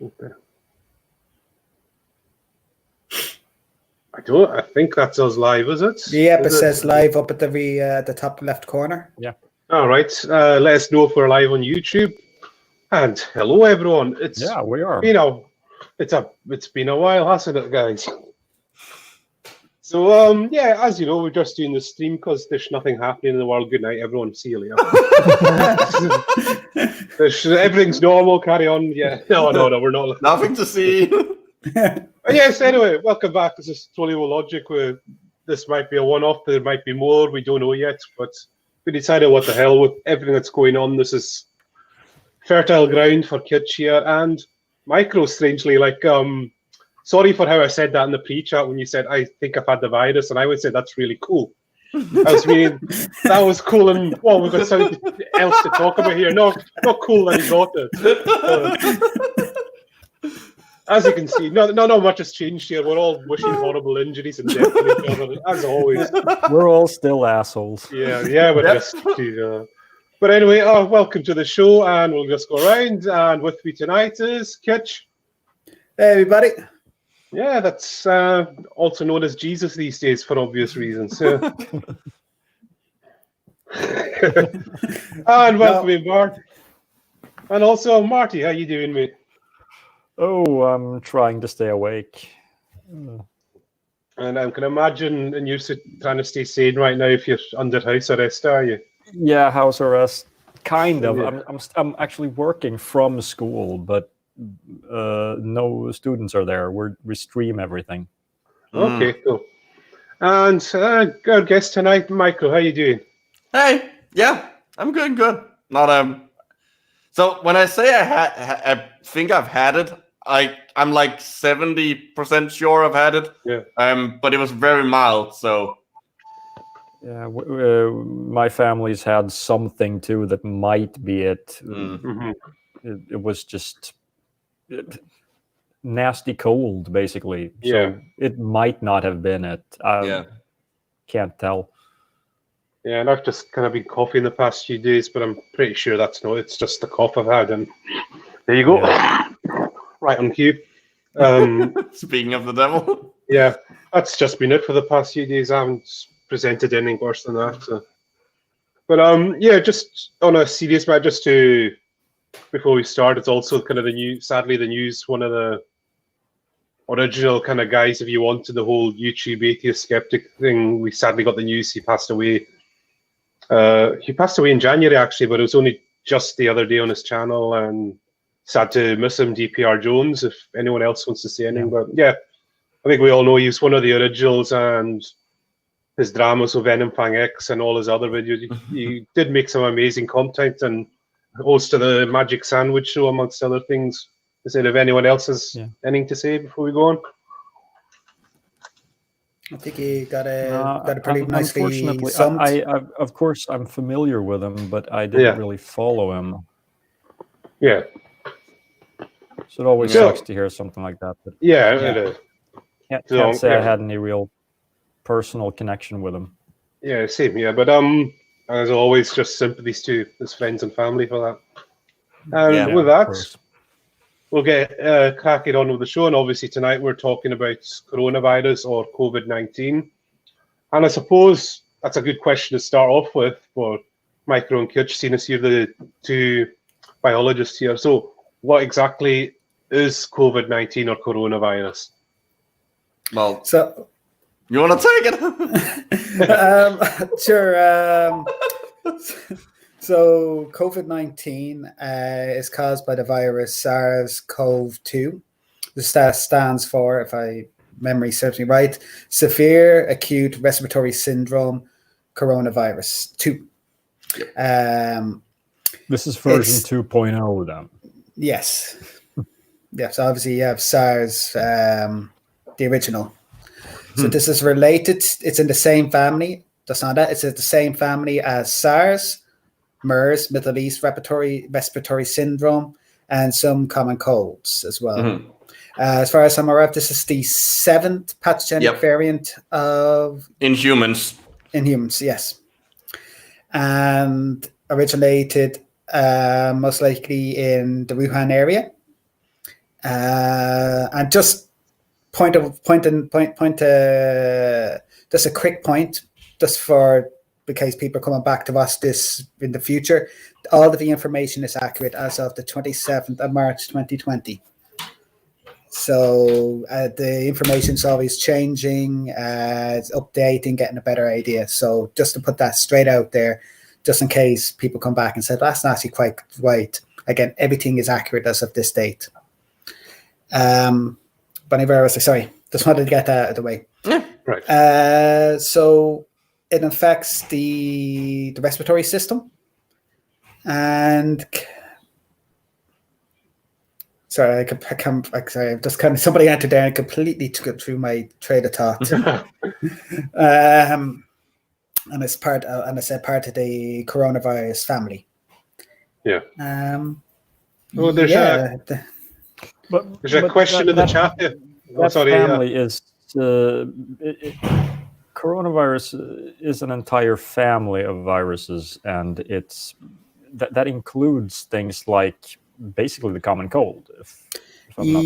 Okay. I think that's us live, is it? Yep, it says live up at the top left corner. Yeah. All right. Let us know if we're live on YouTube. And hello, everyone. We are. It's been a while, hasn't it, guys? So as you know, we're just doing the stream because there's nothing happening in the world. Good night, everyone. See you later. Everything's normal. Carry on. Yeah. No, we're not. Nothing to see. Yes. Anyway, welcome back. This is TwL Logic. This might be a one-off. There might be more. We don't know yet, but we decided what the hell with everything that's going on. This is fertile ground for Kitch here and Micro. Strangely, sorry for how I said that in the pre-chat when you said I think I've had the virus, and I would say that's really cool. I was meaning that was cool, and we've got something else to talk about here. Not cool that he got it. As you can see, not much has changed here. We're all wishing horrible injuries and death to each other, as always. We're all still assholes. Yeah, we're just. But anyway, welcome to the show, and we'll just go around. And with me tonight is Kitch. Hey, everybody. Yeah, that's also known as Jesus these days for obvious reasons. Yeah. And welcome, Bart. And also, Marty, how you doing, mate? Oh, I'm trying to stay awake. And I can imagine, and you're trying to stay sane right now if you're under house arrest, are you? Yeah, house arrest, kind of. Yeah. I'm actually working from school, but no students are there. We stream everything. Okay, cool. And our guest tonight, Michael, how you doing? Hey, yeah, I'm good. Not So when I say I think I've had it, I'm like 70% sure I've had it. Yeah. But it was very mild, so. Yeah, my family's had something too that might be it. Mm-hmm. It was just nasty cold, basically. Yeah. So it might not have been it. Can't tell. Yeah, and I've just kind of been coughing the past few days, but I'm pretty sure it's just the cough I've had. And there you go. Yeah. Right on cue. Speaking of the devil. Yeah, that's just been it for the past few days. I haven't presented anything worse than that. So. But just on a serious matter, just to before we start, it's also kind of the news. Sadly, the news. One of the original kind of guys, if you wanted the whole YouTube atheist skeptic thing, we sadly got the news he passed away. He passed away in January actually, but it was only just the other day on his channel, and sad to miss him, DPR Jones. If anyone else wants to say anything, but yeah, I think we all know he was one of the originals, and his dramas with Venom Fang X and all his other videos. He did make some amazing content and host of the Magic Sandwich Show, amongst other things. Is it if anyone else has anything to say before we go on? I think he got a pretty nicely. Unfortunately, I of course I'm familiar with him, but I didn't really follow him. Yeah. So it always sucks to hear something like that. But can't say I had any real personal connection with him. Yeah, same here. But as always, just sympathies to his friends and family for that. And with that, we'll get cracking on with the show. And obviously tonight we're talking about coronavirus or COVID-19. And I suppose that's a good question to start off with for Micro and Kitch, seeing as you're the two biologists here. So what exactly is COVID-19 or coronavirus? Well, so you want to take it? Sure. So COVID-19 is caused by the virus SARS-CoV-2. The stands for, if I memory serves me right, Severe Acute Respiratory Syndrome Coronavirus 2. This is version 2.0 then. Yes. Yes, so obviously you have SARS, the original. So this is related. It's in the same family. That's not that. It's in the same family as SARS, MERS, Middle East Respiratory Syndrome, and some common colds as well. As far as I'm aware, this is the 7th pathogenic variant in humans. In humans, yes. And originated most likely in the Wuhan area. And just just a quick point, just for because people are coming back to us this in the future. All of the information is accurate as of the 27th of March 2020. So the information is always changing, it's updating, getting a better idea. So just to put that straight out there, just in case people come back and say, that's not actually quite right. Again, everything is accurate as of this date. But sorry, just wanted to get that out of the way. Yeah, right. So it affects the respiratory system. And sorry, sorry, just kind of somebody entered there and completely took it through my train of thought. And it's part of the coronavirus family. Yeah. Well, there's a question in the chat. That family is coronavirus is an entire family of viruses, and it's that includes things like basically the common cold.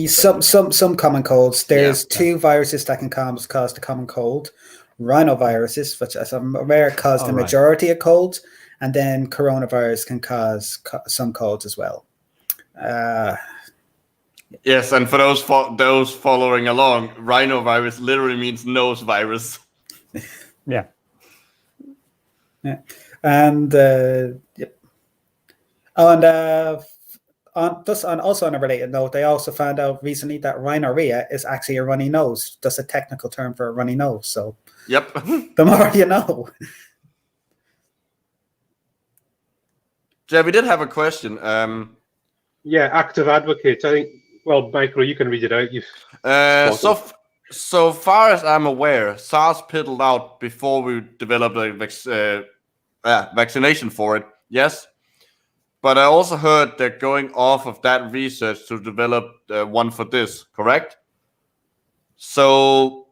Some common colds. There's two viruses that can cause the common cold: rhinoviruses, which, as I'm aware, cause the majority of colds, and then coronavirus can cause some colds as well. Yes, and for those following along, rhinovirus literally means nose virus. Yeah. And yep. Also on a related note, they also found out recently that rhinorrhea is actually a runny nose, just a technical term for a runny nose. So, yep. The more you know. Yeah, we did have a question. Yeah, active advocate. I think. Well, Michael, you can read it out. So far as I'm aware, SARS piddled out before we developed a vaccination for it. Yes. But I also heard they're going off of that research to develop one for this, correct? So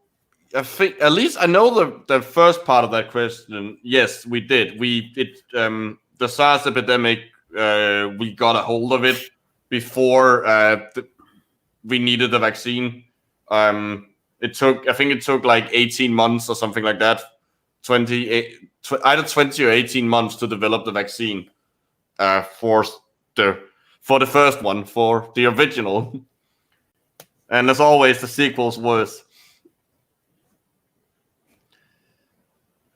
I think, at least I know the first part of that question. Yes, we did. The SARS epidemic, we got a hold of it before we needed the vaccine. It took like 18 months or something like that, either 20 or 18 months to develop the vaccine. For the first one, for the original, and as always, the sequel's worse.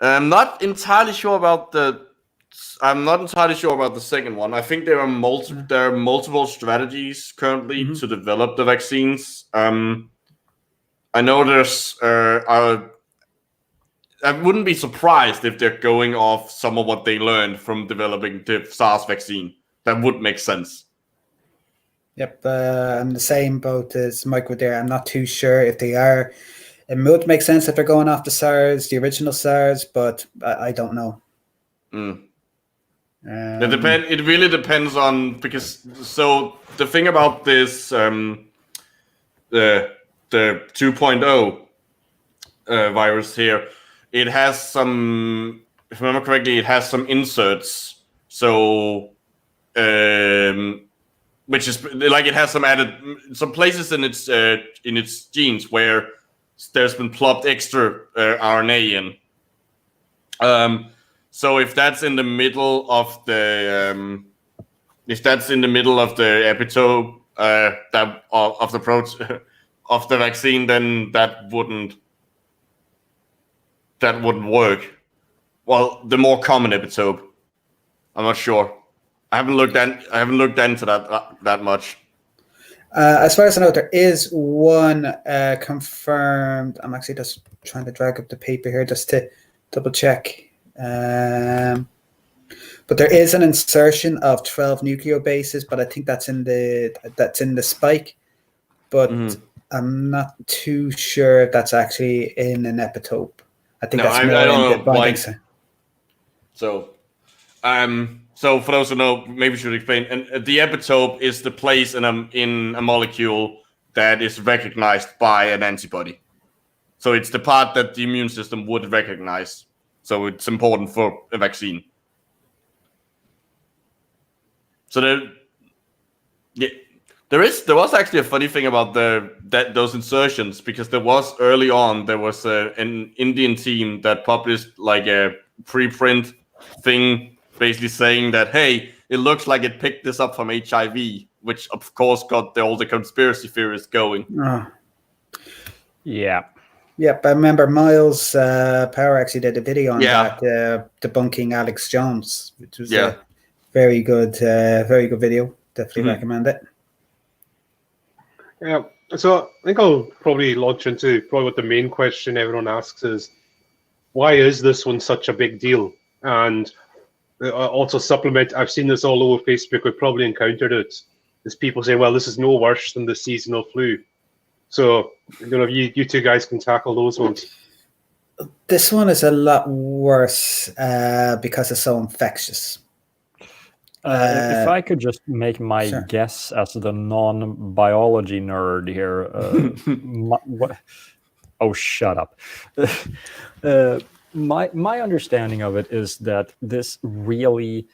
I'm not entirely sure about the second one. I think there are multiple strategies currently to develop the vaccines. I know there's I wouldn't be surprised if they're going off some of what they learned from developing the SARS vaccine. That would make sense. Yep, I'm the same boat as Michael there. I'm not too sure if they are. It would make sense if they're going off the original SARS, but I don't know. It really depends on, because so the thing about this the 2.0 virus here. It has some, if I remember correctly, it has some inserts. So, which is like it has some places in its genes where there's been plopped extra RNA in. So if that's in the middle of the epitope of the protein of the vaccine, then that wouldn't work. Well, the more common epitope. I'm not sure. I haven't looked into that much. As far as I know, there is one confirmed. I'm actually just trying to drag up the paper here just to double check. But there is an insertion of 12 nucleobases, but I think that's in the spike. But I'm not too sure if that's actually in an epitope. I think that's more in the binding site. So for those who know, maybe we should explain. And the epitope is the place in a molecule that is recognized by an antibody. So it's the part that the immune system would recognize. So it's important for a vaccine. So There was actually a funny thing about those insertions, because there was early on an Indian team that published like a preprint thing, basically saying that, hey, it looks like it picked this up from HIV, which of course got all the conspiracy theorists going. Oh. Yeah. Yep, I remember Miles Power actually did a video on Yeah. that, debunking Alex Jones, which was Yeah. a very good video. Definitely recommend it. Yeah, so I think I'll probably launch into what the main question everyone asks is, why is this one such a big deal? And also supplement, I've seen this all over Facebook, we've probably encountered it, is people say, well, this is no worse than the seasonal flu. So, you two guys can tackle those ones. This one is a lot worse because it's so infectious. If I could just make my Sure. guess as the non-biology nerd here, what? Oh, shut up! My understanding of it is that this really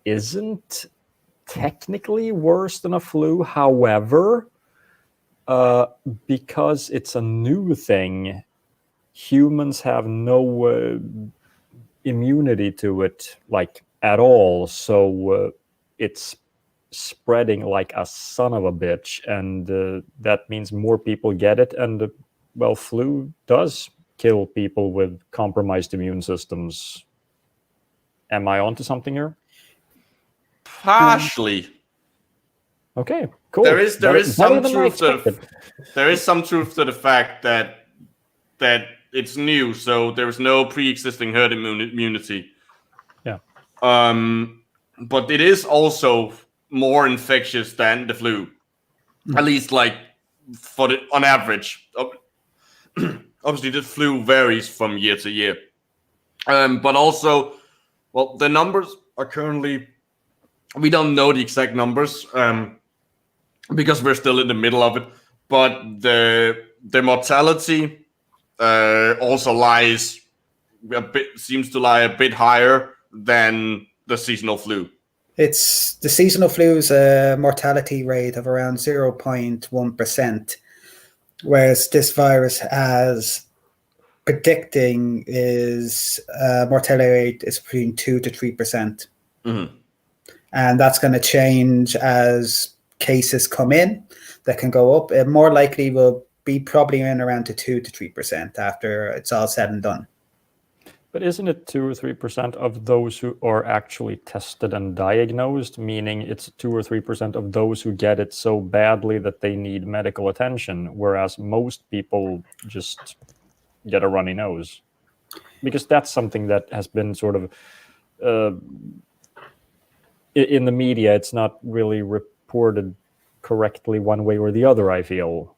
isn't technically worse than a flu. However, because it's a new thing, humans have no immunity to it, like, at all. So it's spreading like a son of a bitch, and that means more people get it. And well, flu does kill people with compromised immune systems. Am I onto something here? Partially. Okay, cool. There is Better some than I truth to expected. there is some truth to the fact that it's new, so there is no pre-existing herd immunity. Yeah. But it is also more infectious than the flu, at least like on average. Obviously, the flu varies from year to year, but also, well, the numbers are currently, we don't know the exact numbers because we're still in the middle of it. But the mortality also seems to lie a bit higher than the seasonal flu. It's the seasonal flu's a mortality rate of around 0.1%, whereas this virus has predicting is mortality rate is between 2 to 3%. And that's going to change as cases come in. That can go up. It more likely will be probably in around to 2 to 3% after it's all said and done. But isn't it 2 or 3% of those who are actually tested and diagnosed, meaning it's 2 or 3% of those who get it so badly that they need medical attention, whereas most people just get a runny nose? Because that's something that has been sort of in the media. It's not really reported correctly one way or the other, I feel.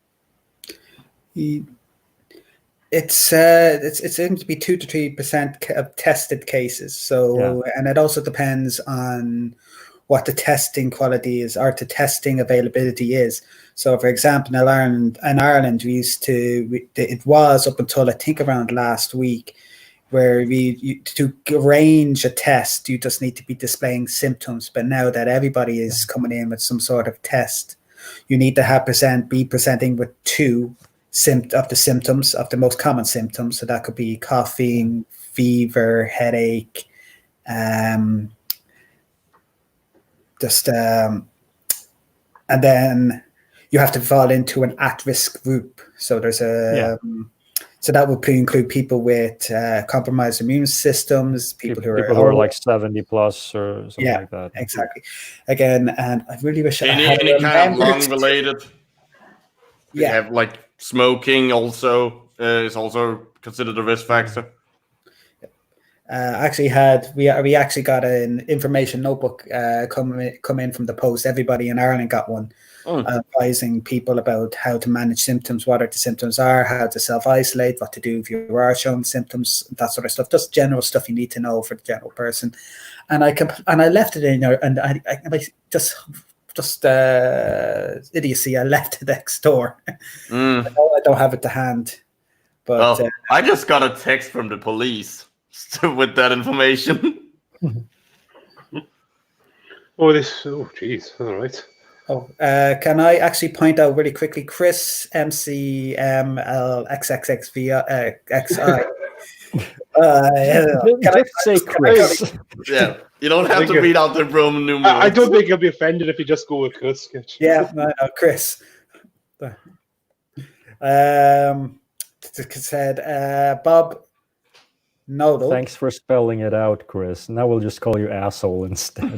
It seems to be 2 to 3% of tested cases. So, and it also depends on what the testing quality is or the testing availability is. So, for example, in Ireland, it was up until I think around last week, where to arrange a test, you just need to be displaying symptoms. But now that everybody is coming in with some sort of test, you need to be presenting with 2 of the symptoms, of the most common symptoms. So that could be coughing, fever, headache, and then you have to fall into an at-risk group. So there's so that would include people with compromised immune systems, people who are like 70 plus or something like that. Exactly. Again, and I really wish I had any kind of lung related. You have like smoking also is also considered a risk factor. We actually got an information notebook come in from the post. Everybody in Ireland got one, advising people about how to manage symptoms, what the symptoms are, how to self-isolate, what to do if you are showing symptoms, that sort of stuff. Just general stuff you need to know for the general person. And I left it in there, and I just idiocy. I left it next door. I don't have it to hand. But I just got a text from the police with that information. Oh, geez. All right. Can I actually point out really quickly? Chris MCMLXXXVXI. Just say Chris. Yeah, you don't have to read out the Roman numerals. I don't think he'll be offended if you just go with Chris. Kitch. Yeah, no, Chris. Said Bob Nodal. Thanks for spelling it out, Chris. Now we'll just call you asshole instead.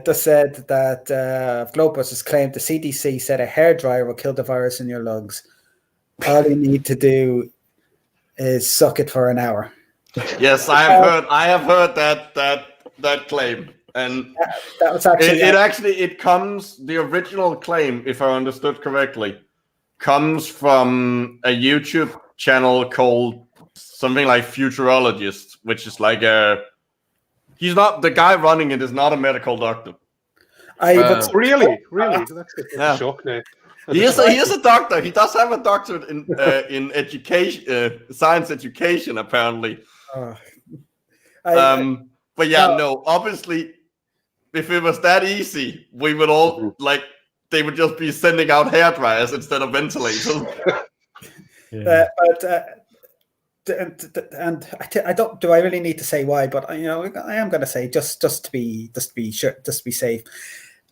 Just said that Globus has claimed the CDC said a hairdryer will kill the virus in your lungs. All you need to do is suck it for an hour. Yes, I have heard that claim, and that was actually it comes. The original claim, if I understood correctly, comes from a YouTube channel called something like Futurologist, which is like he's not the guy running it is not a medical doctor. Really, that's a shock now. He is a doctor. He does have a doctorate in education, science education, apparently. But yeah, no. Obviously, if it was that easy, we would all they would just be sending out hairdryers instead of ventilators. And I don't. Do I really need to say why? But I am going to say just to be sure, just to be safe.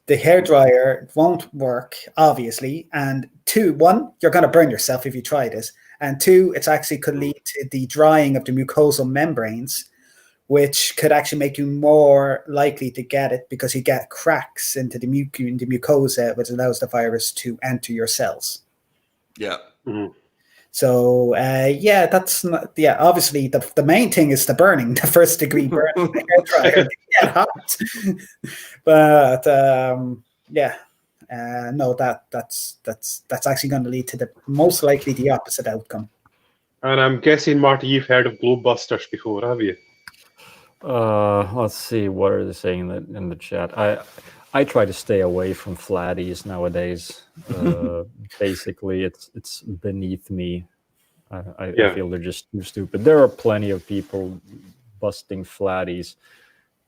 The hairdryer won't work, obviously. And 1, you're going to burn yourself if you try this. And 2, it actually could lead to the drying of the mucosal membranes, which could actually make you more likely to get it because you get cracks into the mucosa, which allows the virus to enter your cells. Yeah. Mm-hmm. So, that's not, obviously the main thing is the burning, the first degree burning, the hair dryer, get hot. But, no, that's actually going to lead to the most likely the opposite outcome. And I'm guessing, Marty, you've heard of globebusters before, have you? Let's see. What are they saying in the chat? I try to stay away from flatties nowadays. Basically, it's beneath me. I feel they're just too stupid. There are plenty of people busting flatties,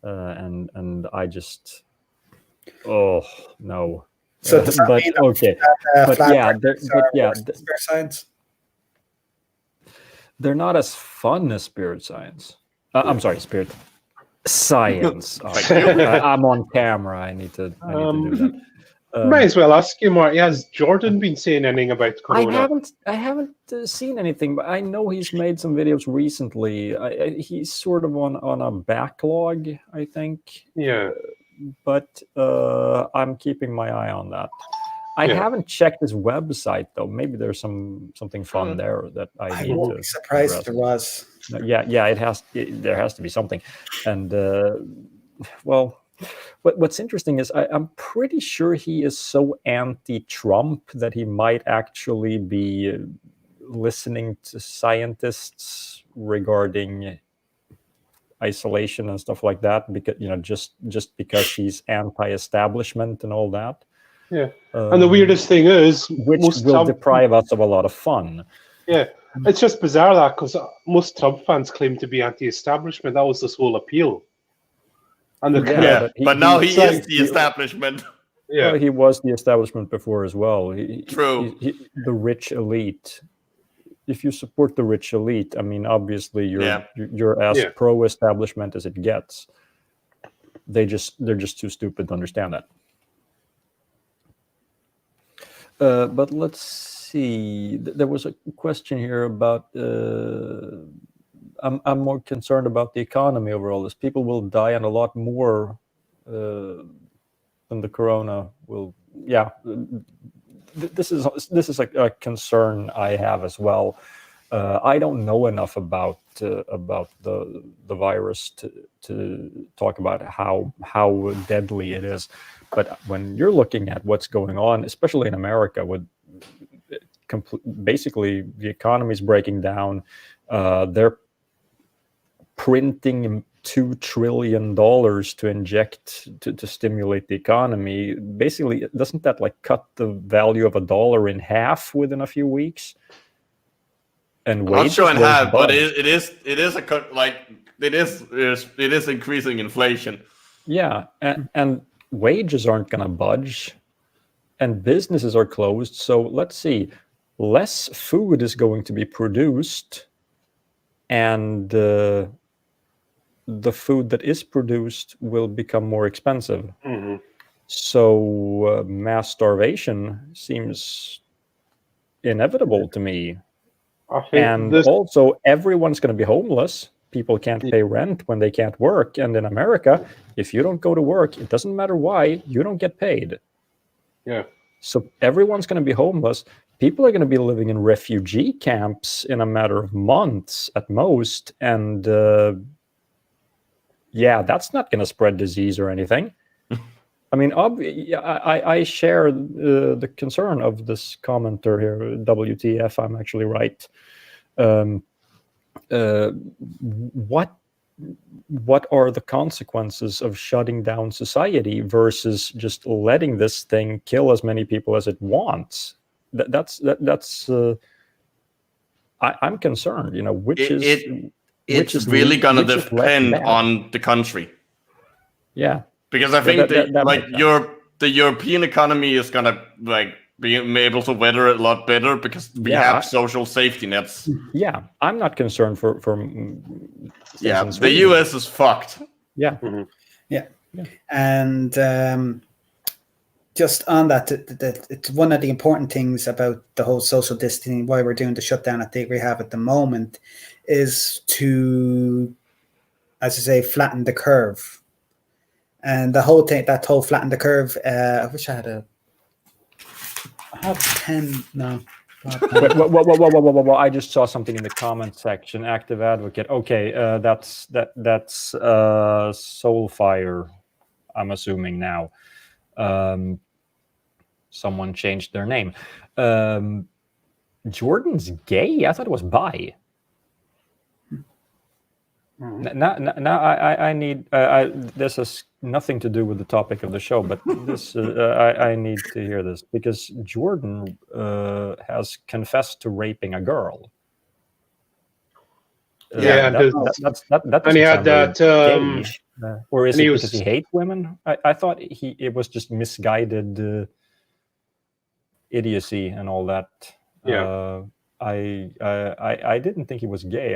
and I just no. So does that mean okay, spirit science? They're not as fun as spirit science. I'm sorry, spirit science. I'm on camera. I need to do that. Might as well ask you, Marty. Has Jordan been saying anything about Corona? I haven't seen anything, but I know he's made some videos recently. He's sort of on a backlog, I think. Yeah. But I'm keeping my eye on that. I haven't checked his website though. Maybe there's something fun there that I need to. Be surprised if there was. Yeah. There has to be something, and what's interesting is I'm pretty sure he is so anti-Trump that he might actually be listening to scientists regarding isolation and stuff like that, because just because he's anti-establishment and all that. Yeah, and the weirdest thing is, which will deprive us of a lot of fun. Yeah, it's just bizarre that because most Trump fans claim to be anti-establishment. That was this whole appeal. And but now he is the establishment. Yeah, well, he was the establishment before as well. True. The rich elite. If you support the rich elite, I mean, obviously you're as pro-establishment as it gets. They're just too stupid to understand that. But let's see. There was a question here about. I'm more concerned about the economy overall. As people will die, and a lot more than the corona will. Yeah, this is a concern I have as well. I don't know enough about the virus to talk about how deadly it is. But when you're looking at what's going on, especially in America, with basically the economy is breaking down, they're printing $2 trillion to inject to stimulate the economy. Basically, doesn't that cut the value of $1 in half within a few weeks? And I'm not sure in half, but it is increasing inflation. Yeah, and wages aren't going to budge, and businesses are closed. So let's see, less food is going to be produced, and the food that is produced will become more expensive. Mm-hmm. So mass starvation seems inevitable to me. I think And also, everyone's going to be homeless. People can't pay rent when they can't work. And in America, if you don't go to work, it doesn't matter why, you don't get paid. Yeah. So everyone's going to be homeless. People are going to be living in refugee camps in a matter of months at most. And yeah, that's not going to spread disease or anything. I mean, I share the concern of this commenter here, WTF, I'm actually right. What are the consequences of shutting down society versus just letting this thing kill as many people as it wants? I'm concerned. You know, it's really gonna depend on the country. Yeah, because I think the European economy is gonna be able to weather it a lot better because we have social safety nets. Yeah, I'm not concerned for the US is fucked. Yeah. Mm-hmm. Yeah. And just on that, it's one of the important things about the whole social distancing, why we're doing the shutdown that we have at the moment, is to, as I say, flatten the curve. And the whole thing, that whole flatten the curve, I wish I had I have 10, no. Whoa, I just saw something in the comment section. Active advocate. Okay, that's Soulfire, I'm assuming now. Someone changed their name. Jordan's gay? I thought it was bi. Now I need. This has nothing to do with the topic of the show, but this I need to hear this because Jordan has confessed to raping a girl. And he had that. Or is it because he hates women? I thought it was just misguided idiocy and all that. Yeah. I didn't think he was gay.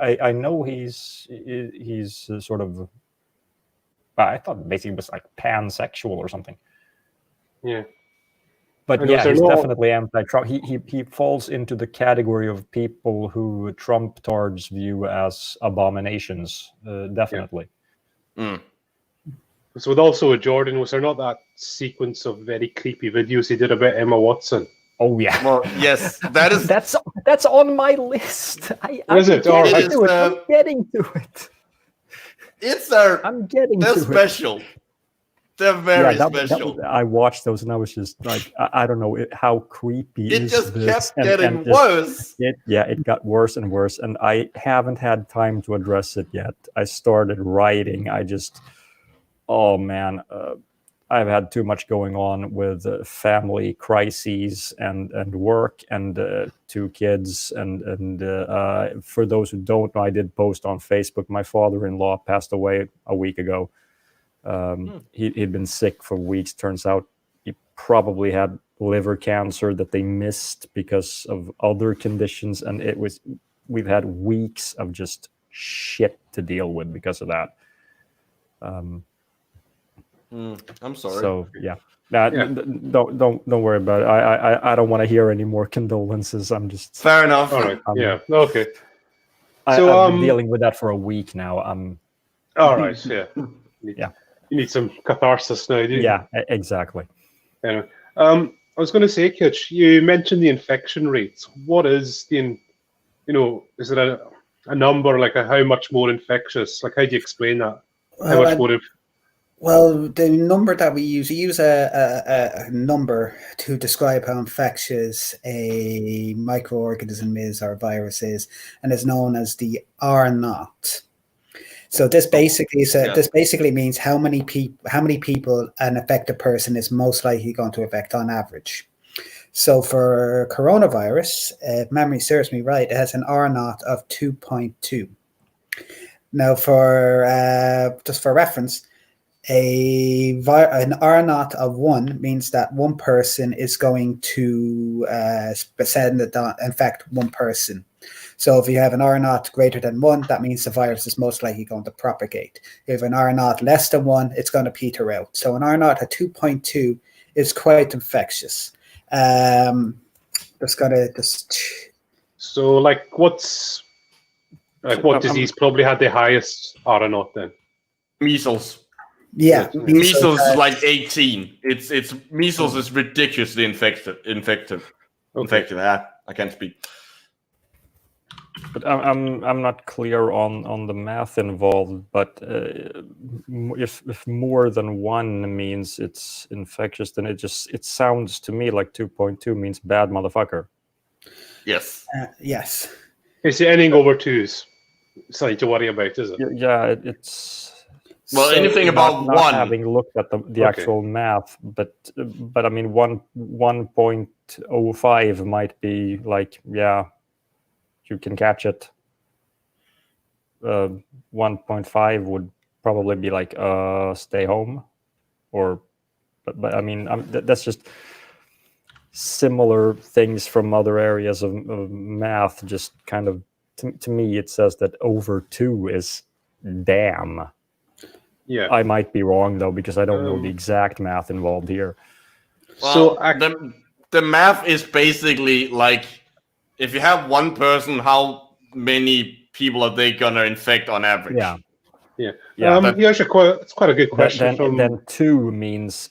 I know he's sort of. I thought basically it was like pansexual or something. Yeah. But yeah, he's definitely anti-Trump. He falls into the category of people who Trump tards view as abominations. Definitely. Yeah. So with Jordan, was there not that sequence of very creepy videos he did about Emma Watson? Oh yeah. Well, yes, that is. that's on my list. I'm getting to it. I'm getting. They're special. They're very special. I watched those and I was just like, I don't know how creepy. It just kept getting worse. It got worse and worse, and I haven't had time to address it yet. I started writing. Oh man. I've had too much going on with family crises and work and 2 kids. And for those who don't know, I did post on Facebook. My father-in-law passed away a week ago. He'd been sick for weeks. Turns out he probably had liver cancer that they missed because of other conditions. And we've had weeks of just shit to deal with because of that. I'm sorry. So yeah, don't worry about it. I don't want to hear any more condolences. I'm just fair enough. All right. Okay. I've been dealing with that for a week now. All right. Yeah. You need some catharsis now, do you? Yeah, exactly. Anyway, I was going to say, Kitch, you mentioned the infection rates. What is is it a number like how much more infectious? Like how do you explain that? How much more? Well, the number that we use a number to describe how infectious a microorganism is or virus is, and is known as the R naught. So this basically means how many people an affected person is most likely going to affect on average. So for coronavirus, if memory serves me right, it has an R naught of 2.2. Now, for just for reference, an R naught of 1 means that one person is going to infect one person. So if you have an R naught greater than 1, that means the virus is most likely going to propagate. If an R naught less than 1, it's going to peter out. So an R naught at 2.2 is quite infectious. So, like, what disease probably had the highest R naught then? Measles. Yeah, measles is like 18. It's measles is ridiculously infective. I can't speak. But I'm not clear on the math involved. But if more than 1 means it's infectious, then it sounds to me like 2.2 means bad motherfucker. Yes. Yes. Is it anything over 2's something to worry about? Is it? Yeah, it's. Well, anything above not 1. Having looked at the actual math, but I mean 1.05 might be like, yeah, you can catch it. 1.5 would probably be like stay home, but I mean that's just similar things from other areas of math. Just kind of to me, it says that over 2 is damn. Yeah, I might be wrong though because I don't know the exact math involved here. Well, so the math is basically like if you have one person, how many people are they gonna infect on average? Yeah. It's quite a good question. Then 2 means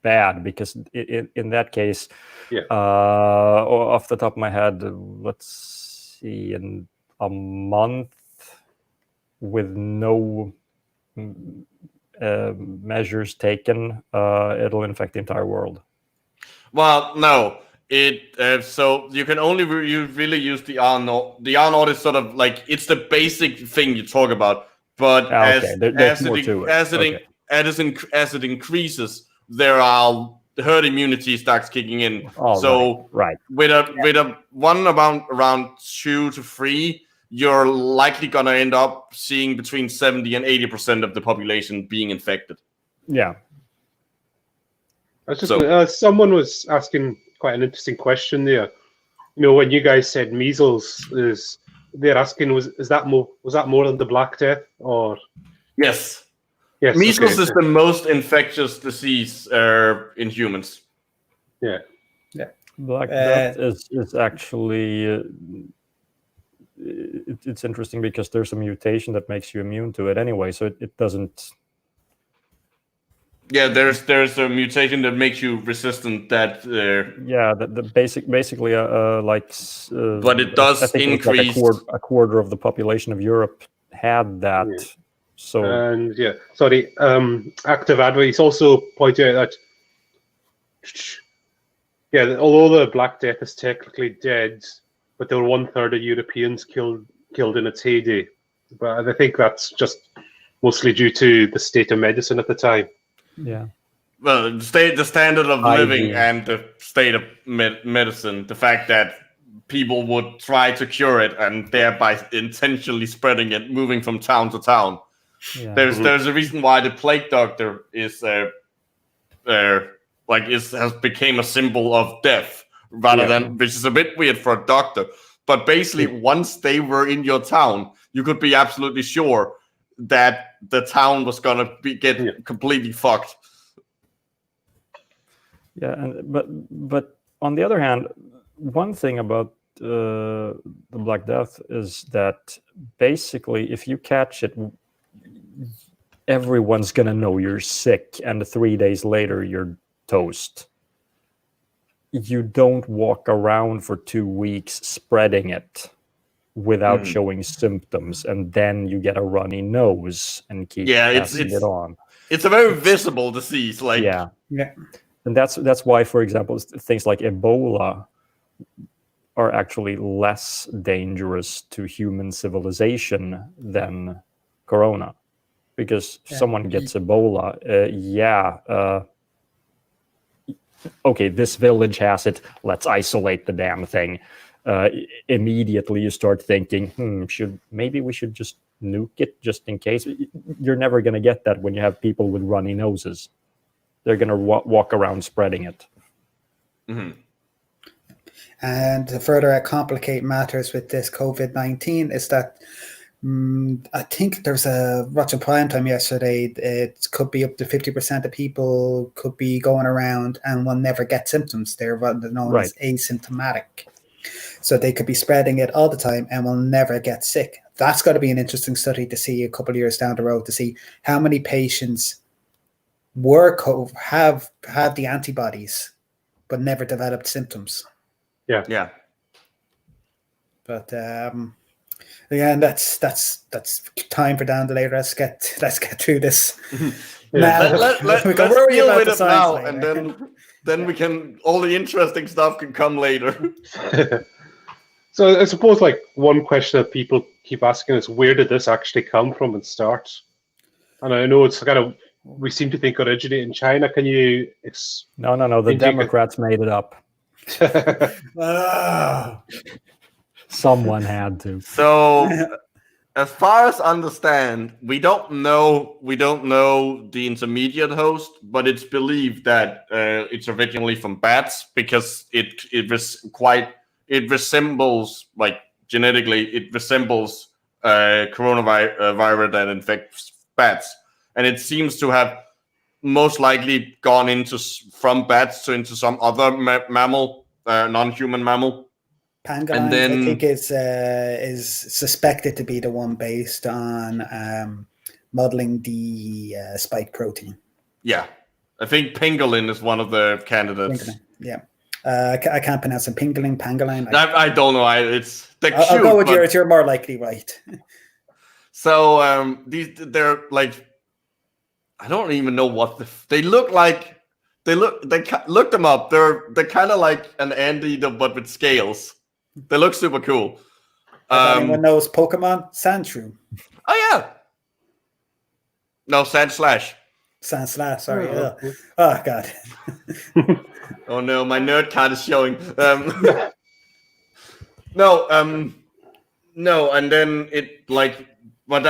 bad because in that case, off the top of my head, let's see, in a month with no measures taken, it'll infect the entire world. Well, no. So you can only really use the R naught. The R naught is sort of like it's the basic thing you talk about, but as it increases, the herd immunity starts kicking in. Right. With a one around 2 to 3, you're likely gonna end up seeing between 70 and 80% of the population being infected. Yeah. Someone was asking quite an interesting question there. When you guys said measles, they're asking was that more than the Black Death or? Yes. Measles is the most infectious disease in humans. Yeah. Black Death is actually it's interesting because there's a mutation that makes you immune to it anyway, so it doesn't. Yeah, there's a mutation that makes you resistant. Basically but it does increase. Like a quarter of the population of Europe had that. Yeah. So active advocates also pointed out that although the Black Death is technically dead, but there were 1/3 of Europeans killed in its heyday. But I think that's just mostly due to the state of medicine at the time. Yeah. Well, the standard of living and the state of medicine, the fact that people would try to cure it and thereby intentionally spreading it, moving from town to town. Yeah. There's a reason why the plague doctor is has became a symbol of death rather than, which is a bit weird for a doctor. But basically, once they were in your town, you could be absolutely sure that the town was gonna get completely fucked. Yeah, but on the other hand, one thing about the Black Death is that basically, if you catch it, everyone's gonna know you're sick, and 3 days later you're toast. You don't walk around for 2 weeks spreading it without showing symptoms, and then you get a runny nose and keep passing it on. It's a very visible disease. And that's why, for example, things like Ebola are actually less dangerous to human civilization than Corona, because someone gets Ebola, okay, this village has it, let's isolate the damn thing. Immediately you start thinking, we should just nuke it just in case. You're never going to get that when you have people with runny noses. They're going to walk around spreading it. Mm-hmm. And to further complicate matters with this COVID-19 is that I think there's a watching prime time yesterday. It could be up to 50% of people could be going around and will never get symptoms. They're known as asymptomatic. So they could be spreading it all the time and will never get sick. That's got to be an interesting study to see a couple of years down the road, to see how many patients have the antibodies but never developed symptoms. Yeah. But and that's time for down the later. Let's get through this. Now Let's we can worry deal about with the it now, science and later. then we can, all the interesting stuff can come later. So I suppose like one question that people keep asking is, where did this actually come from and start? And I know it's kind of, we seem to think originated in China. Can you? No. The Democrats made it up. Someone had to. So, as far as I understand, we don't know the intermediate host, but it's believed that it's originally from bats because it resembles, like genetically, it resembles coronavirus that infects bats, and it seems to have most likely gone from bats into some other mammal, non-human mammal. Pangolin, And then, I think, is suspected to be the one based on modeling the spike protein. Yeah, I think pangolin is one of the candidates. Pangolin, yeah. I can't pronounce it. Pangolin. I don't know. I'll go with yours. You're more likely right. So they're like, I don't even know what they look like. They look them up. They're kind of like an anteater but with scales. They look super cool. If anyone knows Pokemon, Sandshrew. Oh yeah. No, Sandslash. Sandslash. Sorry. Oh God. Oh no, my nerd card is showing. No, and then it like, but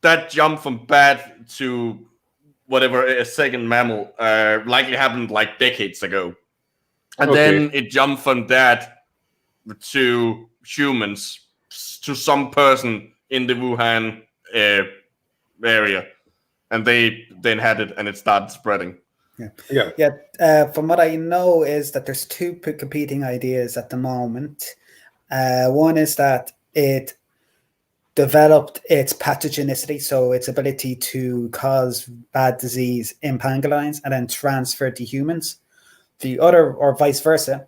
that jump from bat to whatever a second mammal likely happened like decades ago, and then it jumped from that to humans, to some person in the Wuhan area, and they then had it and it started spreading. From what I know is that there's two competing ideas at the moment. One is that it developed its pathogenicity, so its ability to cause bad disease in pangolins and then transferred to humans. The other, or vice versa,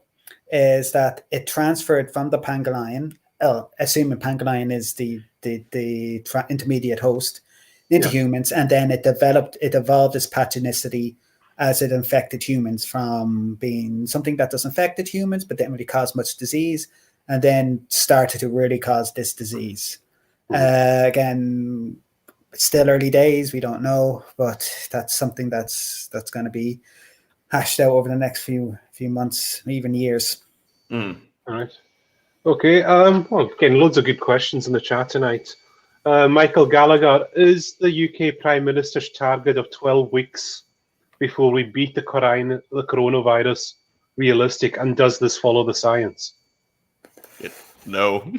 is that it transferred from the pangolin, assuming pangolin is the intermediate host, into humans, and then it evolved its pathogenicity as it infected humans, from being something that does infected humans but didn't really cause much disease, and then started to really cause this disease. Again, it's still early days, we don't know, but that's something that's going to be hashed out over the next few months, even years. All right. Okay. Well, again, loads of good questions in the chat tonight. Michael Gallagher, is the UK Prime Minister's target of 12 weeks before we beat the coronavirus realistic, and does this follow the science? No.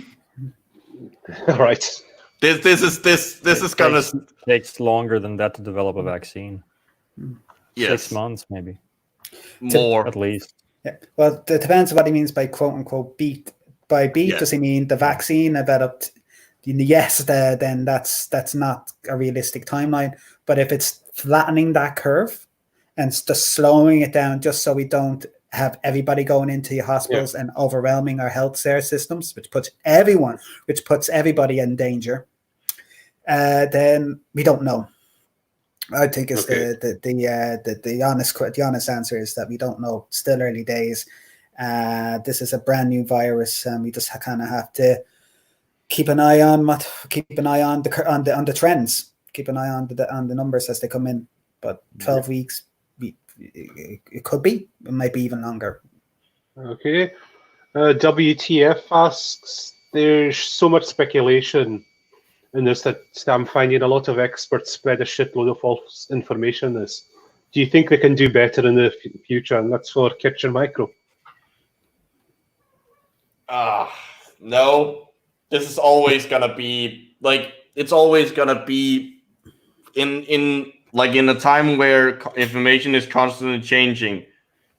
All right. This is gonna takes longer than that to develop a vaccine. Yes. 6 months, maybe more at least. Yeah. Well, it depends on what he means by "quote unquote" beat. By beat, does he mean the vaccine developed? Yes, then that's not a realistic timeline. But if it's flattening that curve and just slowing it down, just so we don't have everybody going into hospitals and overwhelming our healthcare systems, which puts everybody in danger, then we don't know. I think it's the honest answer is that we don't know. Still early days. This is a brand new virus, and we just kind of have to keep an eye on the trends. Keep an eye on the numbers as they come in. But 12 weeks, it could be. It might be even longer. Okay. WTF asks, there's so much speculation and there's that I'm finding a lot of experts spread a shitload of false information on this. Do you think they can do better in the future? And that's for Kitch and Micro. No. This is always gonna be like, it's always gonna be in a time where information is constantly changing.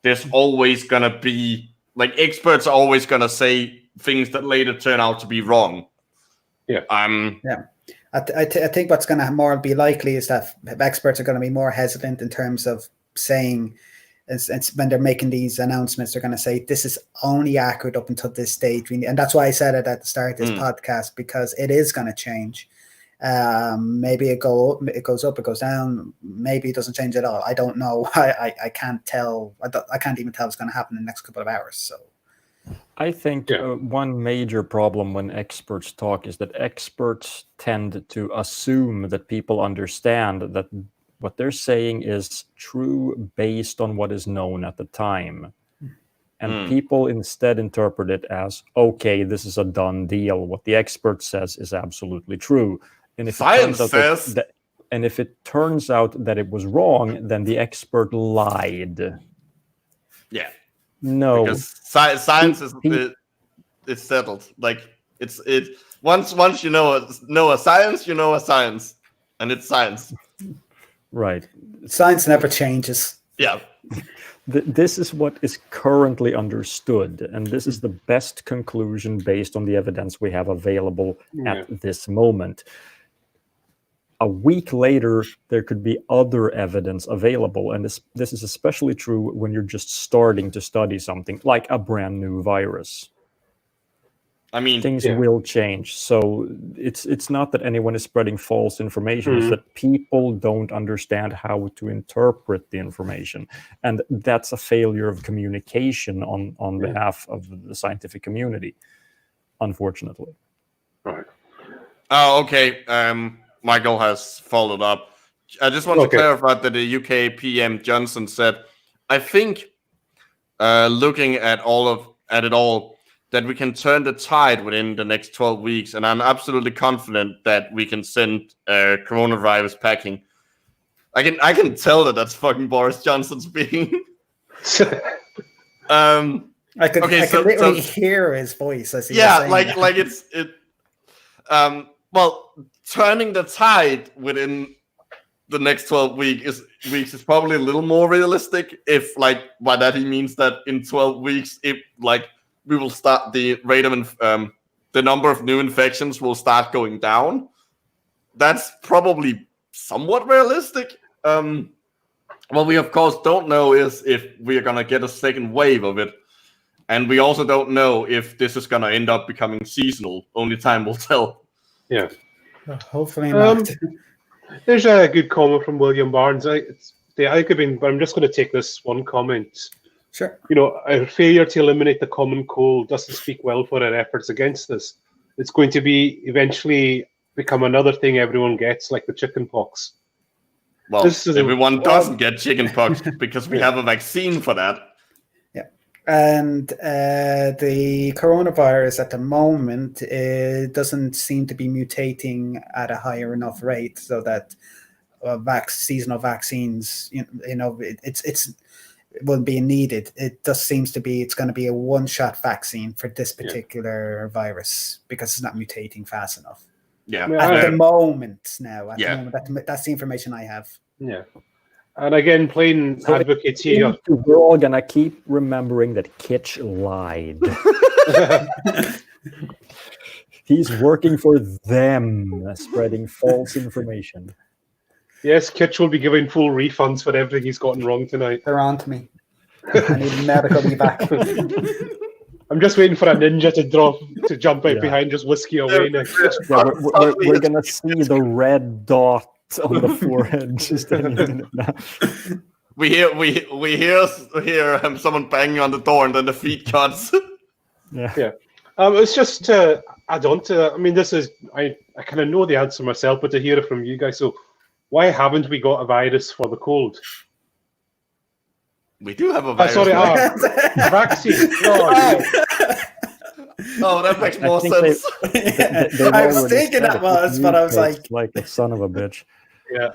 There's always gonna be like, experts are always gonna say things that later turn out to be wrong. Yeah. I think what's going to more be likely is that experts are going to be more hesitant in terms of saying, when they're making these announcements, they're going to say this is only accurate up until this stage, and that's why I said it at the start of this podcast, because it is going to change. Maybe it goes up, it goes down. Maybe it doesn't change at all. I don't know. I can't tell. I can't even tell what's going to happen in the next couple of hours. So. I think one major problem when experts talk is that experts tend to assume that people understand that what they're saying is true based on what is known at the time. And people instead interpret it as, okay, this is a done deal. What the expert says is absolutely true. And if science says... and if it turns out that it was wrong, then the expert lied. Yeah. No, because science is settled. Like once you know a science, you know a science, and it's science. Right. Science never changes. Yeah. This is what is currently understood, and this is the best conclusion based on the evidence we have available at this moment. A week later, there could be other evidence available, and this is especially true when you're just starting to study something like a brand new virus. I mean, things will change. So it's not that anyone is spreading false information; it's that people don't understand how to interpret the information, and that's a failure of communication on behalf of the scientific community, unfortunately. Right. Oh, okay. Michael has followed up. I just want to clarify that the UK PM Johnson said, I think, looking at it all, that we can turn the tide within the next 12 weeks, and I'm absolutely confident that we can send coronavirus packing. I can tell that that's fucking Boris Johnson speaking. I can literally hear his voice as he's saying that. Well, turning the tide within the next 12 weeks is probably a little more realistic. If, like, by that he means that in 12 weeks, if, like, we will start the rate of the number of new infections will start going down. That's probably somewhat realistic. What we of course don't know is if we are gonna get a second wave of it, and we also don't know if this is gonna end up becoming seasonal. Only time will tell. Yeah. Hopefully not. There's a good comment from William Barnes. I could be, but I'm just going to take this one comment. Sure. You know, our failure to eliminate the common cold doesn't speak well for our efforts against this. It's going to be eventually become another thing everyone gets, like the chicken pox. Well, everyone doesn't get chicken pox because we have a vaccine for that. And the coronavirus at the moment doesn't seem to be mutating at a higher enough rate so that seasonal vaccines, it wouldn't be needed. It just seems to be it's going to be a one-shot vaccine for this particular virus because it's not mutating fast enough. Yeah, at the moment now. At the moment, that's the information I have. Yeah. And again, playing advocate here. We're all gonna keep remembering that Kitch lied. He's working for them, spreading false information. Yes, Kitch will be giving full refunds for everything he's gotten wrong tonight. They're on to me. I need medical be back. I'm just waiting for a ninja to jump out behind, just whiskey away next. Yeah, we're gonna see the red dot on the forehead just any minute now. We hear someone banging on the door, and then the feet cuts. Yeah. It's just to add on to. I mean, this is I kind of know the answer myself, but to hear it from you guys. So, why haven't we got a virus for the cold? We do have a virus. A vaccine. No. Oh, that makes more think sense. I was thinking that was, but I was like a son of a bitch. Yeah.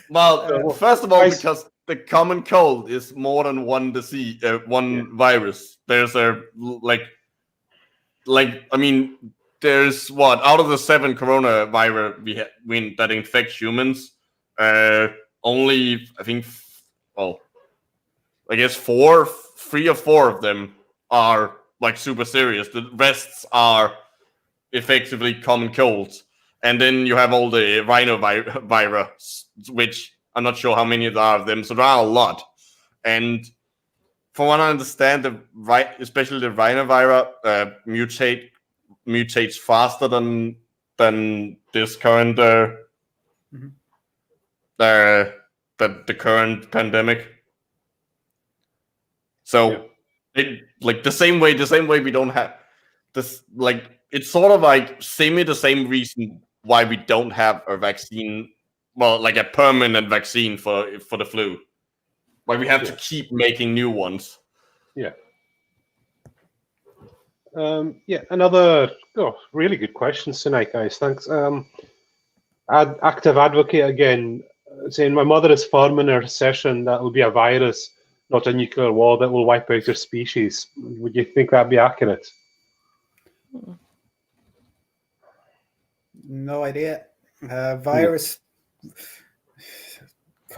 Well, first of all, because the common cold is more than one disease, one virus. There's I mean, there's what out of the 7 coronavirus that infect humans, only I think, I guess 3 or 4 of them are like super serious. The rests are effectively common colds. And then you have all the rhinovirus, which I'm not sure how many there are of them. So there are a lot. And from what I understand, especially the rhinovirus mutates faster than this current the current pandemic. So it like the same way we don't have this, like it's sort of like the same reason why we don't have a vaccine, well, like a permanent vaccine for the flu. Why we have to keep making new ones. Yeah. Another really good questions tonight, guys. Thanks. Active advocate again, saying my mother is firm in her assertion that it will be a virus, not a nuclear war, that will wipe out your species. Would you think that'd be accurate? No idea. Virus,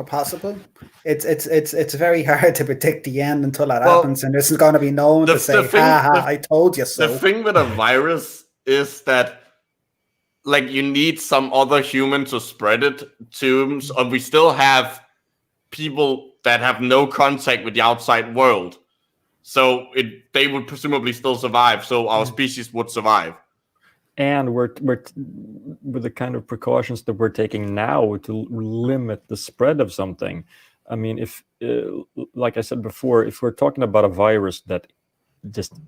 possible. It's very hard to predict the end until that happens, and there's going to be no one to say, I told you so. The thing with a virus is that, like, you need some other human to spread it to, and we still have people that have no contact with the outside world, so they would presumably still survive. So our species would survive. And we're with the kind of precautions that we're taking now to limit the spread of something. I mean, if like I said before, if we're talking about a virus that just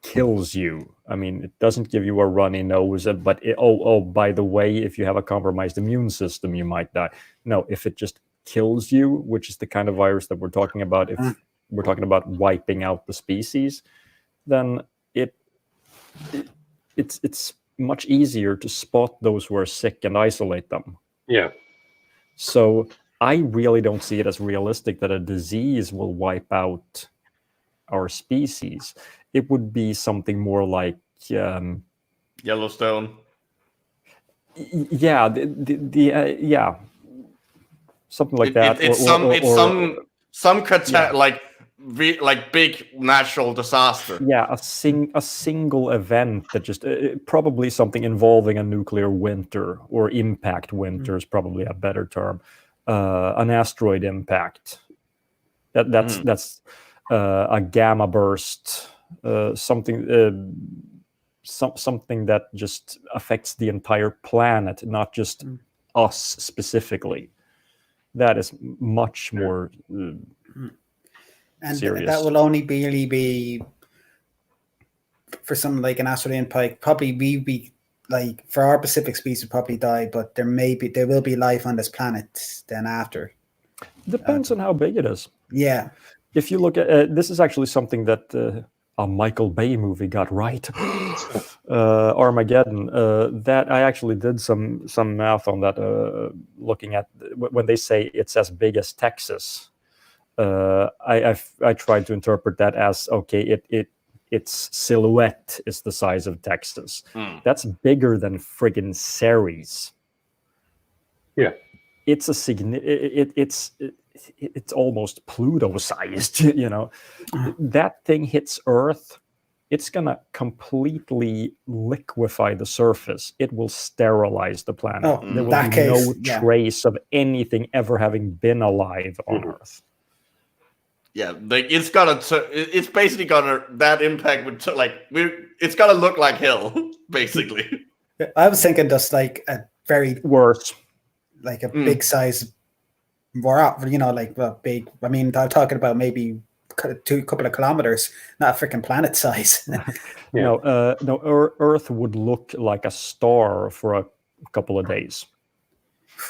kills you, I mean, it doesn't give you a runny nose, but by the way, if you have a compromised immune system, you might die. No, if it just kills you, which is the kind of virus that we're talking about, if we're talking about wiping out the species, then it's much easier to spot those who are sick and isolate them. Yeah. So I really don't see it as realistic that a disease will wipe out our species. It would be something more like Yellowstone. Yeah, something like that. Like big natural disaster. Yeah, a single event that just probably something involving a nuclear winter or impact winter is probably a better term. An asteroid impact. That's a gamma burst. Something that just affects the entire planet, not just us specifically. That is much more. And serious. That will only really be for something like an asteroid impact. Probably we be like, for our Pacific species probably die, but there will be life on this planet then after. Depends on how big it is. Yeah. If you look at this is actually something that a Michael Bay movie got right. Armageddon. That I actually did some math on that, looking at when they say it's as big as Texas. I tried to interpret that as, okay, its silhouette is the size of Texas. That's bigger than friggin' Ceres. Yeah, it's it's almost Pluto-sized. You know, that thing hits Earth, it's gonna completely liquefy the surface. It will sterilize the planet. There will be no trace of anything ever having been alive on Earth. Yeah, like it's basically gonna, that impact would it's gonna look like hell, basically. I was thinking just like a very worse, like a big size, like a big. I mean, I'm talking about maybe a couple of kilometers, not a freaking planet size. No, Earth would look like a star for a couple of days.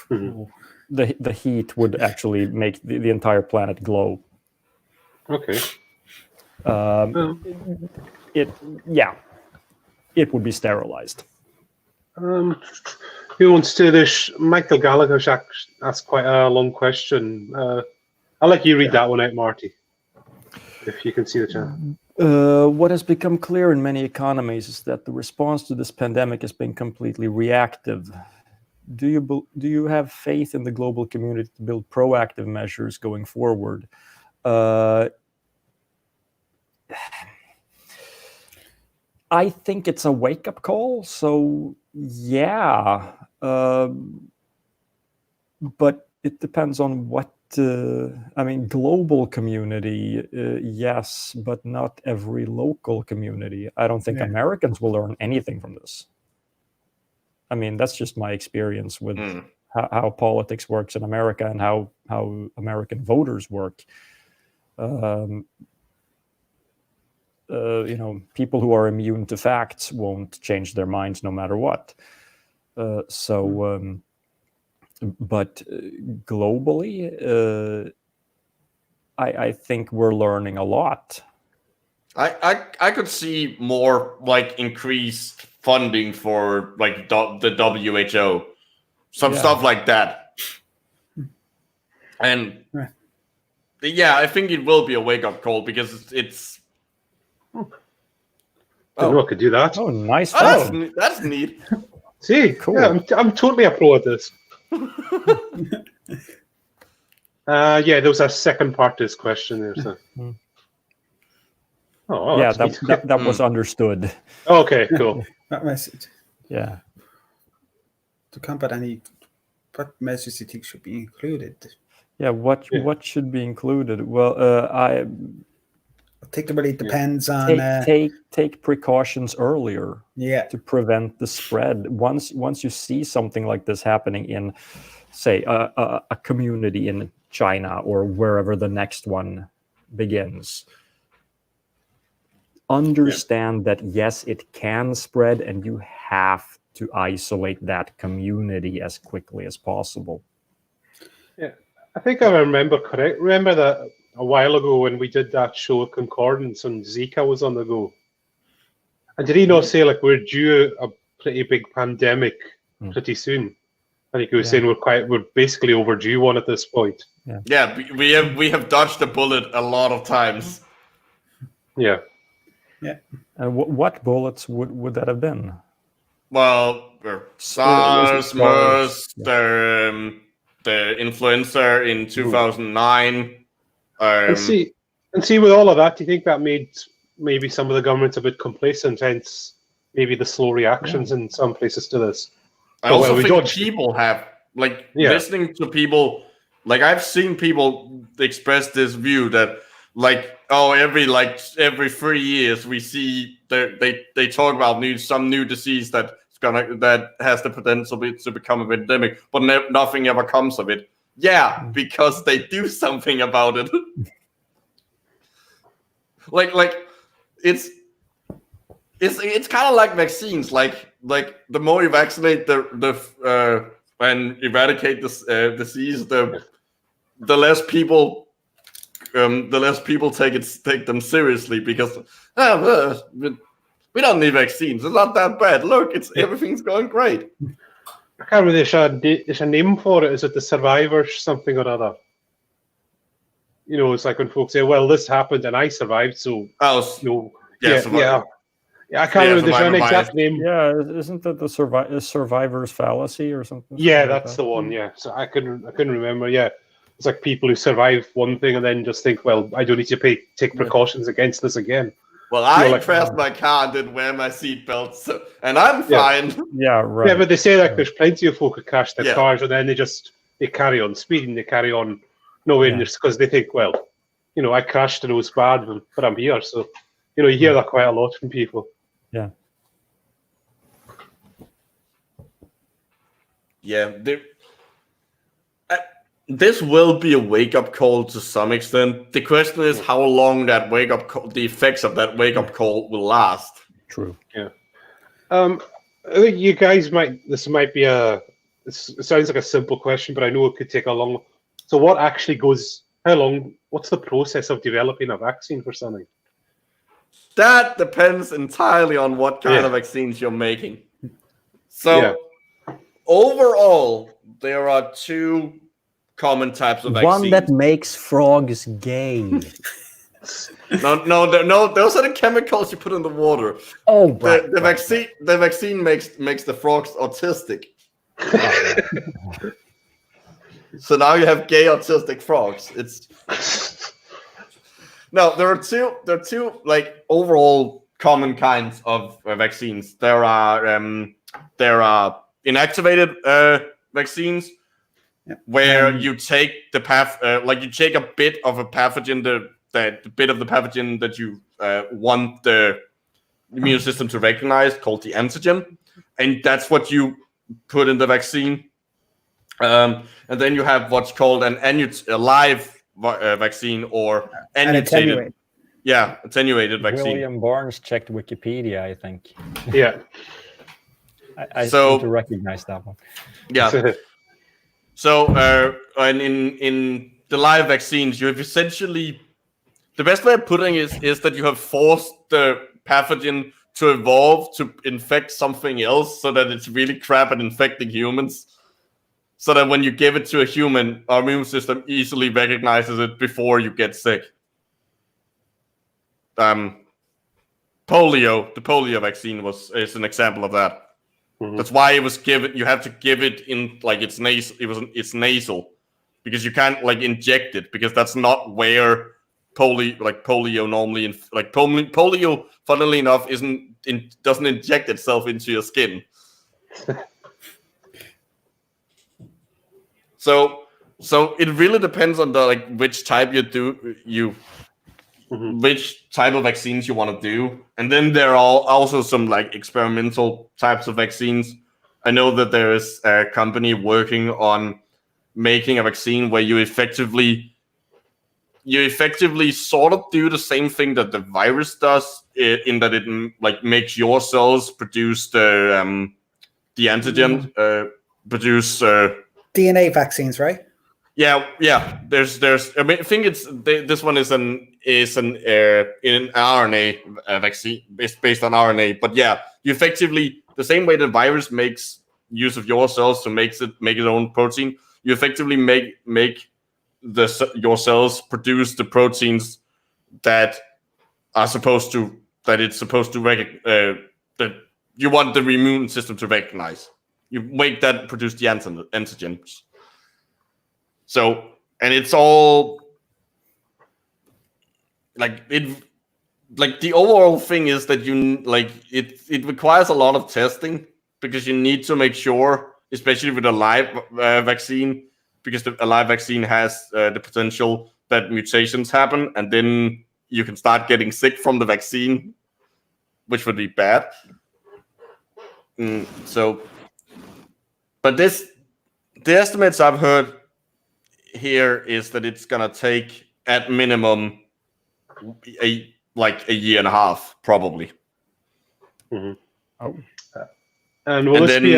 The heat would actually make the entire planet glow. Okay. It would be sterilized. Who wants to this? Michael Gallagher asked quite a long question. I'll let you read that one out, Marty, if you can see the chat. What has become clear in many economies is that the response to this pandemic has been completely reactive. Do you have faith in the global community to build proactive measures going forward? I think it's a wake-up call. So yeah, but it depends on what. Global community, yes, but not every local community. I don't think Americans will learn anything from this. I mean, that's just my experience with how politics works in America and how American voters work. People who are immune to facts won't change their minds no matter what. But globally, I think we're learning a lot. I could see more like increased funding for like the WHO, stuff like that. And I think it will be a wake up call because it's. I didn't know I could do that. Oh, nice! That's neat. See, cool. Yeah, I'm totally a pro at this. There was a second part to this question there. So. That was understood. Okay, cool. That message. Yeah. To combat what measures do you think should be included? Yeah, what should be included? Well, I think it really depends on take precautions earlier. Yeah. To prevent the spread. Once you see something like this happening in, say, a community in China or wherever the next one begins, understand that yes, it can spread, and you have to isolate that community as quickly as possible. Yeah, I think I remember correct. Remember that a while ago when we did that show of Concordance and Zika was on the go. And did he not say like we're due a pretty big pandemic pretty soon? I think he was saying we're basically overdue one at this point. Yeah, we have dodged a bullet a lot of times. Yeah. Yeah. And what bullets would that have been? Well, SARS, MERS, the influenza in 2009. And see, with all of that, do you think that made maybe some of the governments a bit complacent, hence maybe the slow reactions in some places to this? I also think people have, listening to people, I've seen people express this view that, every 3 years we see they talk about some new disease that has the potential to become a pandemic, but nothing ever comes of it. Yeah, because they do something about it. It's kind of like vaccines. Like the more you vaccinate and eradicate this disease, the less people take them seriously because we don't need vaccines. It's not that bad. Look, everything's going great. I can't remember. There's a name for it. Is it the survivors something or other? It's like when folks say, "Well, this happened and I survived," so I can't remember. There's an exact name. Yeah, isn't that the survivor's fallacy or something? Yeah, that's the one. Yeah, so I couldn't remember. Yeah, it's like people who survive one thing and then just think, "Well, I don't need to take precautions against this again." Well, I crashed my car and didn't wear my seatbelt, and I'm fine. Yeah, right. Yeah, but they say there's plenty of folk who crash their cars and then they carry on speeding, they carry on because they think, well, I crashed and it was bad, but I'm here. So, you hear that quite a lot from people. Yeah. Yeah. This will be a wake-up call to some extent. The question is how long that wake-up call, the effects of that wake-up call will last. True. Yeah. I think you guys this might be it sounds like a simple question, but I know it could take a long. So what actually what's the process of developing a vaccine for something? That depends entirely on what kind of vaccines you're making. So overall, there are two common types of vaccines. One that makes frogs gay. No, those are the chemicals you put in the water. Oh, right. The vaccine makes the frogs autistic. So now you have gay autistic frogs. No, there are two like overall common kinds of vaccines. There are inactivated vaccines where you take you take a bit of a pathogen, the bit of the pathogen that you want the immune system to recognize, called the antigen, and that's what you put in the vaccine. And then you have what's called a live vaccine or attenuated. Attenuated vaccine. William Barnes checked Wikipedia, I think. Yeah. I seem to recognize that one. Yeah. So, and in the live vaccines, you have essentially, the best way of putting it is that you have forced the pathogen to evolve to infect something else so that it's really crap at infecting humans. So that when you give it to a human, our immune system easily recognizes it before you get sick. The polio vaccine is an example of that. Mm-hmm. That's why it was given. You have to give it in like it's nasal. It's nasal because you can't like inject it because that's not where polio normally polio. Funnily enough, doesn't inject itself into your skin. So it really depends on the which type which type of vaccines you want to do. And then there are also some experimental types of vaccines. I know that there is a company working on making a vaccine where you effectively sort of do the same thing that the virus does, in that it makes your cells produce the antigen, produce DNA vaccines, right? Yeah. There's. I mean, I think this one is an RNA vaccine based on RNA. But yeah, you effectively the same way the virus makes use of your cells to make its own protein. You effectively make your cells produce the proteins that it's supposed to that you want the immune system to recognize. You make that produce the antigens. So, and it's all the overall thing is that it requires a lot of testing because you need to make sure, especially with a live vaccine, because a live vaccine has the potential that mutations happen and then you can start getting sick from the vaccine, which would be bad. But the estimates I've heard here is that it's gonna take at minimum a year and a half, probably. Mm-hmm. Oh. And will it be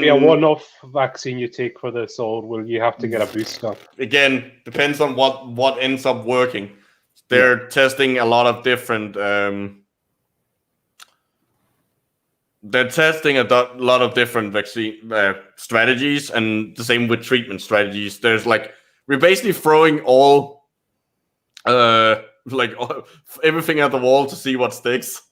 a one-off vaccine you take for this, or will you have to get a booster? Again, depends on what ends up working. They're testing a lot of different. They're testing a lot of different vaccine strategies, and the same with treatment strategies. There's we're basically throwing all everything at the wall to see what sticks.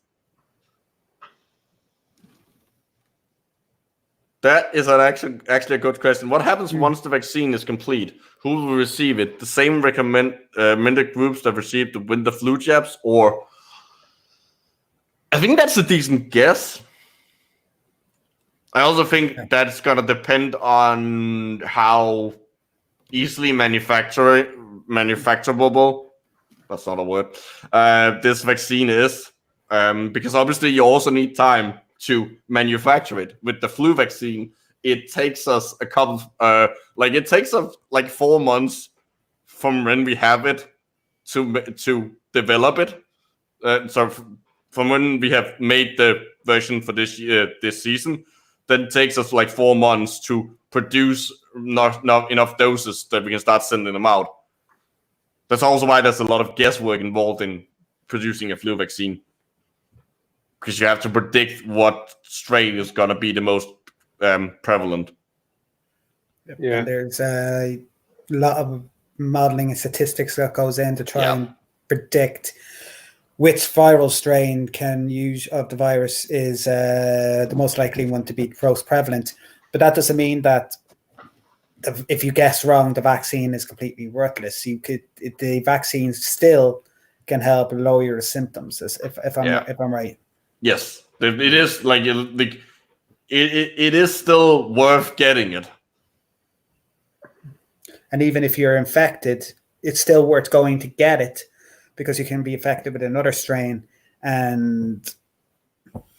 That is actually a good question. What happens once the vaccine is complete? Who will receive it? The same recommended groups that received the winter flu jabs, or I think that's a decent guess. I also think that it's gonna depend on how easily manufacturable. That's not a word. This vaccine is, because obviously you also need time to manufacture it. With the flu vaccine, it takes us a couple, it takes us 4 months from when we have it to develop it. So from when we have made the version for this season. Then it takes us 4 months to produce not enough doses that we can start sending them out. That's also why there's a lot of guesswork involved in producing a flu vaccine, because you have to predict what strain is going to be the most prevalent. Yeah. And there's a lot of modeling and statistics that goes in to try and predict which viral strain of the virus is the most likely one to be most prevalent. But that doesn't mean that if you guess wrong, the vaccine is completely worthless. The vaccine still can help lower your symptoms, if I'm right. Yes, it is it is still worth getting it. And even if you're infected, it's still worth going to get it, because you can be affected with another strain, and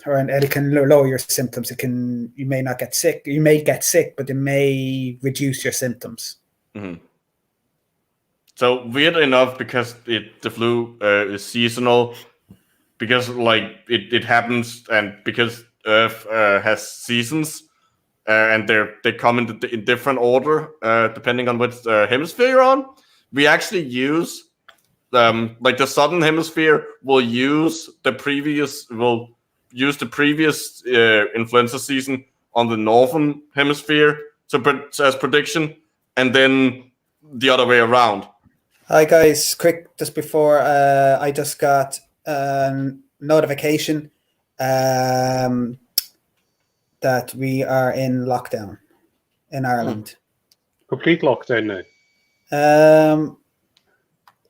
it can lower your symptoms. You may not get sick. You may get sick, but it may reduce your symptoms. Mm-hmm. So weird enough, because the flu is seasonal, because it happens, and because Earth has seasons, and they come in different order depending on which hemisphere you're on. We actually use the southern hemisphere will use the previous influenza season on the northern hemisphere as prediction, and then the other way around. Hi guys, quick, just before I just got a notification that we are in lockdown in Ireland. Complete lockdown now.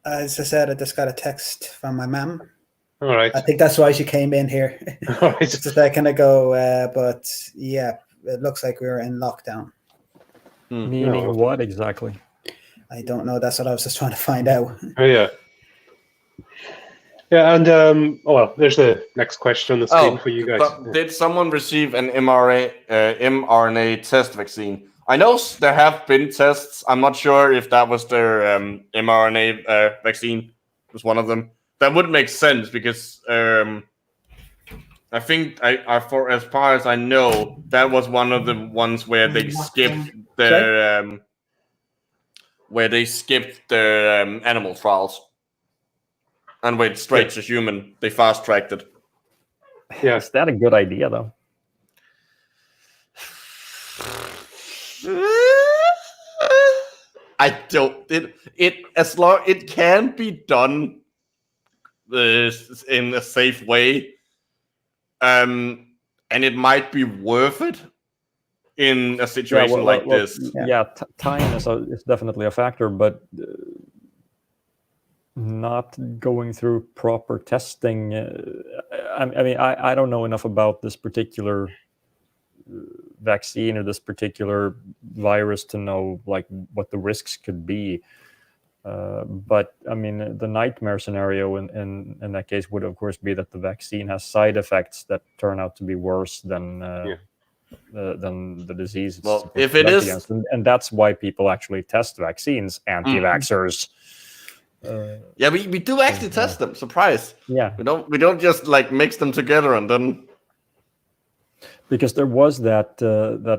As I said, I just got a text from my mum. All right. I think that's why she came in here All right. just a second ago. But yeah, it looks like we're in lockdown. Meaning what exactly? I don't know. That's what I was just trying to find out. Oh yeah. Yeah, and there's the next question on the screen for you guys. But did someone receive an mRNA test vaccine? I know there have been tests. I'm not sure if that was their mRNA vaccine. Was one of them. That would make sense, because I think for as far as I know, that was one of the ones where they skipped the animal trials and went straight to human. They fast tracked it. Yeah, is that a good idea though? I don't. It can be done in a safe way, and it might be worth it in a situation like this. Yeah, time is definitely a factor, but not going through proper testing. I mean, I don't know enough about this particular vaccine or this particular virus to know like what the risks could be. But I mean, the nightmare scenario in that case would of course be that the vaccine has side effects that turn out to be worse than the disease. Well, if it is, against. And that's why people actually test vaccines, anti-vaxxers. We do actually test them. Surprise! Yeah, we don't just like mix them together and then. Because there was that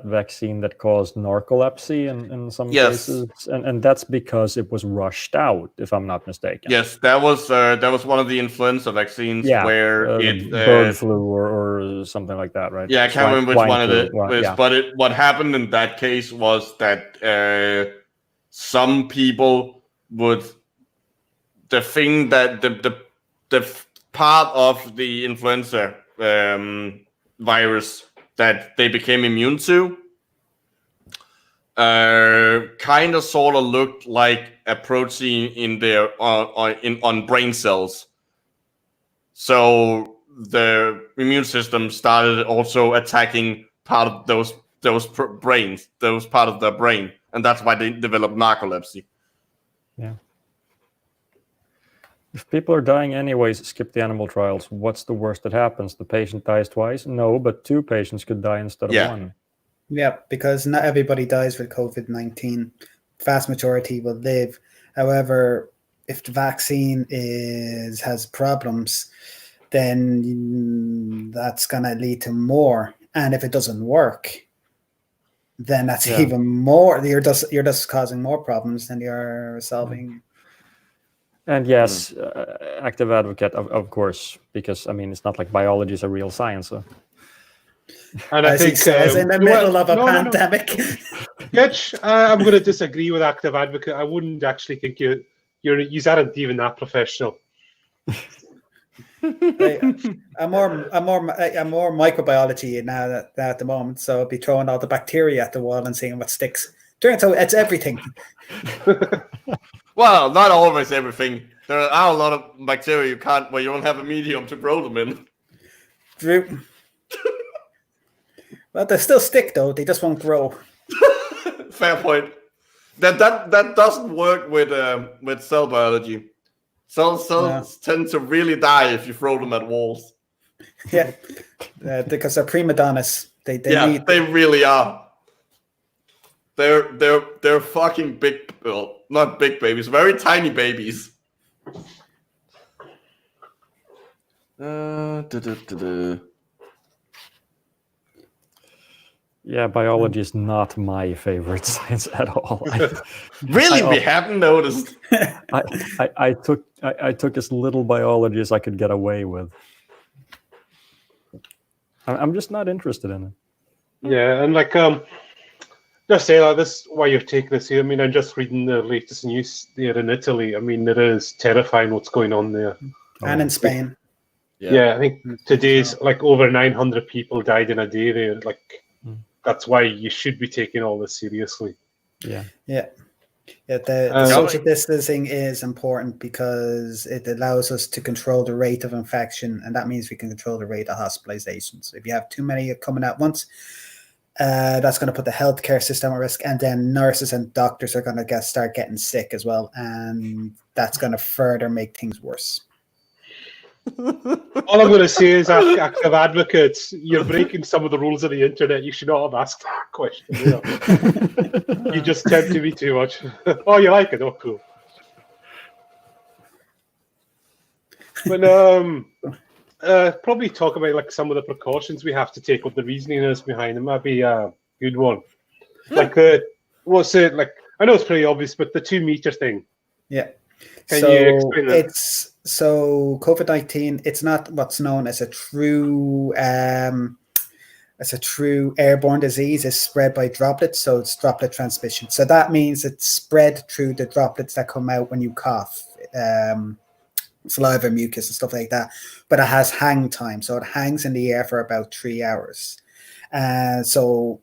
vaccine that caused narcolepsy in some cases, and that's because it was rushed out, if I'm not mistaken. Yes, that was one of the influenza vaccines where bird flu or something like that, right? Yeah, I can't remember which one it was, but what happened in that case was that some people would the part of the influenza virus that they became immune to kind of sort of looked like a protein in their on brain cells. So the immune system started also attacking part of those part of their brain, and that's why they developed narcolepsy. Yeah. If people are dying anyways, skip the animal trials. What's the worst that happens? The patient dies twice? No, but 2 patients could die instead of 1. Yeah, because not everybody dies with COVID-19. Vast majority will live. However, if the vaccine has problems, then that's going to lead to more. And if it doesn't work, then that's even more. You're just causing more problems than you're solving. And yes, active advocate, of course, because I mean, it's not like biology is a real science. So. And I As he think says, in the middle of a pandemic. Kitch, I'm going to disagree with active advocate. I wouldn't actually think you aren't even that professional. I'm more microbiology now at the moment, so I'll be throwing all the bacteria at the wall and seeing what sticks. Turns out it's everything. Well, not always everything. There are a lot of bacteria you don't have a medium to grow them in. True. Well, they still stick though. They just won't grow. Fair point. That doesn't work with cell biology. Cells tend to really die if you throw them at walls. Yeah, because they're prima donnas. They really are. They're fucking big. Well, not big babies, very tiny babies. Yeah, biology is not my favorite science at all. Really, we haven't noticed. I took as little biology as I could get away with. I'm just not interested in it. Yeah, and like just say like this while you're taking this here. I mean, I'm just reading the latest news there in Italy. I mean, it is terrifying what's going on there. And in Spain. Yeah, I think today's like over 900 people died in a day there. Like that's why you should be taking all this seriously. Yeah. The social distancing is important because it allows us to control the rate of infection, and that means we can control the rate of hospitalizations. If you have too many coming at once, that's going to put the healthcare system at risk, and then nurses and doctors are going to start getting sick as well, and that's going to further make things worse. All I'm going to say is, active advocates, you're breaking some of the rules of the internet. You should not have asked that question. You just tempt me too much. Oh, you like it? Oh, cool. But probably talk about like some of the precautions we have to take, what the reasoning is behind them. Might be a good one. Like what's it like? I know it's pretty obvious, but the 2 meter thing. Yeah. Can you explain that? So COVID-19, it's not what's known as a true airborne disease. It's spread by droplets, so it's droplet transmission. So that means it's spread through the droplets that come out when you cough, saliva, mucus, and stuff like that. But it has hang time, so it hangs in the air for about 3 hours. So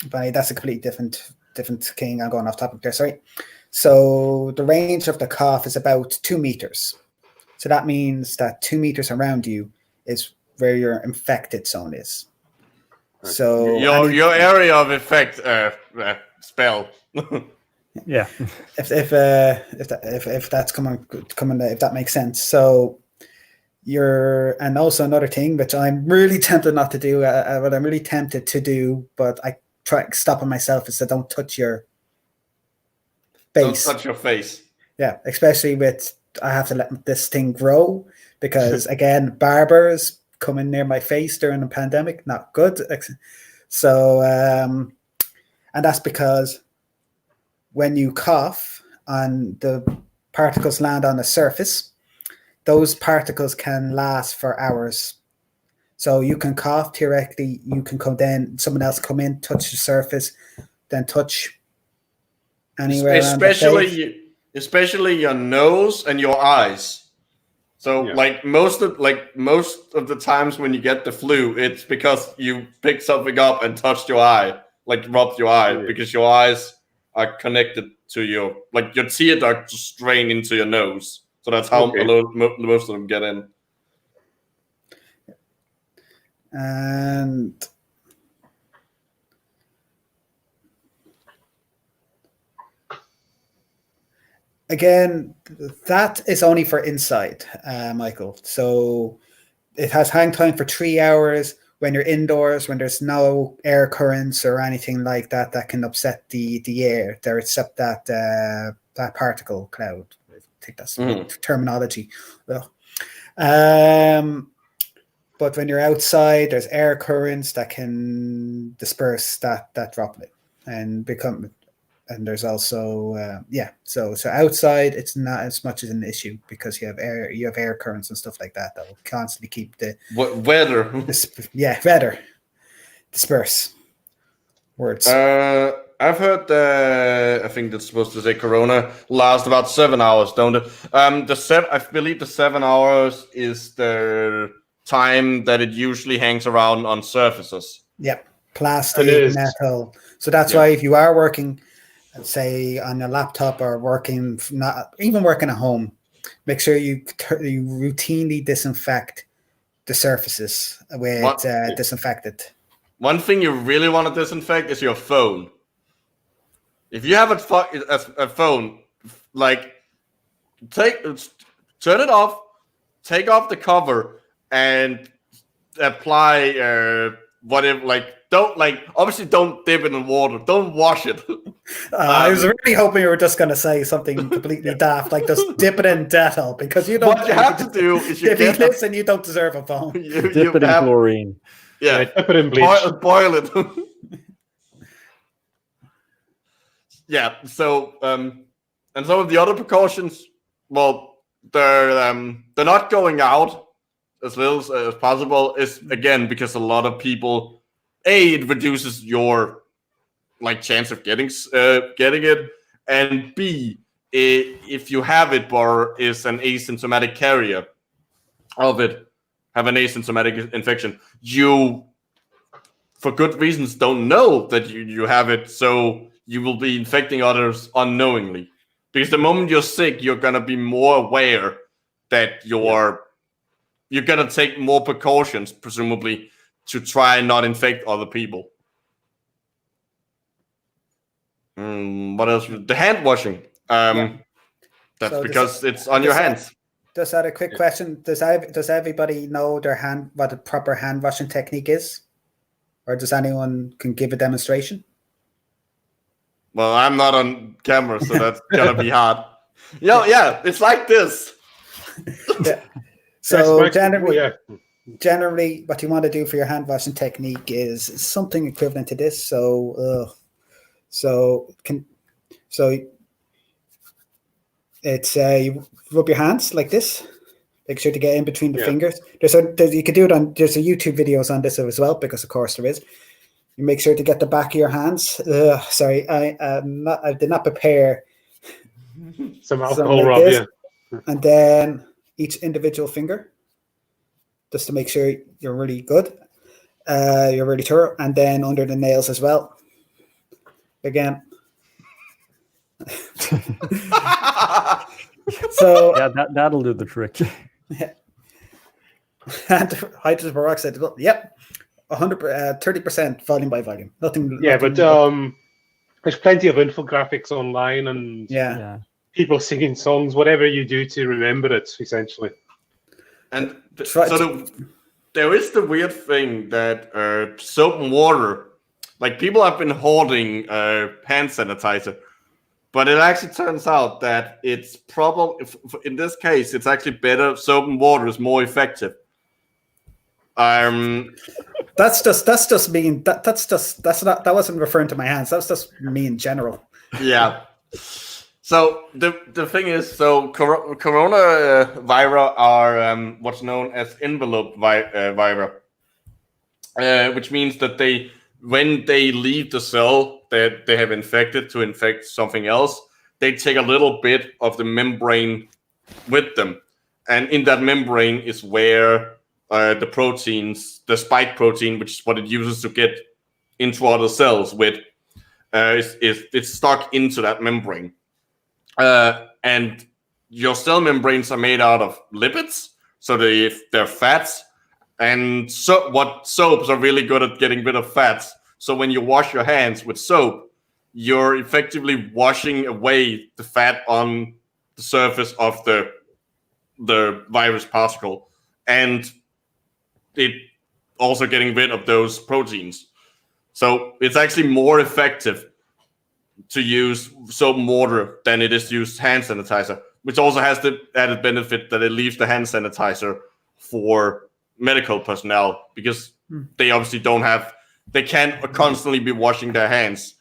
that's a completely different thing. I'm going off topic there. Sorry. So the range of the cough is about 2 meters. So that means that 2 meters around you is where your infected zone is. So your area of effect spell. Yeah. If that's coming, if that makes sense. So and also another thing which I'm really tempted not to do, what I'm really tempted to do, but I try stopping myself, is to don't touch your face. Don't touch your face. Yeah, especially I have to let this thing grow because again, barbers coming near my face during the pandemic, not good. So, and that's because when you cough and the particles land on the surface, those particles can last for hours. So you can cough, theoretically, you can come then, someone else come in, touch the surface, then touch anywhere around the face. Especially your nose and your eyes. So like most of the times when you get the flu, it's because you picked something up and touched your eye, like rubbed your eye, because your eyes are connected to your tear duct just drain into your nose. So that's how most of them get in. And again, that is only for inside, Michael. So it has hang time for 3 hours. When you're indoors, when there's no air currents or anything like that that can upset the air, there except that particle cloud. I think that's terminology. Well, but when you're outside, there's air currents that can disperse that droplet and become and there's also So outside, it's not as much as an issue because you have air currents and stuff like that will constantly keep the weather. Weather disperse words. I've heard I think that's supposed to say Corona lasts about 7 hours, don't it? I believe the 7 hours is the time that it usually hangs around on surfaces. Yep, plastic, metal. So that's why if you are working, say on your laptop or not even working at home, make sure you routinely disinfect the surfaces with disinfectant. One thing you really want to disinfect is your phone. If you have a phone, like turn it off, take off the cover, and apply whatever. Obviously don't dip it in water. Don't wash it. I was really hoping you were just going to say something completely daft, like just dip it in Dettol, because you don't. What you have to do is if you listen, you don't deserve a phone. Dip it in chlorine. Yeah, dip it in bleach. Boil it. Yeah. So, and some of the other precautions, well, they're not going out as little as possible. Is again because a lot of people, it reduces your chance of getting it, and B, if you have it or is an asymptomatic carrier of it, have an asymptomatic infection, you, for good reasons, don't know that you have it, so you will be infecting others unknowingly. Because the moment you're sick, you're gonna be more aware that you're gonna take more precautions, presumably, to try and not infect other people. What else? The hand washing. That's so because it's on your hands. Just had a quick question. Does everybody know what a proper hand washing technique is? Or does anyone can give a demonstration? Well, I'm not on camera, so that's gonna be hard. Yeah, it's like this. Yeah. So generally, what you want to do for your hand washing technique is something equivalent to this. So it's you rub your hands like this. Make sure to get in between the fingers. You can do it there's a YouTube videos on this as well, because of course there is. You make sure to get the back of your hands. Sorry, I did not prepare some alcohol rub, and then each individual finger, just to make sure you're really good. You're really thorough, and then under the nails as well. Again. So yeah, that'll do the trick. Yeah. And hydrogen peroxide. Yep. 30% volume by volume. Nothing. But there's plenty of infographics online and people singing songs, whatever you do to remember it, essentially. And there is the weird thing that soap and water, like people have been hoarding hand sanitizer, but it actually turns out that it's probably, in this case, it's actually better. Soap and water is more effective. That's just mean that wasn't referring to my hands. That's just me in general. Yeah. So the thing is, corona vira are what's known as envelope vira, which means that when they leave the cell that they have infected to infect something else, they take a little bit of the membrane with them, and in that membrane is where the proteins, the spike protein, which is what it uses to get into other cells with, it's stuck into that membrane. And your cell membranes are made out of lipids, so they're fats. And soaps are really good at getting rid of fats. So when you wash your hands with soap, you're effectively washing away the fat on the surface of the virus particle, and it also getting rid of those proteins. So it's actually more effective to use soap and water than it is to use hand sanitizer, which also has the added benefit that it leaves the hand sanitizer for medical personnel, because they obviously they can't constantly be washing their hands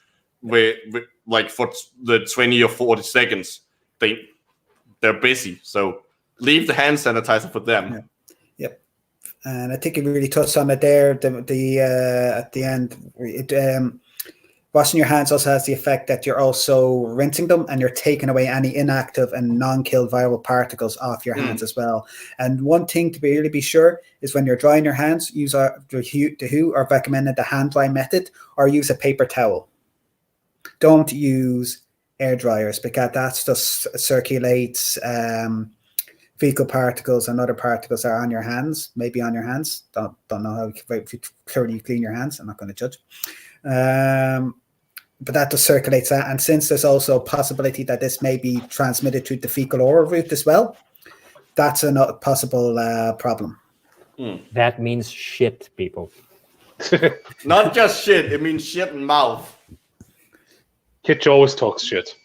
like for the 20 or 40 seconds, they're busy. So leave the hand sanitizer for them. Yeah. Yep. And I think you really touched on it there. At the end, washing your hands also has the effect that you're also rinsing them, and you're taking away any inactive and non-kill viral particles off your hands as well. And one thing to really be sure is when you're drying your hands, use the WHO or recommended the hand dry method, or use a paper towel. Don't use air dryers, because that just circulates fecal particles and other particles that are on your hands, maybe on your hands. Don't know how thoroughly you clean your hands. I'm not going to judge. But that just circulates that. And since there's also a possibility that this may be transmitted through the fecal oral route as well, that's a possible problem. That means shit, people. Not just shit, it means shit in mouth. Kitch always talks shit.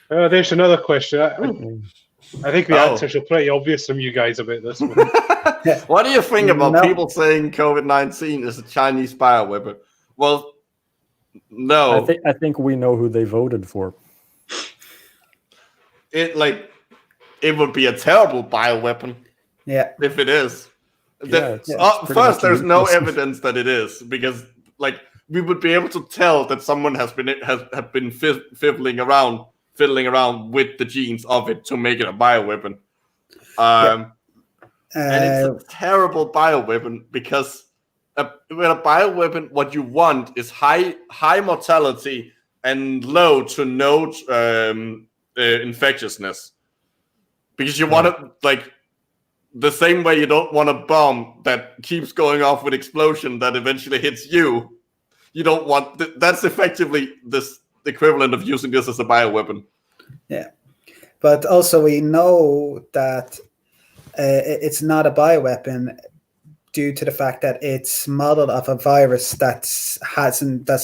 There's another question. I think the answers are pretty obvious from you guys about this one. What do you think about people saying COVID-19 is a Chinese bioweapon? Well, no. I think we know who they voted for. It would be a terrible bioweapon. Yeah. If it is. First, there's no evidence that it is, because we would be able to tell that someone has been fiddling around with the genes of it to make it a bioweapon. And it's a terrible bioweapon, because with a bioweapon, what you want is high mortality and low to no infectiousness. Because you want to, the same way you don't want a bomb that keeps going off with explosion that eventually hits you. You don't want that's effectively the equivalent of using this as a bioweapon. Yeah, but also we know that it's not a bioweapon due to the fact that it's modeled off a virus that's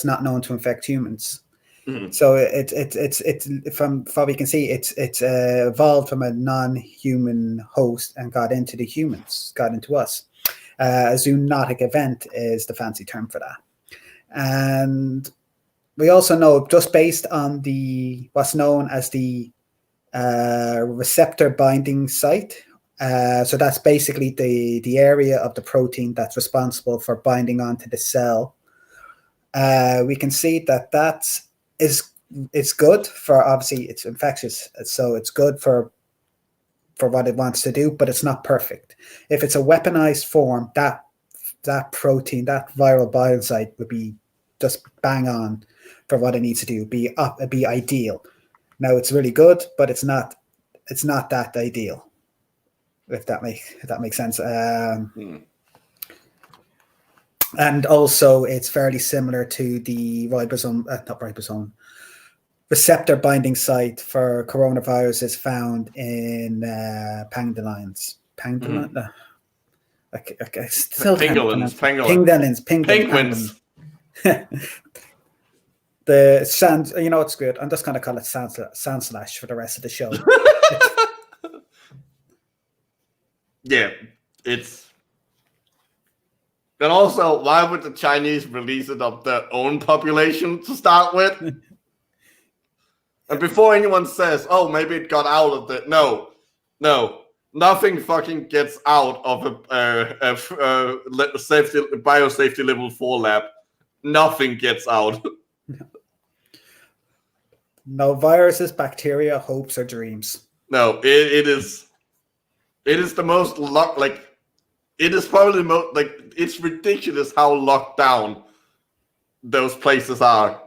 not known to infect humans. Mm-hmm. So it's from what we can see, it's evolved from a non-human host and got into us. A zoonotic event is the fancy term for that. And we also know, just based on what's known as the receptor binding site, so that's basically the area of the protein that's responsible for binding onto the cell. We can see that it's good for, obviously it's infectious, so it's good for what it wants to do, but it's not perfect. If it's a weaponized form, that protein, that viral bind site would be just bang on for what it needs to do, be ideal. Now it's really good, but it's not that ideal. If that makes sense. And also it's fairly similar to the receptor binding site for coronavirus is found in pangolins. Pangolins. Penguins. The sand, it's good. I'm just going to call it sand slash for the rest of the show. Yeah, it's. And also, why would the Chinese release it of their own population to start with? And before anyone says, "Oh, maybe it got out of the," no, nothing fucking gets out of a biosafety level 4 lab. Nothing gets out. No viruses, bacteria, hopes, or dreams. No, it is the most it is probably the most it's ridiculous how locked down those places are.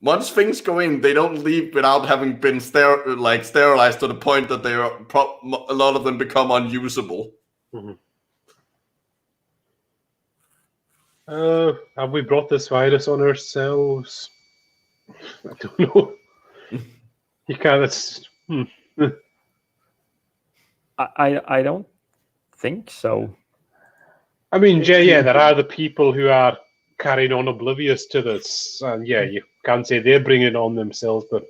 Once things go in, they don't leave without having been sterilized to the point that they are a lot of them become unusable. Mm-hmm. Have we brought this virus on ourselves? I don't know. You can't. I don't think so. I mean, yeah, there are the people who are carrying on oblivious to this, and you can't say they're bringing it on themselves, but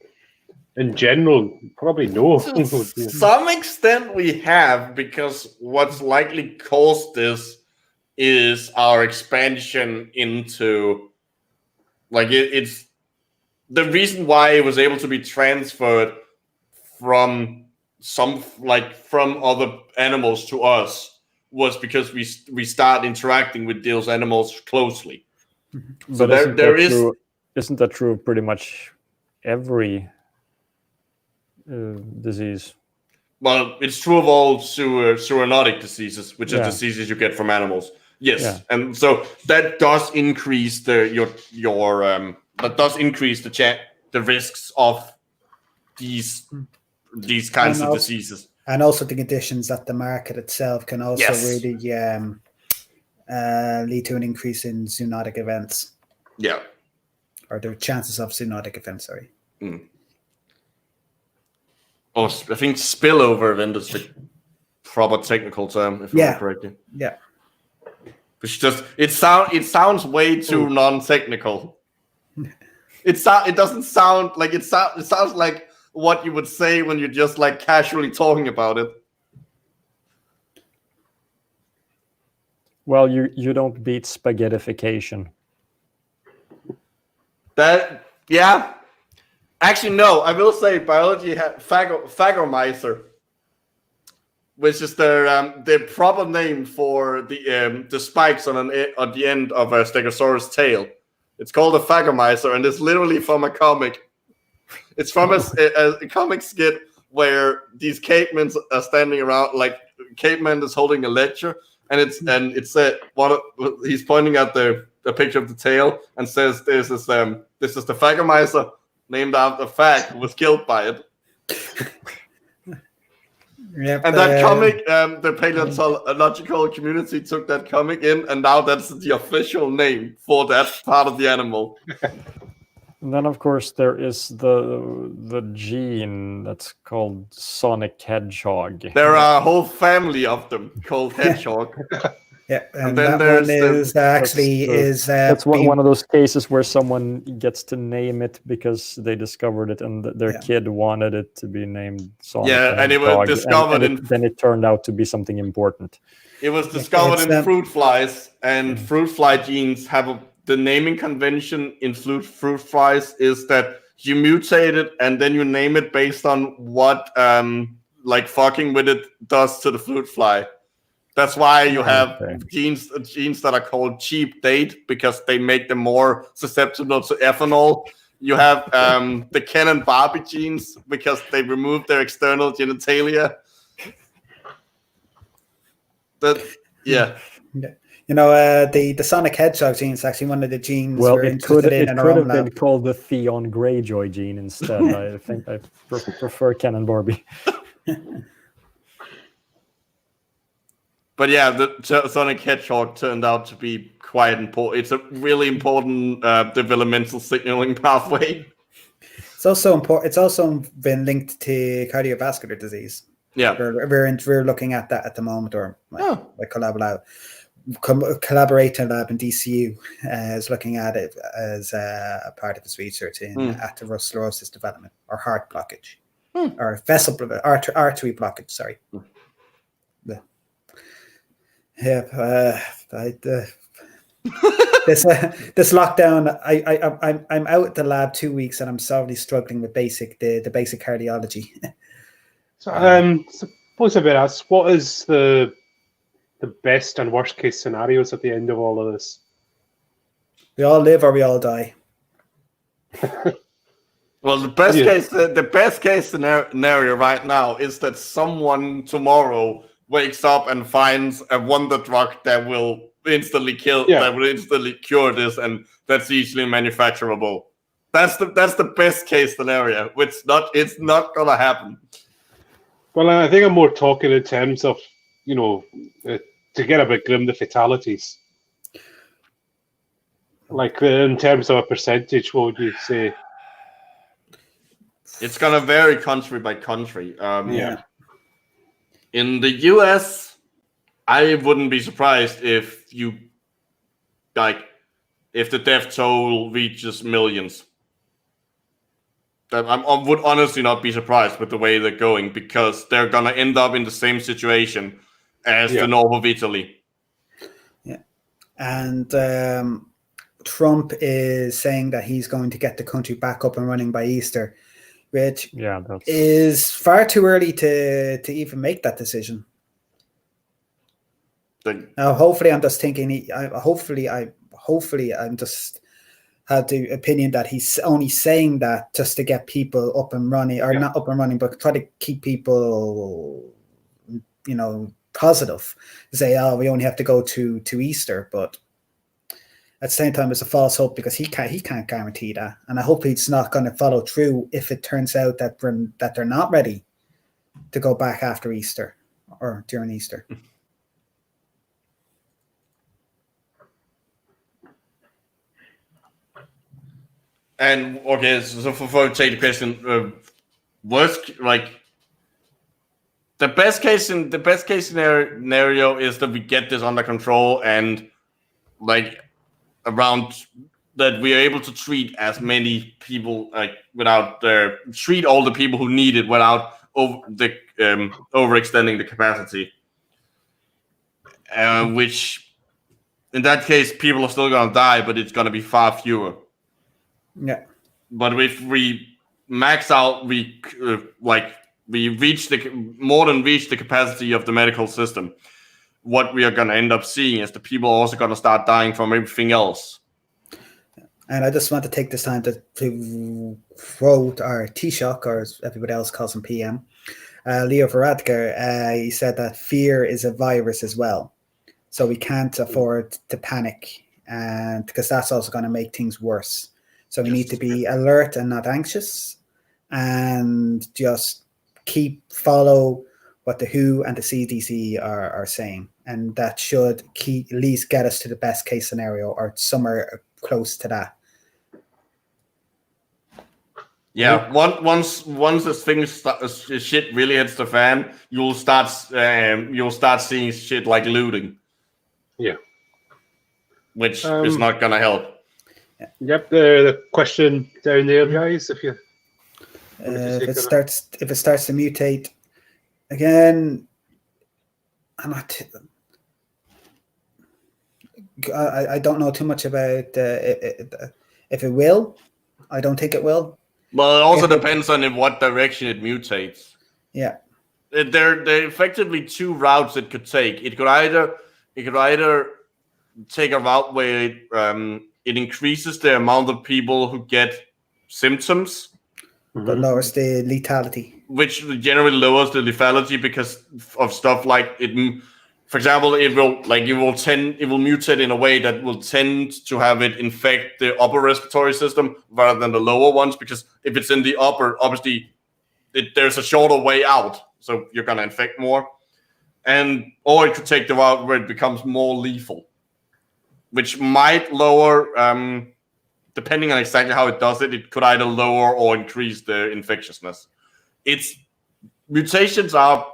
in general, probably no. To some extent, we have, because what's likely caused this is our expansion into like it's the reason why it was able to be transferred from from other animals to us was because we start interacting with those animals closely. So But isn't that true of pretty much every disease? Well, it's true of all zoonotic diseases, which are diseases you get from animals. Yes, and so that does increase the risks of these kinds of diseases, and also the conditions that the market itself can also really lead to an increase in zoonotic events. Yeah, or the chances of zoonotic events. Sorry. Or I think spillover event is the proper technical term, if I'm correct. Yeah. Which just it sounds way too non-technical. It doesn't sound like it sounds like what you would say when you're just like casually talking about it. Well, you don't beat spaghettification. Actually, no. I will say biology had Phagomizer, which is the proper name for the spikes on the end of a Stegosaurus tail. It's called a Phagomizer, and it's literally from a comic. It's from a comic skit where these cavemen are standing around, like caveman is holding a lecture, and it's he's pointing at the picture of the tail and says this is the Phagomizer named after Phag, who was killed by it. Yep, and that comic, the paleontological community took that comic in, and now that's the official name for that part of the animal. And then, of course, there is the gene that's called Sonic Hedgehog. There are a whole family of them called hedgehog. Yeah, and then there's that's one of those cases where someone gets to name it because they discovered it and their kid wanted it to be named Sonic. Yeah, and it was discovered then it turned out to be something important. It was discovered in fruit flies, and fruit fly genes have the naming convention in fruit flies is that you mutate it and then you name it based on what fucking with it does to the fruit fly. That's why you have genes that are called cheap date because they make them more susceptible to ethanol. You have the Ken and Barbie genes because they remove their external genitalia. You know, the Sonic Hedgehog gene is actually one of the genes we're interested in. It could have been called the Theon Greyjoy gene instead. I think I prefer Ken and Barbie. But yeah, the Sonic Hedgehog turned out to be quite important. It's a really important developmental signaling pathway. It's also important. It's also been linked to cardiovascular disease. Yeah, we're looking at that at the moment, or collaborating lab in DCU is looking at it as a part of its research in atherosclerosis development or heart blockage or artery blockage. Sorry. This lockdown, I'm out at the lab 2 weeks and I'm solidly struggling with the basic cardiology. So suppose I better ask, what is the best and worst case scenarios at the end of all of this? We all live or we all die. Well, the best case scenario right now is that someone tomorrow wakes up and finds a wonder drug that will instantly cure this, and that's easily manufacturable. That's the best case scenario. It's not gonna happen. Well, I think I'm more talking in terms of, to get a bit grim, the fatalities. Like in terms of a percentage, what would you say? It's gonna vary country by country. In the US, I wouldn't be surprised if if the death toll reaches millions. I would honestly not be surprised with the way they're going, because they're gonna end up in the same situation as the north of Italy. Yeah, And Trump is saying that he's going to get the country back up and running by Easter, which is far too early to even make that decision. Now, hopefully, I'm just thinking. Hopefully, I'm just had the opinion that he's only saying that just to get people up and running, or not up and running, but try to keep people, positive. Say, oh, we only have to go to Easter, but at the same time, it's a false hope because he can't guarantee that, and I hope he's not going to follow through if it turns out that they're not ready to go back after Easter or during Easter. And okay, so for take the question, the best case scenario is that we get this under control and around that we are able to treat as many people without treat all the people who need it without overextending the capacity, which in that case people are still going to die, but it's going to be far fewer. Yeah, but if we max out, we reach more than the capacity of the medical system. What we are going to end up seeing is the people are also going to start dying from everything else. And I just want to take this time to quote our Taoiseach, or as everybody else calls him, PM, Leo Varadkar. He said that fear is a virus as well, so we can't afford to panic, and because that's also going to make things worse. So we need to be alert and not anxious, and just follow what the WHO and the CDC are saying. And that should at least get us to the best case scenario or somewhere close to that. Yeah, once this thing shit really hits the fan, you'll start seeing shit like looting. Yeah. Which is not going to help. Yep, the question down there, guys. If it starts to mutate again, I don't know too much about if it will. I don't think it will. Well, it also depends on in what direction it mutates. Yeah, there are effectively two routes it could take. It could either take a route where it increases the amount of people who get symptoms, but lowers the lethality, which generally lowers the lethality because of stuff like it. For example, it will mutate in a way that will tend to have it infect the upper respiratory system rather than the lower ones, because if it's in the upper, obviously there's a shorter way out, so you're gonna infect more. Or it could take the route where it becomes more lethal, which might lower, depending on exactly how it does it, it could either lower or increase the infectiousness. Mutations are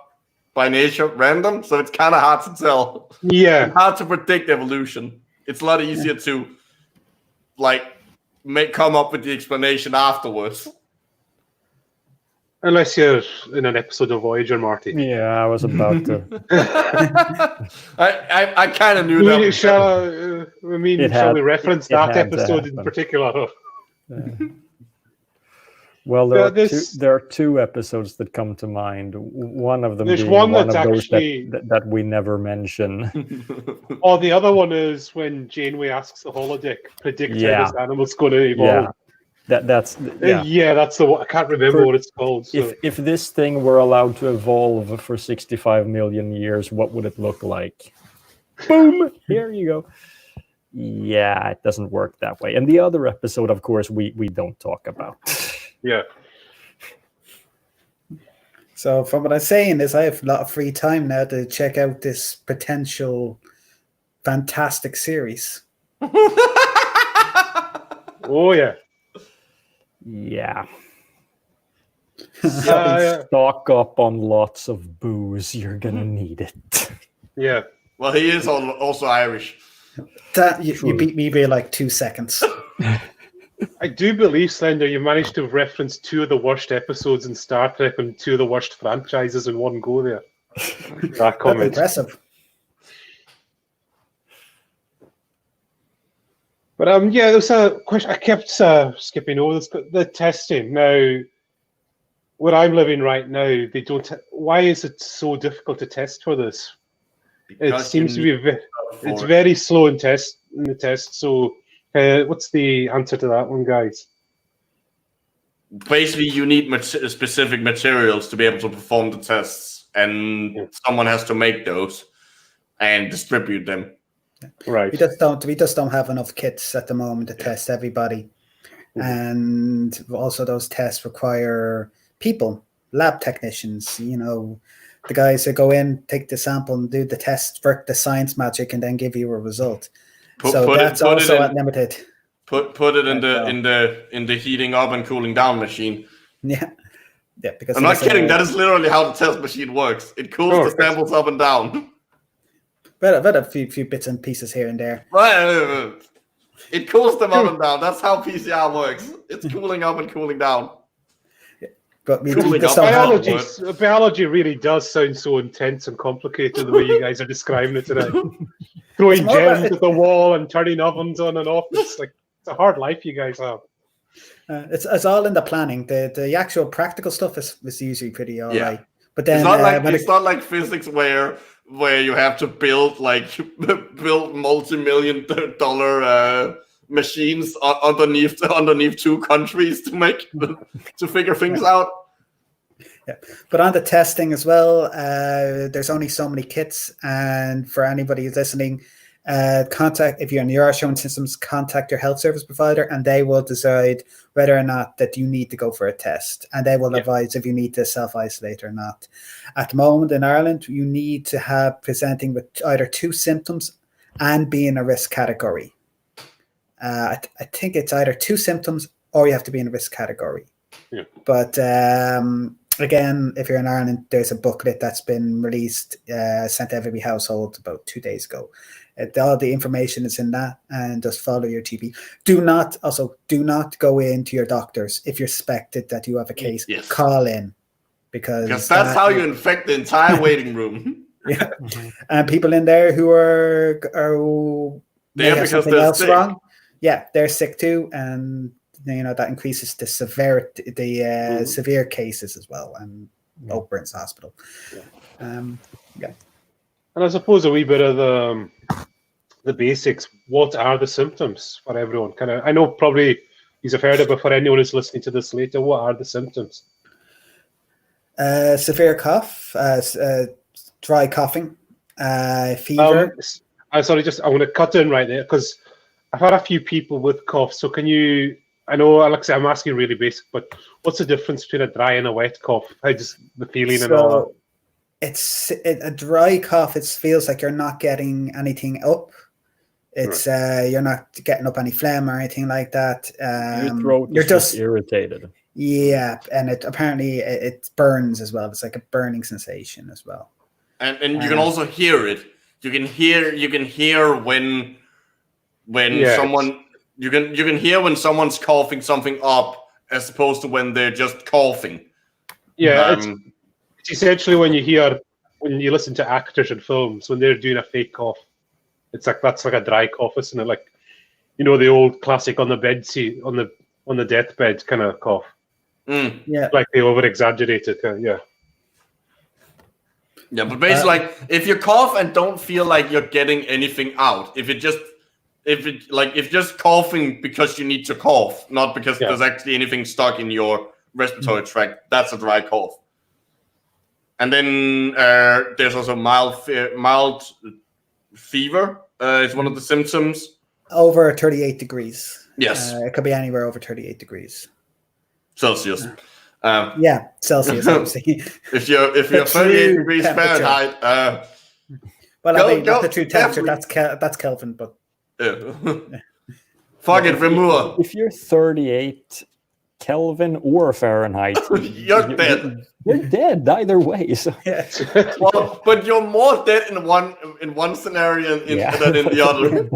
by nature random, so it's kind of hard to tell. Yeah. It's hard to predict evolution. It's a lot easier to come up with the explanation afterwards. Unless you're in an episode of Voyager, Marty. Yeah, I was about to. I kind of knew that. Shall we reference that episode in particular? Well, there are two episodes that come to mind. One of them being one of that's those actually that we never mention. Oh, the other one is when Janeway asks the holodeck, predict how this animal's going to evolve. Yeah. That's the one. I can't remember what it's called. So. If this thing were allowed to evolve for 65 million years, what would it look like? Boom! Here you go. Yeah, it doesn't work that way. And the other episode, of course, we don't talk about. Yeah. So from what I'm saying is I have a lot of free time now to check out this potential fantastic series. Oh, yeah. Yeah. Stock up on lots of booze. You're going to need it. Yeah. Well, he is also Irish. You beat me by like 2 seconds. I do believe, Slender, you managed to reference two of the worst episodes in Star Trek and two of the worst franchises in one go there. That comment. That's impressive. But yeah, there was a question. I kept skipping over this. The testing now. Where I'm living right now, they don't. Why is it so difficult to test for this? It seems to be it's very slow in the test. So, what's the answer to that one, guys? Basically, you need specific materials to be able to perform the tests, and someone has to make those and distribute them. Right. We just don't have enough kits at the moment to test everybody, and also those tests require people, lab technicians. You know, the guys that go in, take the sample, and do the test, work the science magic, and then give you a result. That's also limited. Put it in the heating up and cooling down machine. Yeah, because I'm not kidding. That is literally how the test machine works. It cools the samples up and down. But a few bits and pieces here and there. Right. It cools them up and down. That's how PCR works. It's cooling up and cooling down. But biology really does sound so intense and complicated the way you guys are describing it today. Throwing gems at the wall and turning ovens on and off. It's a hard life you guys have. It's all in the planning. The actual practical stuff is usually pretty all right. But then it's not like physics where you have to build multi-million-dollar machines underneath two countries to figure things out. Yeah, but on the testing as well, there's only so many kits, and for anybody who's listening, if you're in the showing systems, contact your health service provider, and they will decide whether or not that you need to go for a test, and they will advise if you need to self-isolate or not. At the moment in Ireland, you need to have presenting with either 2 symptoms and be in a risk category. I think it's either 2 symptoms or you have to be in a risk category. Yeah. But again, if you're in Ireland, there's a booklet that's been released, sent to every household about 2 days ago. All the information is in that, and just follow your TB. Do not go into your doctors if you're suspected that you have a case. Yes. Call in because that's how you infect the entire waiting room. Yeah, and people in there who are because they're sick. Wrong. Yeah, they're sick too, and that increases the severe cases as well, and Oakburn's Hospital. And I suppose a wee bit of the basics. What are the symptoms for everyone? I know probably you've heard it, but for anyone who's listening to this later, what are the symptoms? Severe cough, dry coughing, fever. I want to cut in right there because I've had a few people with cough. So can you? I know, Alexa, I'm asking really basic, but what's the difference between a dry and a wet cough? How does the feeling and all that? It's a dry cough. It feels like you're not getting anything up. It's you're not getting up any phlegm or anything like that. Your throat is just irritated. Yeah, and apparently it burns as well. It's like a burning sensation as well. And you can also hear it. You can hear when someone you can hear when someone's coughing something up as opposed to when they're just coughing. Yeah, it's essentially when you listen to actors in films when they're doing a fake cough. It's that's like a dry cough, isn't it? Like the old classic on the bed seat on the deathbed kind of cough. Yeah, like they over exaggerated. Yeah. Yeah, but basically, if you cough and don't feel like you're getting anything out, if just coughing because you need to cough, not because there's actually anything stuck in your respiratory tract, that's a dry cough. And then there's also mild fever. It's one of the symptoms. Over 38 degrees. Yes, it could be anywhere over 38 degrees Celsius. Celsius, obviously. if you're 38 degrees Fahrenheit, not the true temperature. That's Kelvin, but fuck it, Remur. If you're 38 Kelvin or Fahrenheit, you're dead. You're dead either way. So. Yeah. Well, but you're more dead in one scenario than in the other.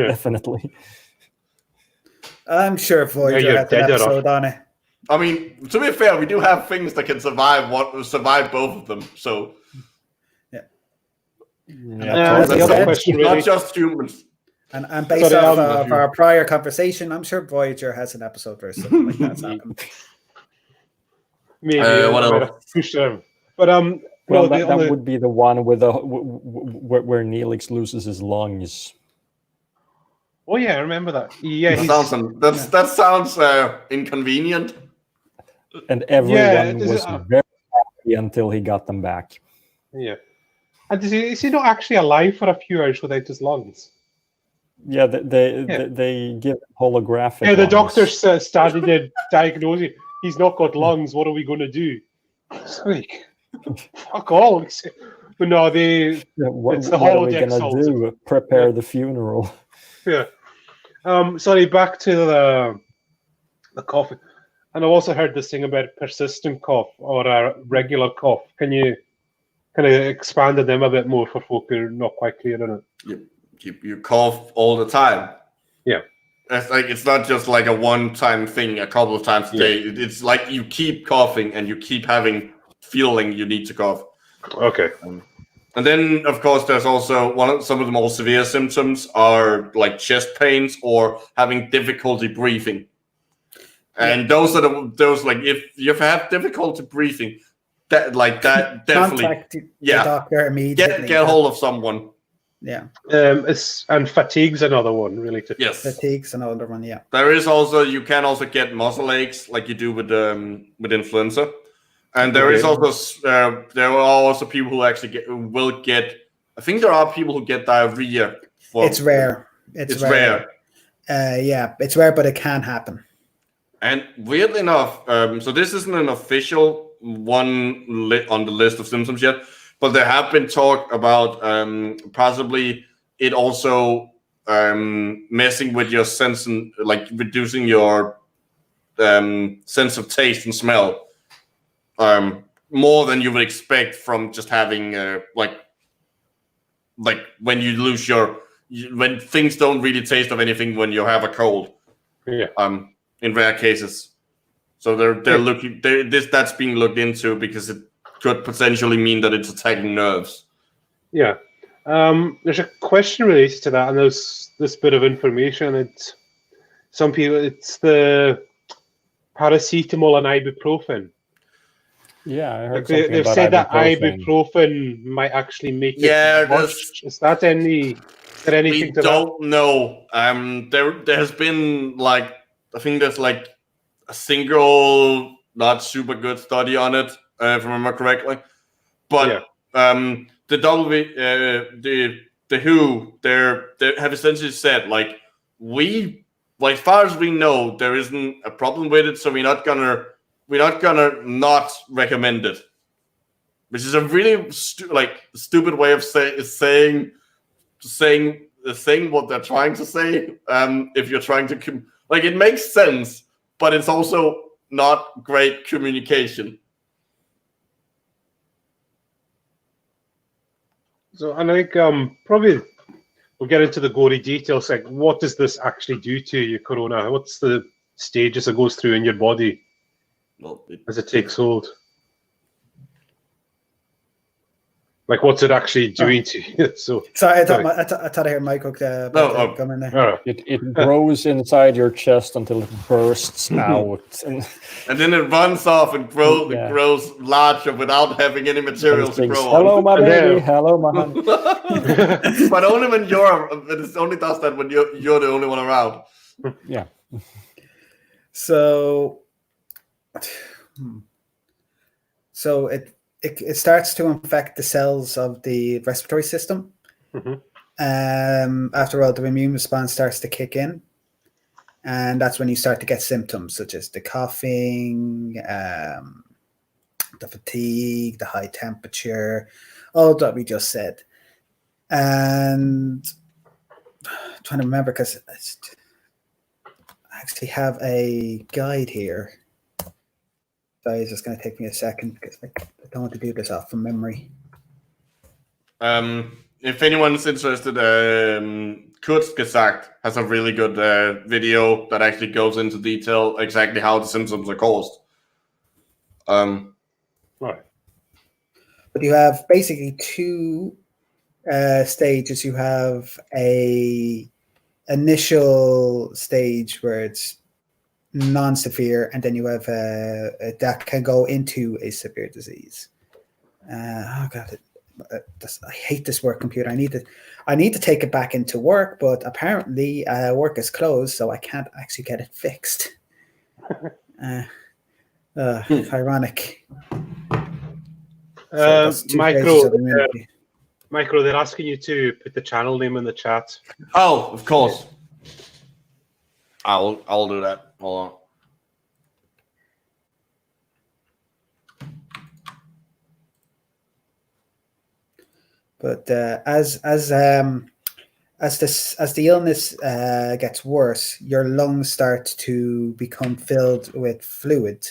Definitely. I'm sure Voyager had an episode on it. I mean, to be fair, we do have things that can survive both of them. So, that's the other question. Not just humans. And based off of our prior conversation, I'm sure Voyager has an episode where something like that's happened. Maybe what else? Push them. But well, that would be the one with where Neelix loses his lungs. Oh yeah, I remember that. Yeah, that sounds inconvenient. And everyone was very happy until he got them back. Yeah. And is he not actually alive for a few hours without his lungs? Yeah, they give holographic. Yeah, the lungs. doctor started to diagnose it. He's not got lungs. What are we going to do? It's like, fuck all. But no, it's the what are we going to do? Prepare the funeral. Yeah. Sorry, back to the cough. And I've also heard this thing about persistent cough or a regular cough. Can you kind of expand on them a bit more for folk who are not quite clear on it? You cough all the time. Yeah. It's not just like a one-time thing, a couple of times a day. It's like you keep coughing and you keep having feeling you need to cough. Okay. And then, of course, there's also some of the more severe symptoms are like chest pains or having difficulty breathing. And those are those like if you have difficulty breathing, that definitely contact the doctor immediately. Get hold of someone. Yeah. And fatigue's another one related. Yes. Fatigue's another one. Yeah. You can also get muscle aches like you do with influenza. And there is also there are also people who actually will get. I think there are people who get diarrhea. It's rare. It's rare. Yeah, it's rare, but it can happen. And weirdly enough, so this isn't an official one on the list of symptoms yet, but there have been talk about possibly it also messing with your sense and like reducing your sense of taste and smell. More than you would expect from just having like when you lose when things don't really taste of anything when you have a cold. Yeah. In rare cases, so they're looking. That's being looked into because it could potentially mean that it's attacking nerves. Yeah. There's a question related to that, and there's this bit of information. It's the paracetamol and ibuprofen. Yeah, I heard they've said that ibuprofen might actually make it worse. Is that anything we to don't know. There has been like I think there's like a single not super good study on it, if I remember correctly. But the WHO they have essentially said like as far as we know there isn't a problem with it, so we're not gonna not recommend it, which is a really stupid way of saying what they're trying to say. If you're trying to it makes sense, but it's also not great communication. So I think probably we'll get into the gory details. Like, what does this actually do to you, Corona? What's the stages it goes through in your body as it takes hold? Like, what's it actually doing to you? Sorry, I thought I heard Michael come in there. It grows inside your chest until it bursts out. And then it runs off and grows larger without having any materials to grow Hello, on. my baby. Hello, my honey. But only when it only does that when you're the only one around. Yeah. So it starts to infect the cells of the respiratory system. Mm-hmm. After all, the immune response starts to kick in. And that's when you start to get symptoms such as the coughing, the fatigue, the high temperature, all that we just said. And I'm trying to remember because I actually have a guide here. Sorry, it's just going to take me a second because I don't want to do this off from memory. If anyone's interested, Kitch has a really good video that actually goes into detail exactly how the symptoms are caused. Right. But you have basically two stages. You have a initial stage where it's non-severe, and then you have that can go into a severe disease. Oh god, I hate this work computer. I need to take it back into work, but apparently work is closed, so I can't actually get it fixed. Ironic. So Micro, they're asking you to put the channel name in the chat. Oh, of course. I'll do that. Hold on. But as the illness gets worse, your lungs start to become filled with fluid,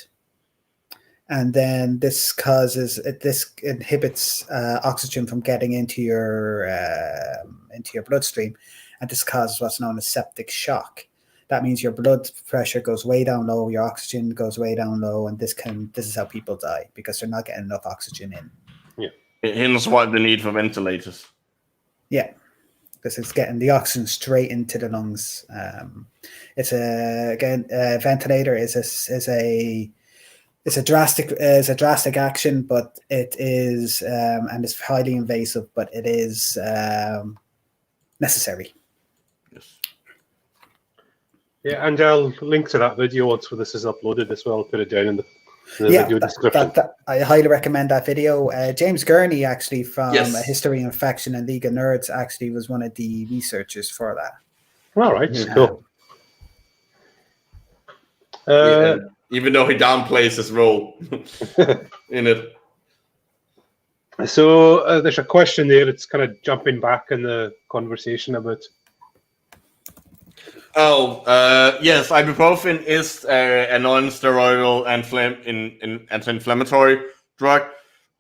and then this inhibits oxygen from getting into your bloodstream, and this causes what's known as septic shock. That means your blood pressure goes way down low, your oxygen goes way down low, and this is how people die, because they're not getting enough oxygen in. Yeah. Hence why the need for ventilators. Yeah, because it's getting the oxygen straight into the lungs. It's a ventilator is a drastic action, but it is and it's highly invasive, but it is necessary. Yes. Yeah, and I'll link to that video once this is uploaded as well. I'll put it down in the video description. I highly recommend that video. James Gurney, actually, from History of Infection and League of Nerds, actually was one of the researchers for that. All right, cool. Even though he downplays his role in it. So there's a question there. It's kind of jumping back in the conversation about. Yes, ibuprofen is a non-steroidal anti-inflammatory drug.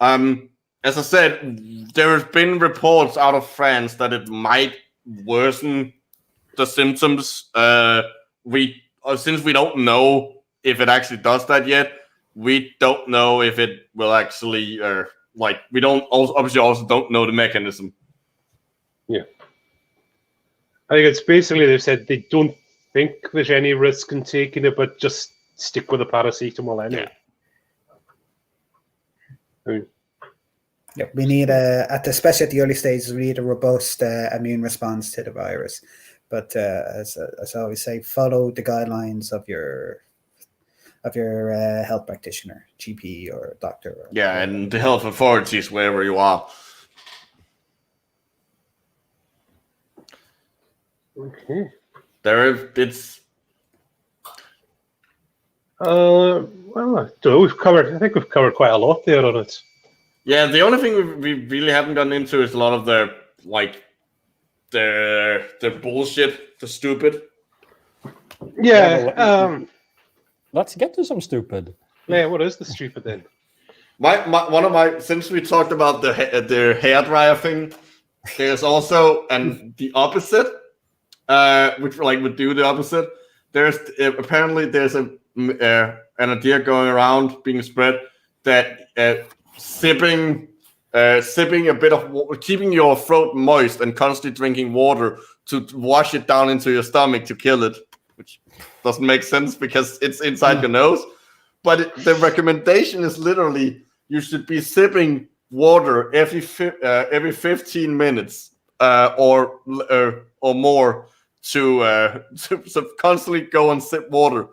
As I said, there have been reports out of France that it might worsen the symptoms. Since we don't know if it actually does that yet, we don't know if it will actually, we don't also don't know the mechanism. Yeah. I think it's basically they've said they don't think there's any risk in taking it, but just stick with the paracetamol anyway. Yeah. We need especially at the early stages, we need a robust immune response to the virus. But as I always say, follow the guidelines of your health practitioner, GP or doctor. And the health authorities wherever you are. Okay. It's. Well, I don't know. I think we've covered quite a lot there on it. Yeah, the only thing we really haven't gotten into is a lot of the bullshit, the stupid. Yeah. Let's get to some stupid. Yeah, what is the stupid then? Since we talked about the hairdryer thing, there's also the opposite. Which would do the opposite. There's apparently an idea going around being spread that sipping a bit of water, keeping your throat moist and constantly drinking water to wash it down into your stomach to kill it, which doesn't make sense because it's inside your nose. But the recommendation is literally you should be sipping water every 15 minutes or more. To constantly go and sip water.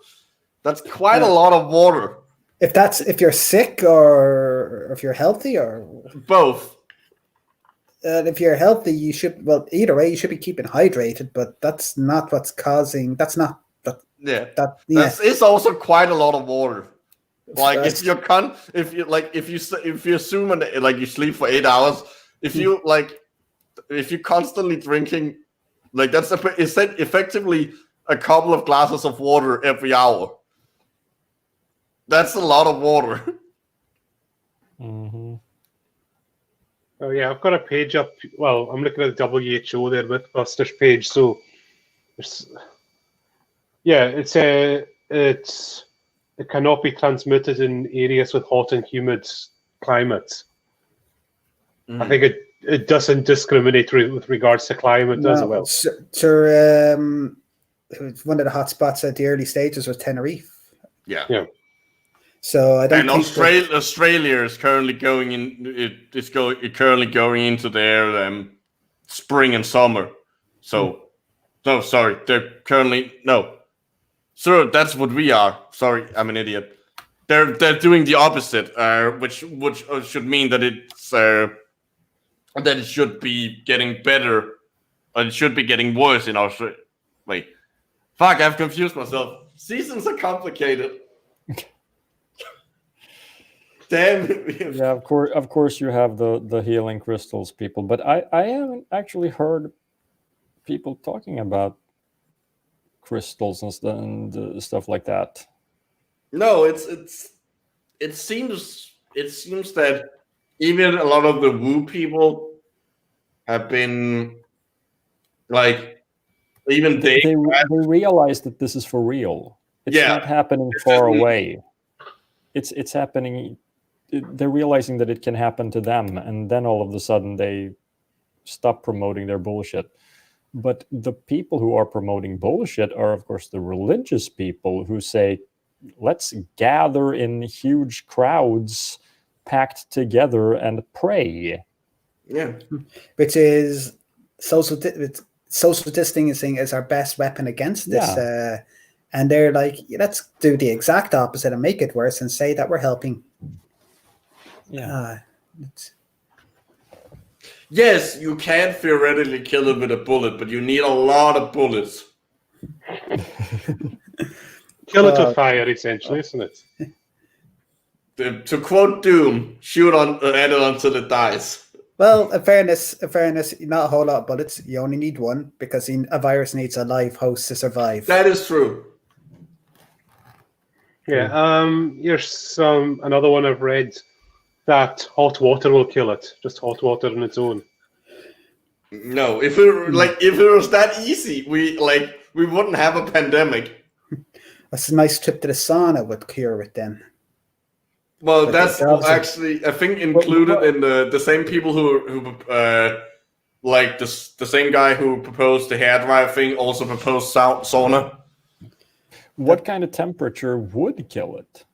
That's quite a lot of water. If you're sick or if you're healthy or both. If you're healthy, you should either way you should be keeping hydrated. But that's not what's causing. That's not. It's also quite a lot of water. If you assume you sleep for 8 hours, if you're constantly drinking. That's effectively a couple of glasses of water every hour. That's a lot of water. Mm-hmm. Oh yeah, I've got a page up. Well, I'm looking at the WHO there with Buster's page. So, it cannot be transmitted in areas with hot and humid climates. I think it doesn't discriminate with regards to climate, does it? Well, Sure. One of the hot spots at the early stages was Tenerife. Yeah. So I don't And think Australia is currently going in. It's currently going into their spring and summer. So, no, sorry, they're currently no. Sir, that's what we are. Sorry, I'm an idiot. They're doing the opposite, which should mean that it should be getting better, or it should be getting worse in Australia. Wait, fuck, I've confused myself. Seasons are complicated. Damn. Yeah, of course, you have the healing crystals, people, but I haven't actually heard people talking about crystals and stuff like that. No, it seems that even a lot of the woo people have been like, even they realize that this is for real. It's not happening far away. It's happening. They're realizing that it can happen to them, and then all of a sudden they stop promoting their bullshit. But the people who are promoting bullshit are, of course, the religious people who say, let's gather in huge crowds packed together and pray. Yeah. Which is social distancing is our best weapon against this. Yeah. And they're like, let's do the exact opposite and make it worse and say that we're helping. Yeah. Yes, you can theoretically kill it with a bullet, but you need a lot of bullets. kill it with fire, essentially, isn't it? To quote Doom, shoot at it until it dies. Well, in fairness, not a whole lot of bullets. You only need one because a virus needs a live host to survive. That is true. Yeah. Here's another one I've read that hot water will kill it. Just hot water on its own. No, if it was that easy, we wouldn't have a pandemic. That's a nice trip to the sauna would cure it then. Well, But that's actually, I think, included in the same people who like the same guy who proposed the hairdryer thing also proposed sauna. What kind of temperature would kill it?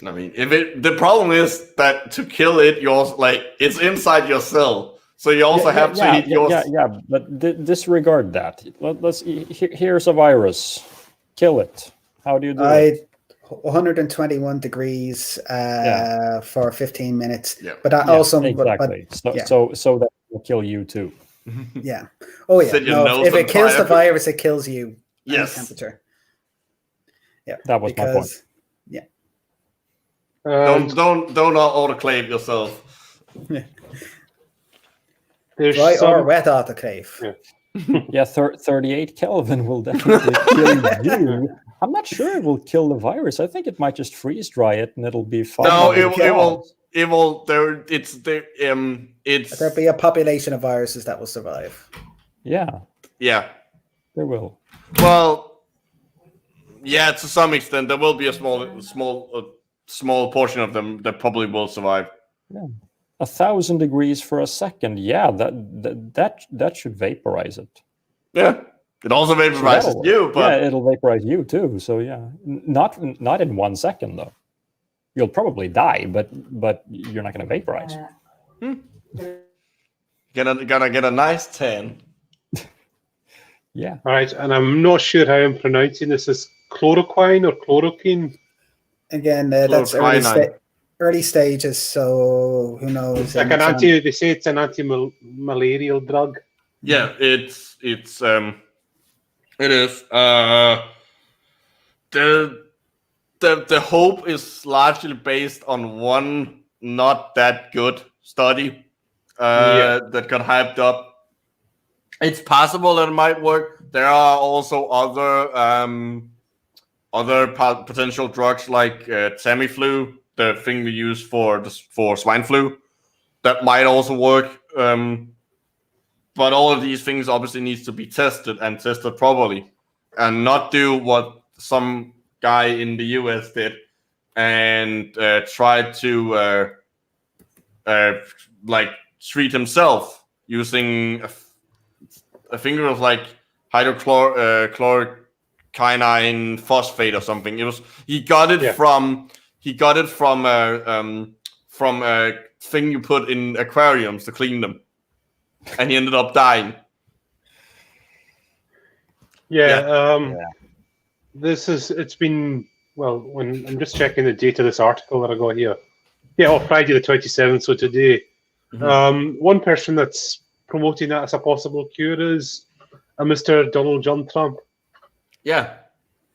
I mean, the problem is that to kill it, you also it's inside your cell, so you also have to heat your. Yeah, but disregard that. Here's a virus. Kill it. How do you do it? 121 degrees for 15 minutes. Yeah. But that also exactly. So that will kill you too. Yeah. Oh yeah. No, if it kills the virus, it kills you. Yes. Temperature. Yeah. That was my point. Yeah. Don't autoclave yourself. There's Dry or wet autoclave. Yeah, 38 Kelvin will definitely kill you. I'm not sure it will kill the virus. I think it might just freeze dry it and it'll be fine. No, it will. There'll be a population of viruses that will survive. Yeah. Yeah. There will. Well, yeah, to some extent, there will be a small portion of them that probably will survive. Yeah. 1,000 degrees for a second. Yeah, that should vaporize it. Yeah. It also vaporizes you, but yeah, it'll vaporize you too. So yeah, not in 1 second though. You'll probably die, but you're not going to vaporize. Gonna get a nice tan. Yeah. All right, and I'm not sure how I'm pronouncing this. Is chloroquine or chloroquine? Again, that's early stages, so who knows? Like they say it's an anti-malarial drug. Yeah, it is. The hope is largely based on one not that good study that got hyped up. It's possible that it might work. There are also other potential drugs like Tamiflu, the thing we use for swine flu, that might also work. But all of these things obviously needs to be tested and tested properly, and not do what some guy in the US did and tried to like treat himself using I think it was like hydrochloroquinine phosphate or something. He got it from a thing you put in aquariums to clean them, and he ended up dying. It's been, when I'm just checking the date of this article that I got here. Yeah, Friday the 27th, so today. One person that's promoting that as a possible cure is a Mr. Donald John Trump. Yeah.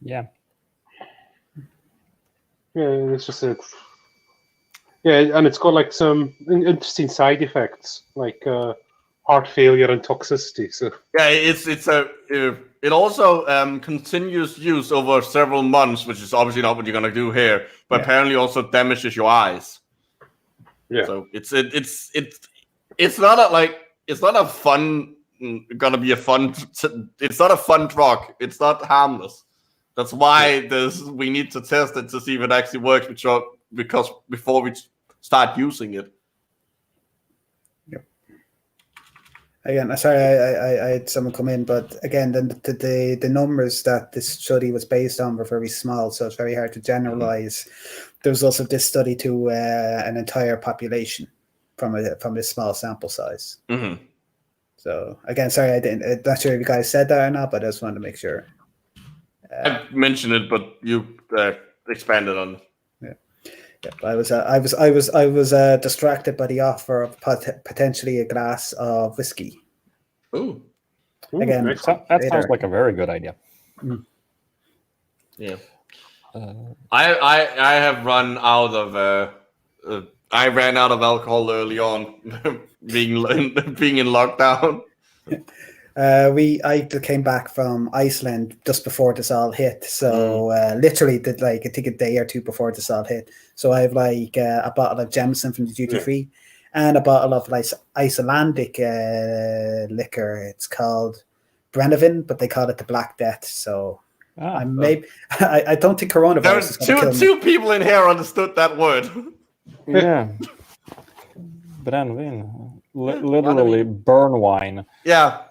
Yeah, it's just and it's got like some interesting side effects, like heart failure and toxicity. So it also continues use over several months, which is obviously not what you're gonna do here, but apparently also damages your eyes. Yeah. So it's not a fun. Gonna be a fun. It's not a fun drug. It's not harmless. That's why we need to test it to see if it actually works. Because before we start using it. Yep. Again, sorry, I had someone come in, but again, the numbers that this study was based on were very small, so it's very hard to generalize. There was also this study to an entire population from a small sample size. Mm-hmm. So again, sorry, I'm not sure if you guys said that or not, but I just wanted to make sure. I mentioned it, but you expanded on it. Yeah, I was distracted by the offer of potentially a glass of whiskey. Ooh. Again, that sounds like a very good idea. Yeah. I have run out of I ran out of alcohol early on, being in lockdown. I came back from Iceland just before this all hit, so literally did I think a day or two before this all hit. So I have a bottle of Jameson from the duty free, and a bottle of Icelandic liquor. It's called Brennivin, but they call it the Black Death. So I don't think coronavirus is going to kill me. Two people in here understood that word. Yeah. Brennivin, literally burn wine. Yeah.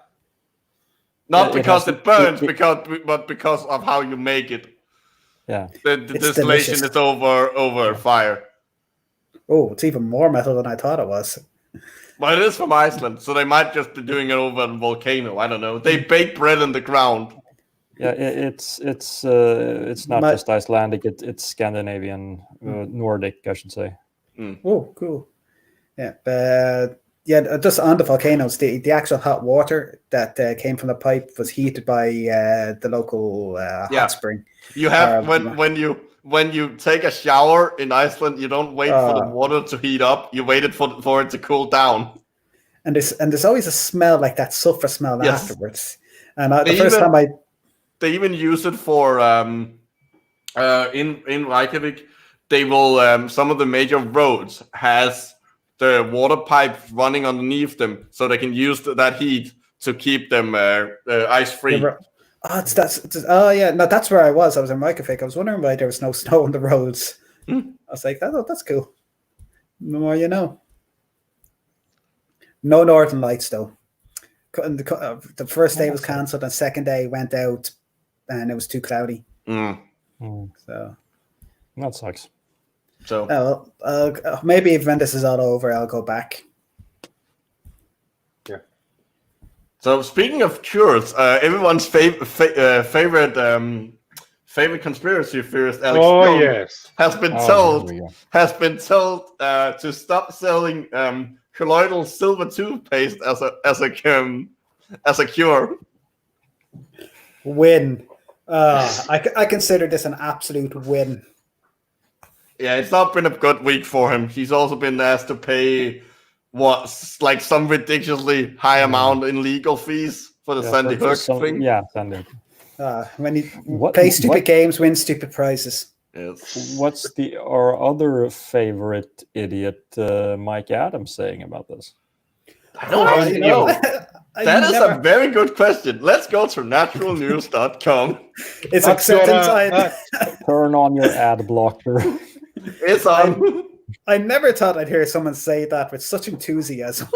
Not because it burns, but because of how you make it. Yeah. The distillation is over fire. Oh, it's even more metal than I thought it was. Well, it is from Iceland, so they might just be doing it over a volcano. I don't know. They bake bread in the ground. Yeah, it's not just Icelandic. It's Scandinavian, Nordic, I should say. Oh, cool. Yeah, just on the volcanoes, the actual hot water that came from the pipe was heated by the local hot spring. You have when you take a shower in Iceland, you don't wait for the water to heat up. You waited for it to cool down. And there's always a smell like that sulfur smell afterwards. And first time they even use it for in Reykjavik. They will some of the major roads has the water pipe running underneath them, so they can use that heat to keep them ice free. That's where I was. I was in Reykjavik. I was wondering why there was no snow on the roads. I was like, that's cool. The more you know. No northern lights though. The first day was cancelled, and second day went out, and it was too cloudy. So that sucks. So maybe when this is all over, I'll go back. Yeah. So speaking of cures, everyone's favorite conspiracy theorist, Alex Jones, has been told to stop selling colloidal silver toothpaste as a cure. Win. I consider this an absolute win. Yeah, it's not been a good week for him. He's also been asked to pay some ridiculously high amount in legal fees for the Sandy Hook thing. Yeah, Sandy. When you play stupid games, win stupid prizes. Yes. What's our other favorite idiot, Mike Adams, saying about this? I don't actually know. That is a very good question. Let's go to naturalnews.com. It's acceptance time. Turn on your ad blocker. It's on. I never thought I'd hear someone say that with such enthusiasm.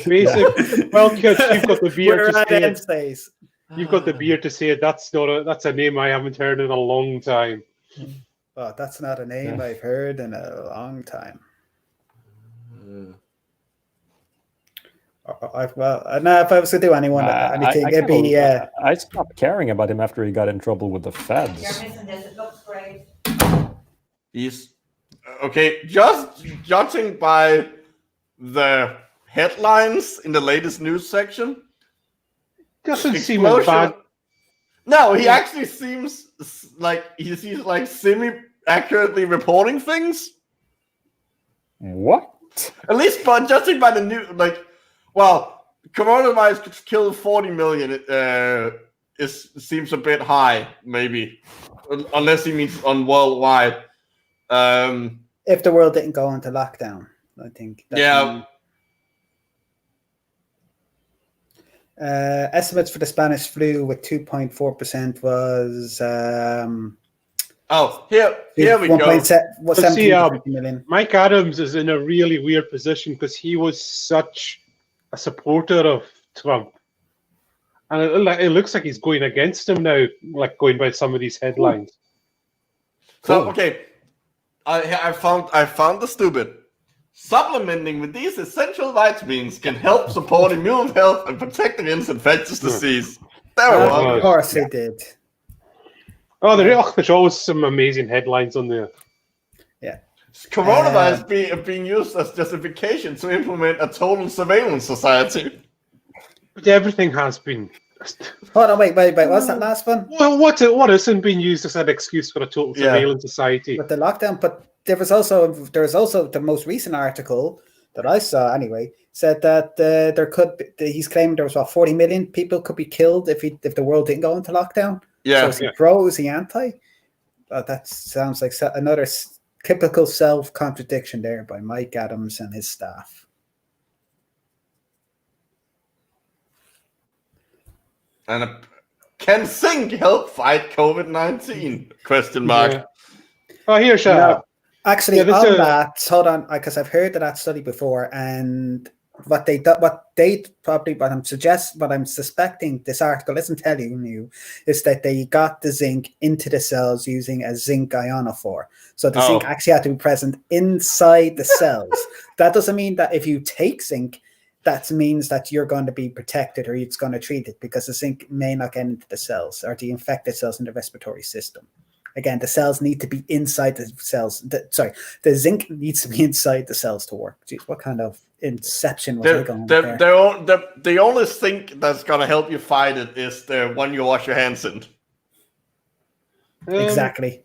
Basically, well, Kitch, you've got the beard We're to at say end it. phase. You've got the beard to say it. That's a name I haven't heard in a long time. Oh, that's not a name I've heard in a long time. No, if I was to do anything, it'd be. I stopped caring about him after he got in trouble with the feds. You're missing this. It looks great. He's okay. Just judging by the headlines in the latest news section, Doesn't seem as bad. No, he actually seems like he's like semi-accurately reporting things. What? At least, but judging by the new, coronavirus could kill 40 million. Seems a bit high, maybe, unless he means on worldwide. If the world didn't go into lockdown, I think. Estimates for the Spanish flu with 2.4% was. Here we go. Million. Mike Adams is in a really weird position because he was such a supporter of Trump, and it looks like he's going against him now, like going by some of these headlines. So okay, I found the stupid. Supplementing with these essential vitamins can help support immune health and protect against infectious disease. Of course he did. Oh, there's always some amazing headlines on there. Yeah. Coronavirus being used as justification to implement a total surveillance society. But everything has been. Hold on, wait. What's that last one? Well, what isn't being used as an excuse for a total surveillance society? But the lockdown, but there was also the most recent article that I saw anyway said that there could be, he's claiming there was 40 million people could be killed if the world didn't go into lockdown. Yeah. So is he pro? Is he anti? That sounds like another typical self-contradiction there by Mike Adams and his staff. And can zinc help fight COVID-19? Question mark. Yeah. Oh, here's actually, on that, hold on, because I've heard of that study before, and what I'm suspecting this article isn't telling you is that they got the zinc into the cells using a zinc ionophore. So the zinc actually had to be present inside the cells. That doesn't mean that if you take zinc, that means that you're going to be protected or it's going to treat it, because the zinc may not get into the cells or the infected cells in the respiratory system. Again, the cells need to be inside the cells. The zinc needs to be inside the cells to work. Jeez, what kind of inception was I going there? The only zinc that's going to help you fight it is the one you wash your hands in. Exactly.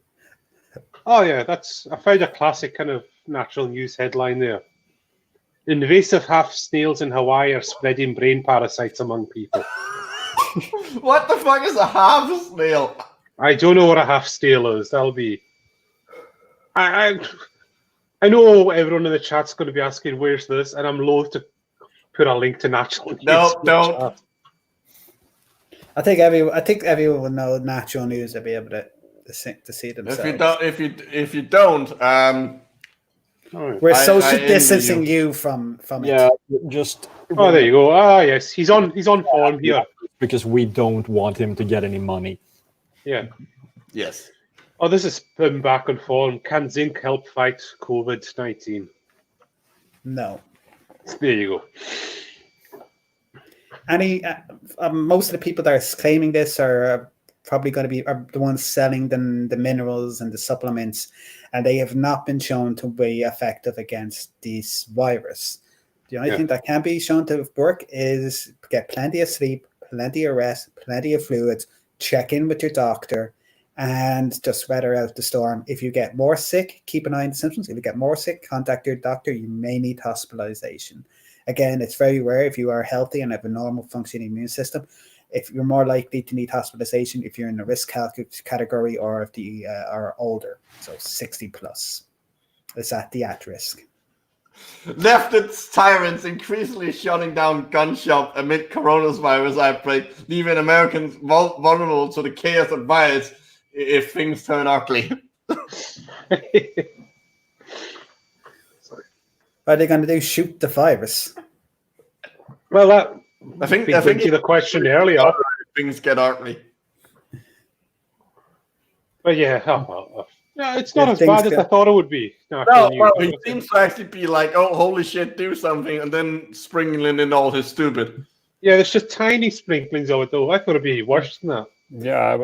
Oh, yeah, I found a classic kind of natural news headline there. Invasive half snails in Hawaii are spreading brain parasites among people. What the fuck is a half snail? I don't know what a half snail is. That'll be. I know everyone in the chat's going to be asking, "Where's this?" And I'm loath to put a link to natural news. No, don't. I think everyone will know natural news to be able to see themselves. If you don't, we're social distancing you from it. Just. Oh, there you go. Ah, yes, he's on form here because we don't want him to get any money. Yeah. Yes. Oh, this is him back on form. Can zinc help fight COVID-19? No. There you go. Most of the people that are claiming this are probably going to be the ones selling the minerals and the supplements, and they have not been shown to be effective against this virus. The only thing that can be shown to work is get plenty of sleep, plenty of rest, plenty of fluids, check in with your doctor, and just weather out the storm. If you get more sick, keep an eye on the symptoms. If you get more sick, contact your doctor. You may need hospitalization. Again, it's very rare if you are healthy and have a normal functioning immune system. If you're more likely to need hospitalization if you're in the risk category or if you are older, so 60 plus. It's at risk. Leftist tyrants increasingly shutting down gun shop amid coronavirus outbreak, leaving Americans vulnerable to the chaos of riots if things turn ugly. Sorry. What are they going to do? Shoot the virus? Well, that I think to the question earlier. things get ugly. But yeah, yeah, it's not Yeah, as bad as things I thought it would be. No, well, he seems to actually be like, oh, holy shit, do something, and then sprinkling in all his stupid. Yeah, there's just tiny sprinklings of it, though. I thought it'd be worse than that. Yeah,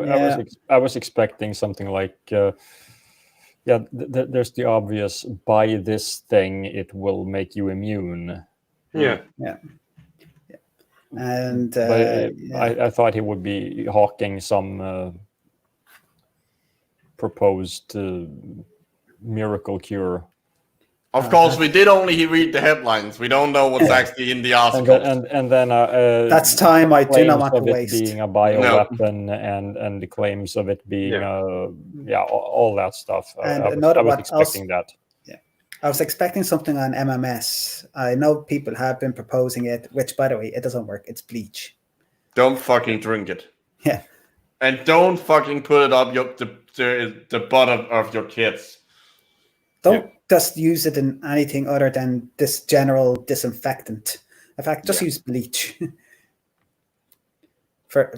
I was expecting something like, there's the obvious, buy this thing, it will make you immune. Yeah. And But I thought he would be hawking some proposed miracle cure. Of course, we did only read the headlines. We don't know what's actually in the article. And then that's time I do not want to waste. Being a bioweapon and the claims of it being all that stuff. And I was expecting that. Yeah, I was expecting something on MMS. I know people have been proposing it, which, by the way, it doesn't work. It's bleach. Don't fucking drink it. Yeah. And don't fucking put it up the butt of your kids. Don't just use it in anything other than this general disinfectant. In fact, just use bleach. for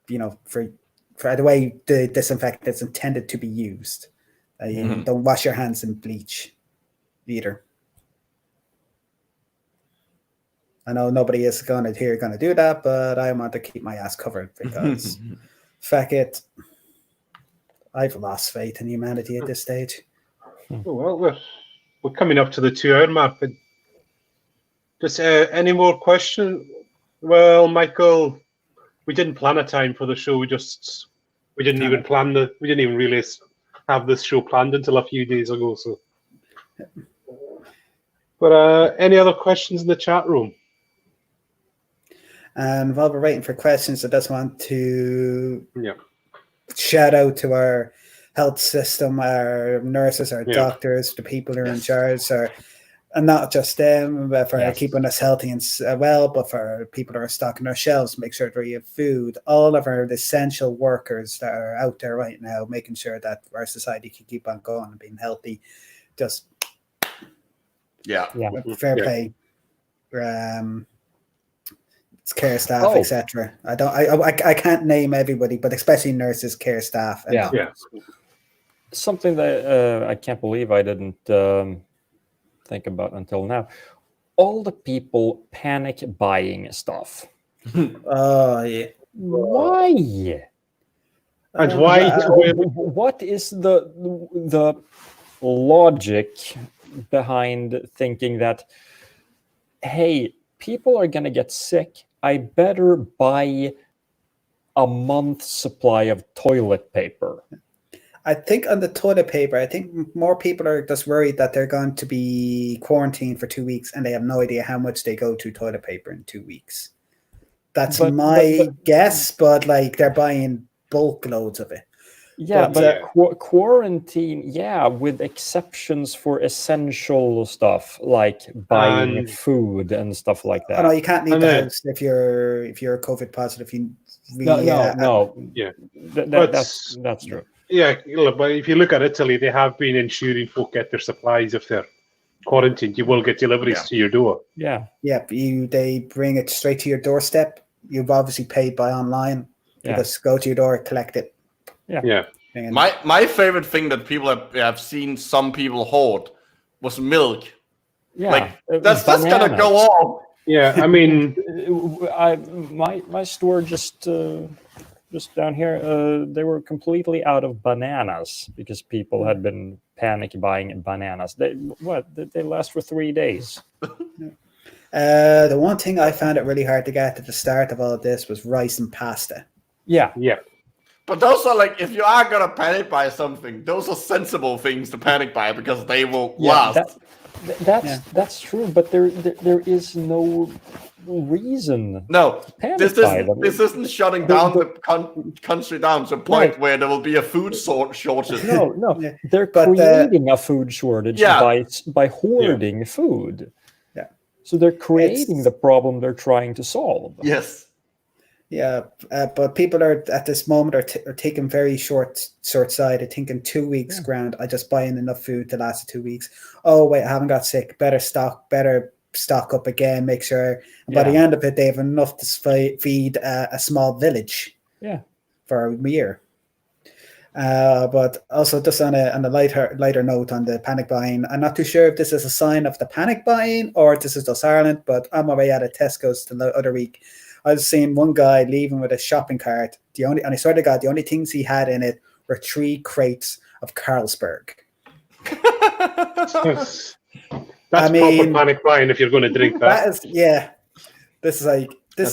the way the disinfectant is intended to be used. Don't wash your hands in bleach either. I know nobody is going to do that, but I want to keep my ass covered because fuck it. I've lost faith in humanity at this stage. Well, we're coming up to the 2-hour mark. Just any more questions? Well, Michael, we didn't plan a time for the show. We didn't even really have this show planned until a few days ago. So, but any other questions in the chat room? And while we're waiting for questions, I just want to shout out to our health system, our nurses, our doctors, the people who are in charge, and not just them, but for keeping us healthy and well, but for people who are stocking our shelves, make sure that we have food, all of our essential workers that are out there right now, making sure that our society can keep on going and being healthy. Just fair play. It's care staff, etc. I can't name everybody, but especially nurses, care staff. And something that I can't believe I didn't think about until now. All the people panic buying stuff. Oh, yeah. Why? And why? What is the logic behind thinking that, hey, people are going to get sick, I better buy a month's supply of toilet paper? I think on the toilet paper, I think more people are just worried that they're going to be quarantined for 2 weeks and they have no idea how much they go to toilet paper in 2 weeks. That's my guess, but like they're buying bulk loads of it. Yeah, but quarantine, with exceptions for essential stuff like buying food and stuff like that. Oh, no, you can't leave the house if you're COVID positive. That's true. Yeah, but if you look at Italy, they have been ensuring folk get their supplies if they're quarantined. You will get deliveries to your door. Yeah. They bring it straight to your doorstep. You've obviously paid by online. You just go to your door, collect it. Yeah. My favorite thing that people have seen some people hoard was milk. Yeah, like that's gonna go on. Yeah, I mean, my store just down here, they were completely out of bananas because people had been panic buying bananas. They last for 3 days. The one thing I found it really hard to get at the start of all of this was rice and pasta. Yeah. But those are like, if you are gonna panic buy something, those are sensible things to panic buy because they will last. That's true, but there is no reason. No, this isn't shutting down the country down to a point where there will be a food shortage. No, they're creating a food shortage by hoarding food. Yeah, so they're creating the problem they're trying to solve. Yes. Yeah, but people are at this moment are taking very short-sighted, thinking 2 weeks grand. I just buy in enough food to last 2 weeks. Oh wait, I haven't got sick. Better stock up again. Make sure. And by the end of it, they have enough to feed a small village. Yeah, for a year. But also just on a lighter note on the panic buying, I'm not too sure if this is a sign of the panic buying or if this is just Ireland. But I'm on my way out of Tesco's the other week. I was seeing one guy leaving with a shopping cart. And I swear to God, the only things he had in it were 3 crates of Carlsberg. That's proper panic buying if you're going to drink that. That is, yeah. That's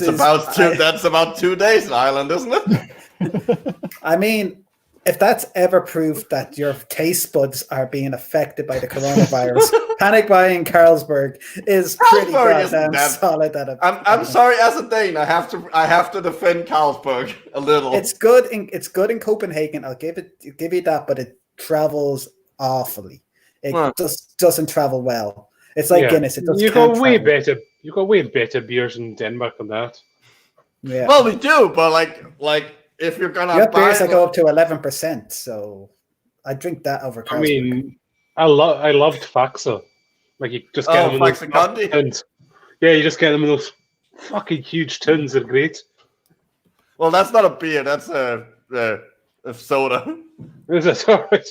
about 2 days in Ireland, isn't it? I mean, if that's ever proof that your taste buds are being affected by the coronavirus, panic buying Carlsberg is pretty goddamn solid. I'm sorry, as a Dane, I have to defend Carlsberg a little. It's good in Copenhagen. I'll give you that, but it travels awfully. It just doesn't travel well. It's like Guinness. It doesn't. You got way better beers in Denmark than that. Yeah. Well, we do, but like if you're gonna buy beers that go up to 11%, so I drink that over Carlsberg. I mean, I loved Faxa. Like you just get them in those tins. Yeah, you just get them in those fucking huge tins. They're great. Well, that's not a beer. That's a soda. Is it alright?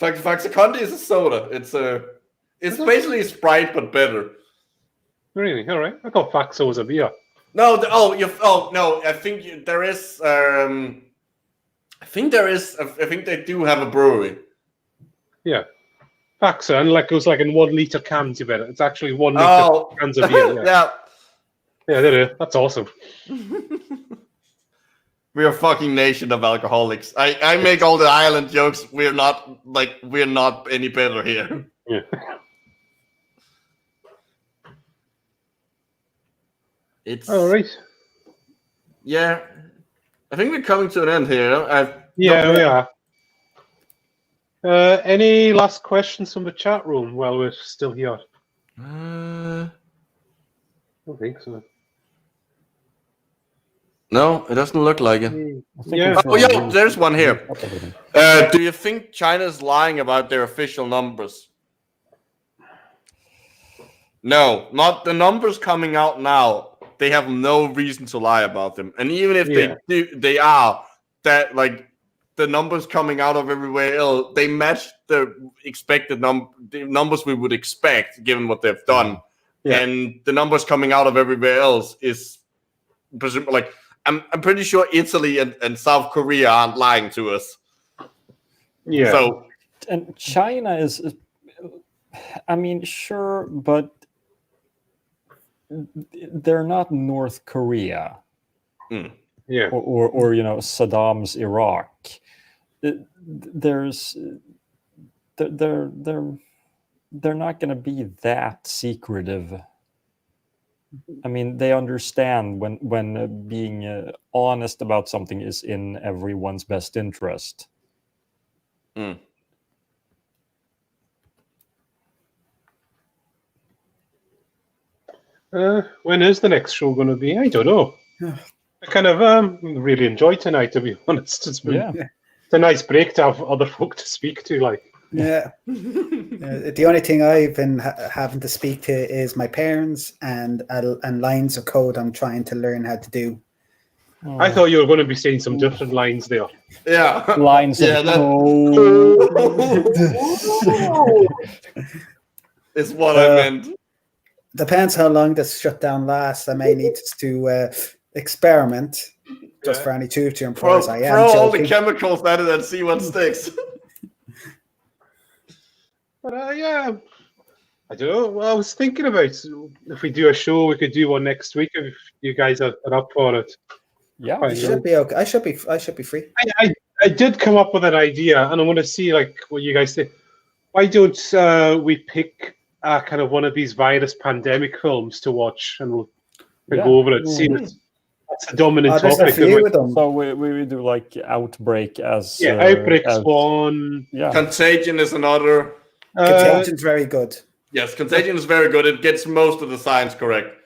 Faxa Condi is a soda. It's basically Sprite but better. Really? All right. I thought Faxa was a beer. No. No. I think there is. I think they do have a brewery. Yeah. Faxa, and it goes in 1 liter cans. You bet it's actually 1 liter cans of beer. Yeah. Yeah, there it is. That's awesome. We're a fucking nation of alcoholics. I make all the island jokes. We're not any better here. Yeah. It's all right. Yeah, I think we're coming to an end here. We are. Any last questions from the chat room while we're still here? I don't think so. No, it doesn't look like it. Yeah. There's one here. Do you think China's lying about their official numbers? No, not the numbers coming out now. They have no reason to lie about them. And even if they do, they are that the numbers coming out of everywhere else, they match the expected the numbers we would expect given what they've done. Yeah. And the numbers coming out of everywhere else is I'm pretty sure Italy and South Korea aren't lying to us. Yeah. So, and China is, I mean, sure, but they're not North Korea. Yeah. Or Saddam's Iraq. They're not going to be that secretive. I mean, they understand when being honest about something is in everyone's best interest. When is the next show going to be? I don't know. I kind of really enjoyed tonight, to be honest. It's a nice break to have other folk to speak to. Yeah. The only thing I've been having to speak to is my parents and lines of code I'm trying to learn how to do. I thought you were going to be saying some different lines there. Yeah. Lines of code. Is what I meant. Depends how long this shutdown lasts. I may need to experiment just for any tutor and pros. I am throw all joking. the chemicals at it and see what sticks. But I don't know. Well, I was thinking about if we do a show, we could do one next week if you guys are up for it. Yeah, it should be okay. I should be free. I did come up with an idea, and I want to see what you guys think. Why don't we pick kind of one of these virus pandemic films to watch, and we'll go over it. See, that's a dominant topic. So we do Outbreak as Outbreak's one. Yeah, Contagion is another. Contagion's very good. Yes, Contagion is very good. It gets most of the science correct.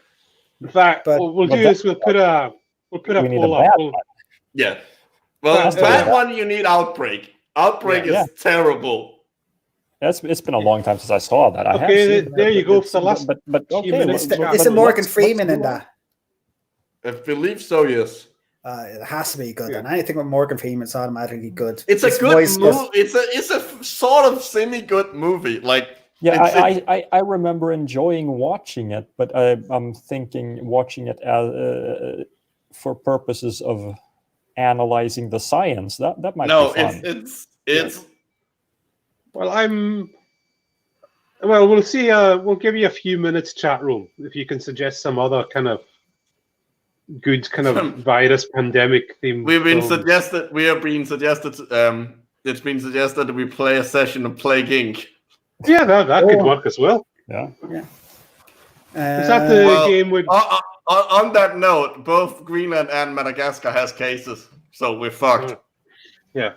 In fact, we'll do this. We'll put We'll put a We need a poll up. bad We'll- Yeah. Well, But, bad one, you need Outbreak. Outbreak Yeah. is terrible. It's been a long time since I saw that. I have Okay, seen there that, you but go it's- for the last but few okay, minutes. Is it Morgan Freeman in move on. that? I believe so, yes. It has to be good. Yeah. And anything with Morgan Freeman's automatically good. It's His a good voice movie. just- It's a sort of semi-good movie. Like, Yeah, it's- I remember enjoying watching it, but I'm thinking watching it as, for purposes of analyzing the science. That might no, be fun. it's Well, Well, we'll see. We'll give you a few minutes chat room if you can suggest some other kind of good kind of virus pandemic theme. we've been film. suggested. We have been suggested. It's been suggested that we play a session of Plague Inc. Yeah, that could work as well. Yeah. Is that the Well, game with? On that note, both Greenland and Madagascar has cases, so we're fucked. Yeah.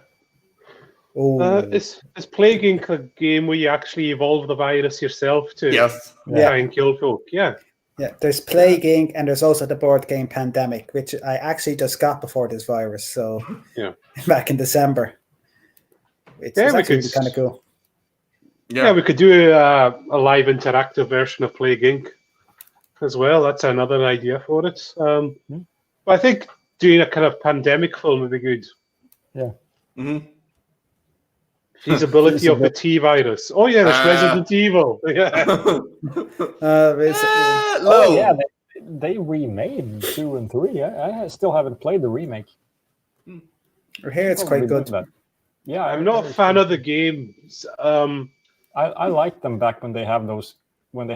Oh, Is Plague Inc. a game where you actually evolve the virus yourself to Yes. try and kill folk? Yeah. yeah. There's Plague Inc. and there's also the board game Pandemic, which I actually just got before this virus. So Yeah. back in December. It's Yeah, we actually could- kind of cool. Yeah, we could do a live interactive version of Plague Inc. as well. That's another idea for it. But I think doing a kind of pandemic film would be good. hmm Feasibility of the T virus. Oh yeah, there's Resident Evil. Yeah. Oh yeah, they remade 2 and 3. I still haven't played the remake. Here it's Probably quite good. do that. Yeah, I'm not a fan of the games. I liked them back when they had those. But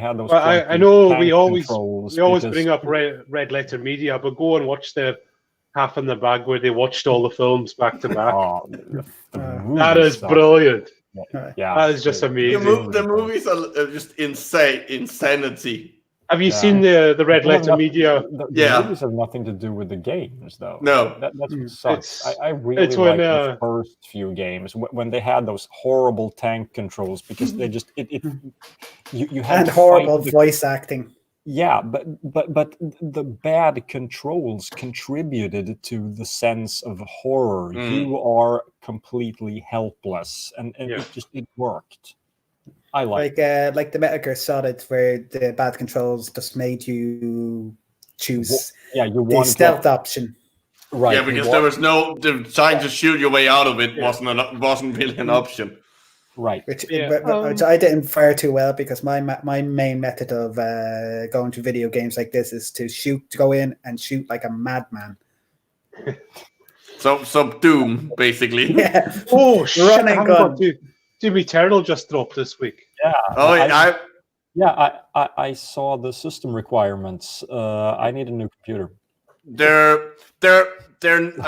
I know we always bring up Red Letter Media, but go and watch the half in the bag where they watched all the films back to back. Oh, That is brilliant. Yeah, That is just amazing. The movies are just insanity. Have you seen the Red Letter Media? The movies have nothing to do with the games, though. No. That's what sucks. I really it's like when, the first few games when they had those horrible tank controls because they just you had And to horrible fight voice acting. Yeah, but the bad controls contributed to the sense of horror. You are completely helpless, and it worked. I like the Metal Gear Solid, where the bad controls just made you choose you the wanted stealth option. Right. Yeah, because there was trying to shoot your way out of it wasn't really an option. Right. Which I didn't fare too well because my main method of going to video games like this is to go in and shoot like a madman. So Doom, basically. Yeah. Oh shit! Run and I haven't gun. got Doom Eternal just dropped this week. Yeah. Oh, I saw the system requirements. I need a new computer. They're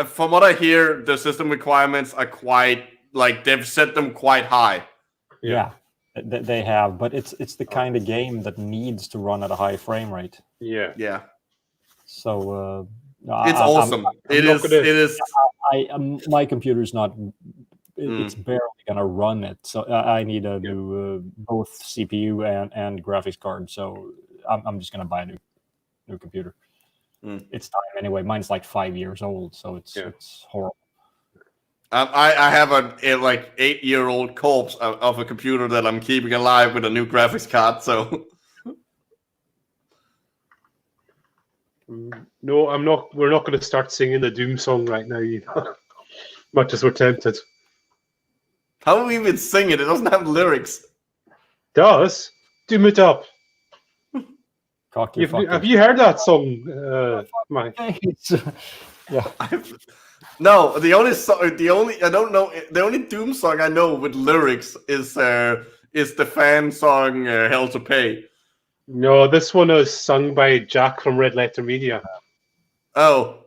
from what I hear, the system requirements are quite they've set them quite high. Yeah, they have, but it's the kind of game that needs to run at a high frame rate. Yeah. So it's awesome. It is. My computer's not. It's barely gonna run it, so I need a new both CPU and graphics card. So I'm just gonna buy a new computer. It's time anyway. Mine's like 5 years old, so it's horrible. I have a 8-year-old corpse of a computer that I'm keeping alive with a new graphics card. So no, I'm not. We're not going to start singing the Doom song right now, much as we're tempted. How do we even sing it? It doesn't have lyrics. Does Doom it up? Cocky Have you heard that song, Mike? Yeah. No, the only Doom song I know with lyrics is the fan song "Hell to Pay." No, this one is sung by Jack from Red Letter Media. Oh,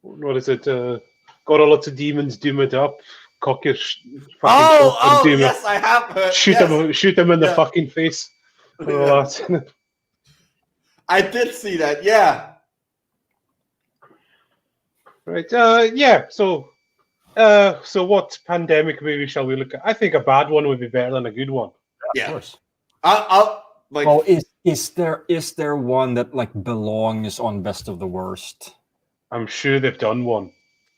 what is it? Got a lot of demons, doom it up, cockish. Doom yes, I have heard. Shoot them in the fucking face. And all that. I did see that. Yeah. Right. So what pandemic movie shall we look at? I think a bad one would be better than a good one. Yeah. Of course. I'll Well, is there one that belongs on best of the worst? I'm sure they've done one.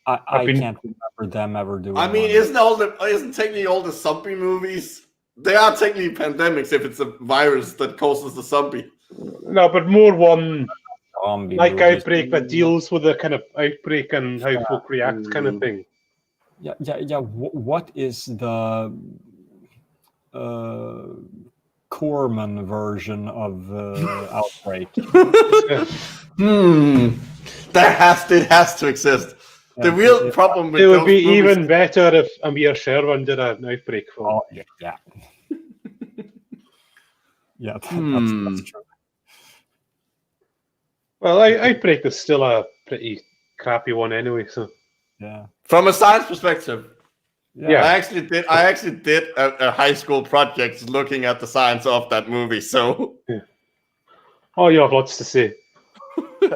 I can't remember them ever doing. I mean, one. isn't technically all the zombie movies? They are technically pandemics if it's a virus that causes the zombie. No, but more one Zombie like movies. Outbreak that deals with the kind of outbreak and how folk react, kind of thing. Yeah. What is the Corman version of Outbreak? It has to exist. The real problem with it would those be movies, even better if Amir Sherwan did an Outbreak film. Oh yeah. Yeah, that's true. Well, Outbreak is still a pretty crappy one anyway. So Yeah. from a science perspective, Yeah. I actually did a high school project looking at the science of that movie. So oh, you have lots to say.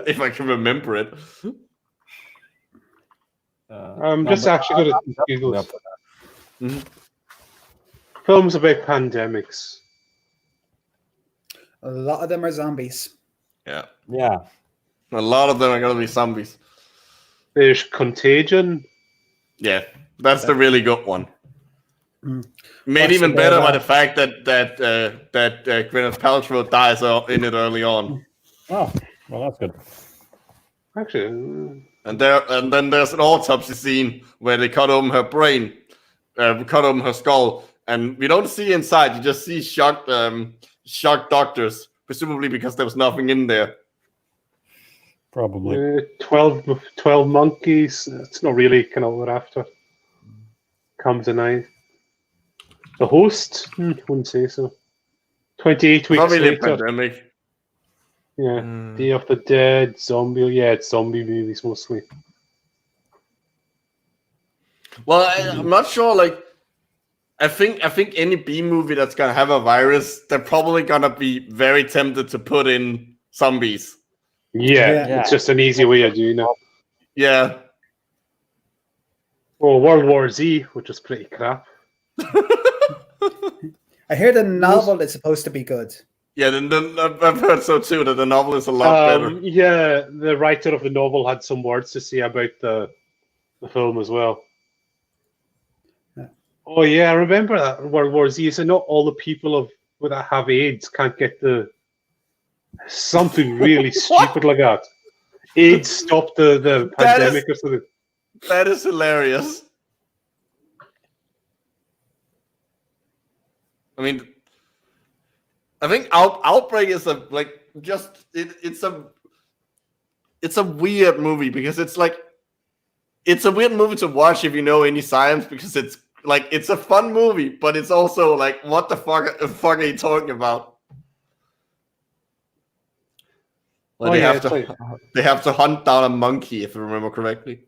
if I can remember it. I'm just actually going to Google up for films about pandemics. A lot of them are zombies. Yeah. Yeah. A lot of them are going to be zombies. There's Contagion. Yeah, that's the really good one. Mm. Made What's even the better by better? the fact that Gwyneth Paltrow dies in it early on, Oh, well, that's good. Actually, and then there's an autopsy scene where they cut open her brain, cut open her skull, and we don't see inside. You just see shocked doctors, presumably because there was nothing in there. Probably. 12 monkeys. It's not really kind of what we're after. Comes tonight. The Host? Wouldn't say so. 28 weeks Probably the later. pandemic. Yeah. Day of the Dead, zombie. Yeah, it's zombie movies mostly. Well, I'm not sure. Like, I think any B movie that's gonna have a virus, they're probably gonna be very tempted to put in zombies. Yeah, it's just an easy way of doing it. Yeah. Well, World War Z, which is pretty crap. I hear the novel is supposed to be good. Yeah, I've heard so too, that the novel is a lot better. Yeah, the writer of the novel had some words to say about the film as well. Yeah. Oh yeah, I remember that World War Z. So not all the people that have AIDS can't get the something really stupid like that. AIDS stopped the pandemic or something. That is hilarious. I mean, I think Outbreak is it's a weird movie because it's a weird movie to watch if you know any science, because it's a fun movie, but it's also like, what the fuck are you talking about? Well, they have to hunt down a monkey, if I remember correctly.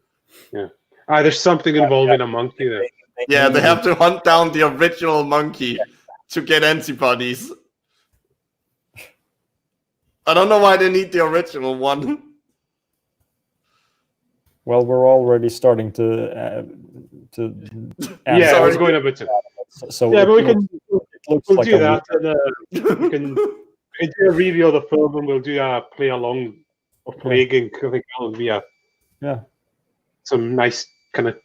Yeah. There's something involving a monkey there. Yeah, they have to hunt down the original monkey to get antibodies. I don't know why they need the original one. Well, we're already starting to. Yeah, I was going a bit. So yeah, but we'll we'll do that. And, we can do a review of the film, and we'll do a play along of Plaguing. I think that'll be some nice kind of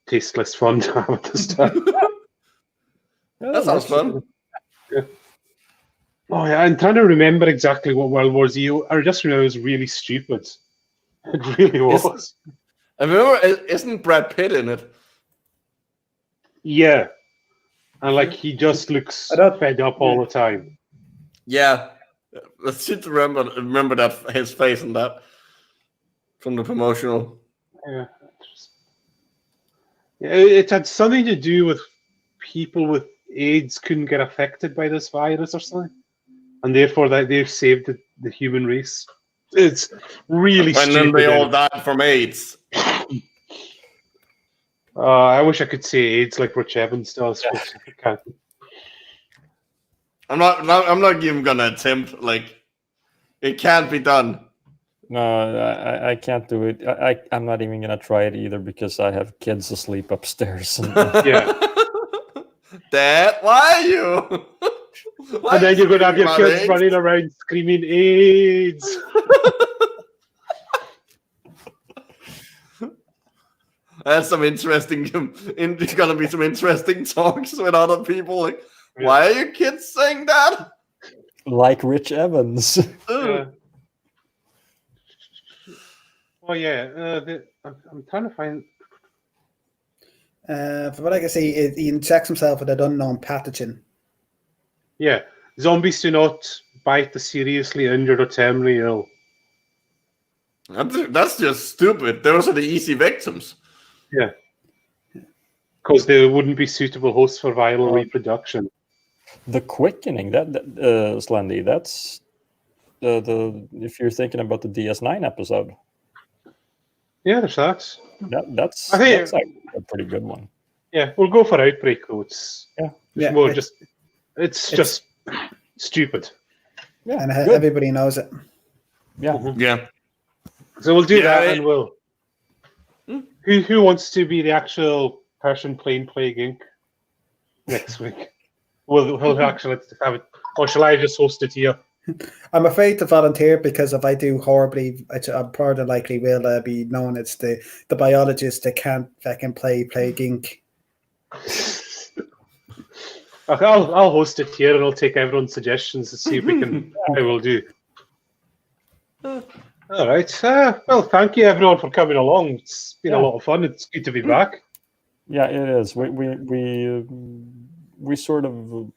tasteless fun to have at this time. That sounds fun. Yeah. Oh yeah, I'm trying to remember exactly what World War Z. I just remember it was really stupid. It really was. I remember, isn't Brad Pitt in it? Yeah, and he just looks fed up all the time. Yeah, I should remember that, his face and that from the promotional. Yeah, it had something to do with people with AIDS couldn't get affected by this virus or something, and therefore they've saved the human race. It's really stupid. And then they all died from AIDS. I wish I could say AIDS like Rich Evans does, but I can't. I'm not even gonna attempt. It can't be done. No, I can't do it. I'm not even gonna try it either because I have kids asleep upstairs. And, Yeah. Dad, why are you? And then you're going to have your kids running around screaming AIDS. That's some interesting. It's gonna be some interesting talks with other people. Like, why are your kids saying that? Like Rich Evans. Oh yeah, I'm trying to find. From what I can see, he injects himself with an unknown pathogen. Yeah, zombies do not bite the seriously injured or terminally ill. That's just stupid. Those are the easy victims. Yeah, because they wouldn't be suitable hosts for viral reproduction. The quickening, that Slendy, that's the if you're thinking about the DS9 episode. Yeah, there's that. That's I think that's actually a pretty good one. Yeah, we'll go for Outbreak though. It's more it's just stupid. Yeah, and good. everybody knows it. Yeah. Yeah. So we'll do that, and we'll. Who wants to be the actual person playing Plague Inc. next week? We'll actually have it, or shall I just host it here? I'm afraid to volunteer because if I do horribly, I'm more than likely will be known as the biologist that can't fucking play Plague Inc. I'll host it here, and I'll take everyone's suggestions to see if we can. How we'll do. All right. Well, thank you everyone for coming along. It's been a lot of fun. It's good to be back. Yeah, it is. We sort of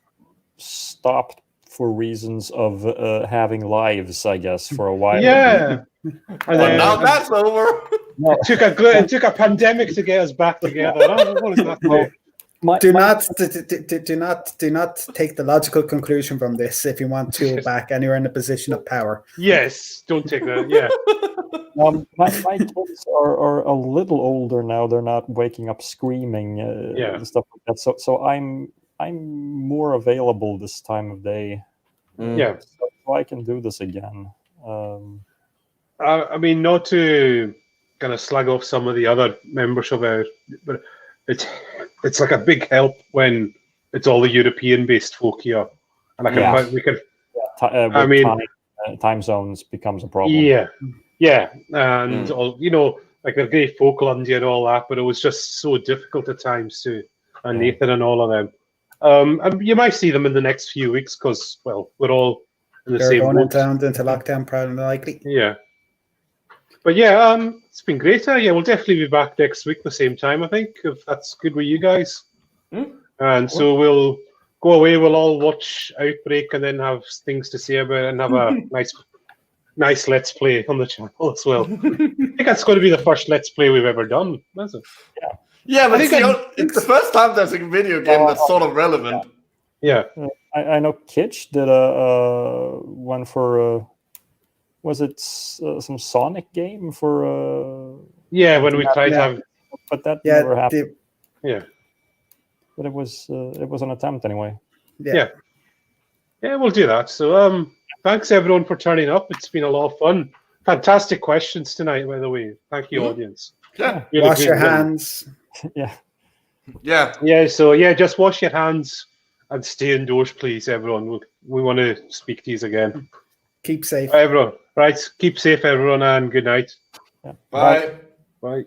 stopped for reasons of having lives, I guess, for a while. Yeah. And then, now that's over. It took a pandemic to get us back together. What is that? Do not take the logical conclusion from this if you want to back and you're in a position of power. Yes, don't take that. Yeah. My kids are a little older now. They're not waking up screaming and stuff like that. So I'm more available this time of day. Yeah. So I can do this again. I mean, not to kind of slag off some of the other members of our, but it's like a big help when it's all the European-based folk here, and we can. Time zones becomes a problem. Yeah, and all like they're great Falklandia and all that, but it was just so difficult at times too. And Nathan and all of them. And you might see them in the next few weeks because, well, we're all in the same boat. Into lockdown, probably likely. Yeah. But yeah, it's been great. Yeah, we'll definitely be back next week the same time, I think, if that's good with you guys. And so we'll go away, we'll all watch Outbreak and then have things to say about it and have a nice Let's Play on the channel as well. I think that's going to be the first Let's Play we've ever done, isn't it? Yeah, but it's the first time there's a video game that's sort of relevant. Yeah. I know Kitch did a one for was it some Sonic game for when we tried to have, but that never happened. But it was an attempt anyway. Yeah, we'll do that. So thanks everyone for turning up. It's been a lot of fun. Fantastic questions tonight, by the way. Thank you, audience. Yeah. Really wash your hands. So just wash your hands and stay indoors, please, everyone. We want to speak to you again. Keep safe. Everyone. Right. Keep safe, everyone, and good night. Bye. Bye.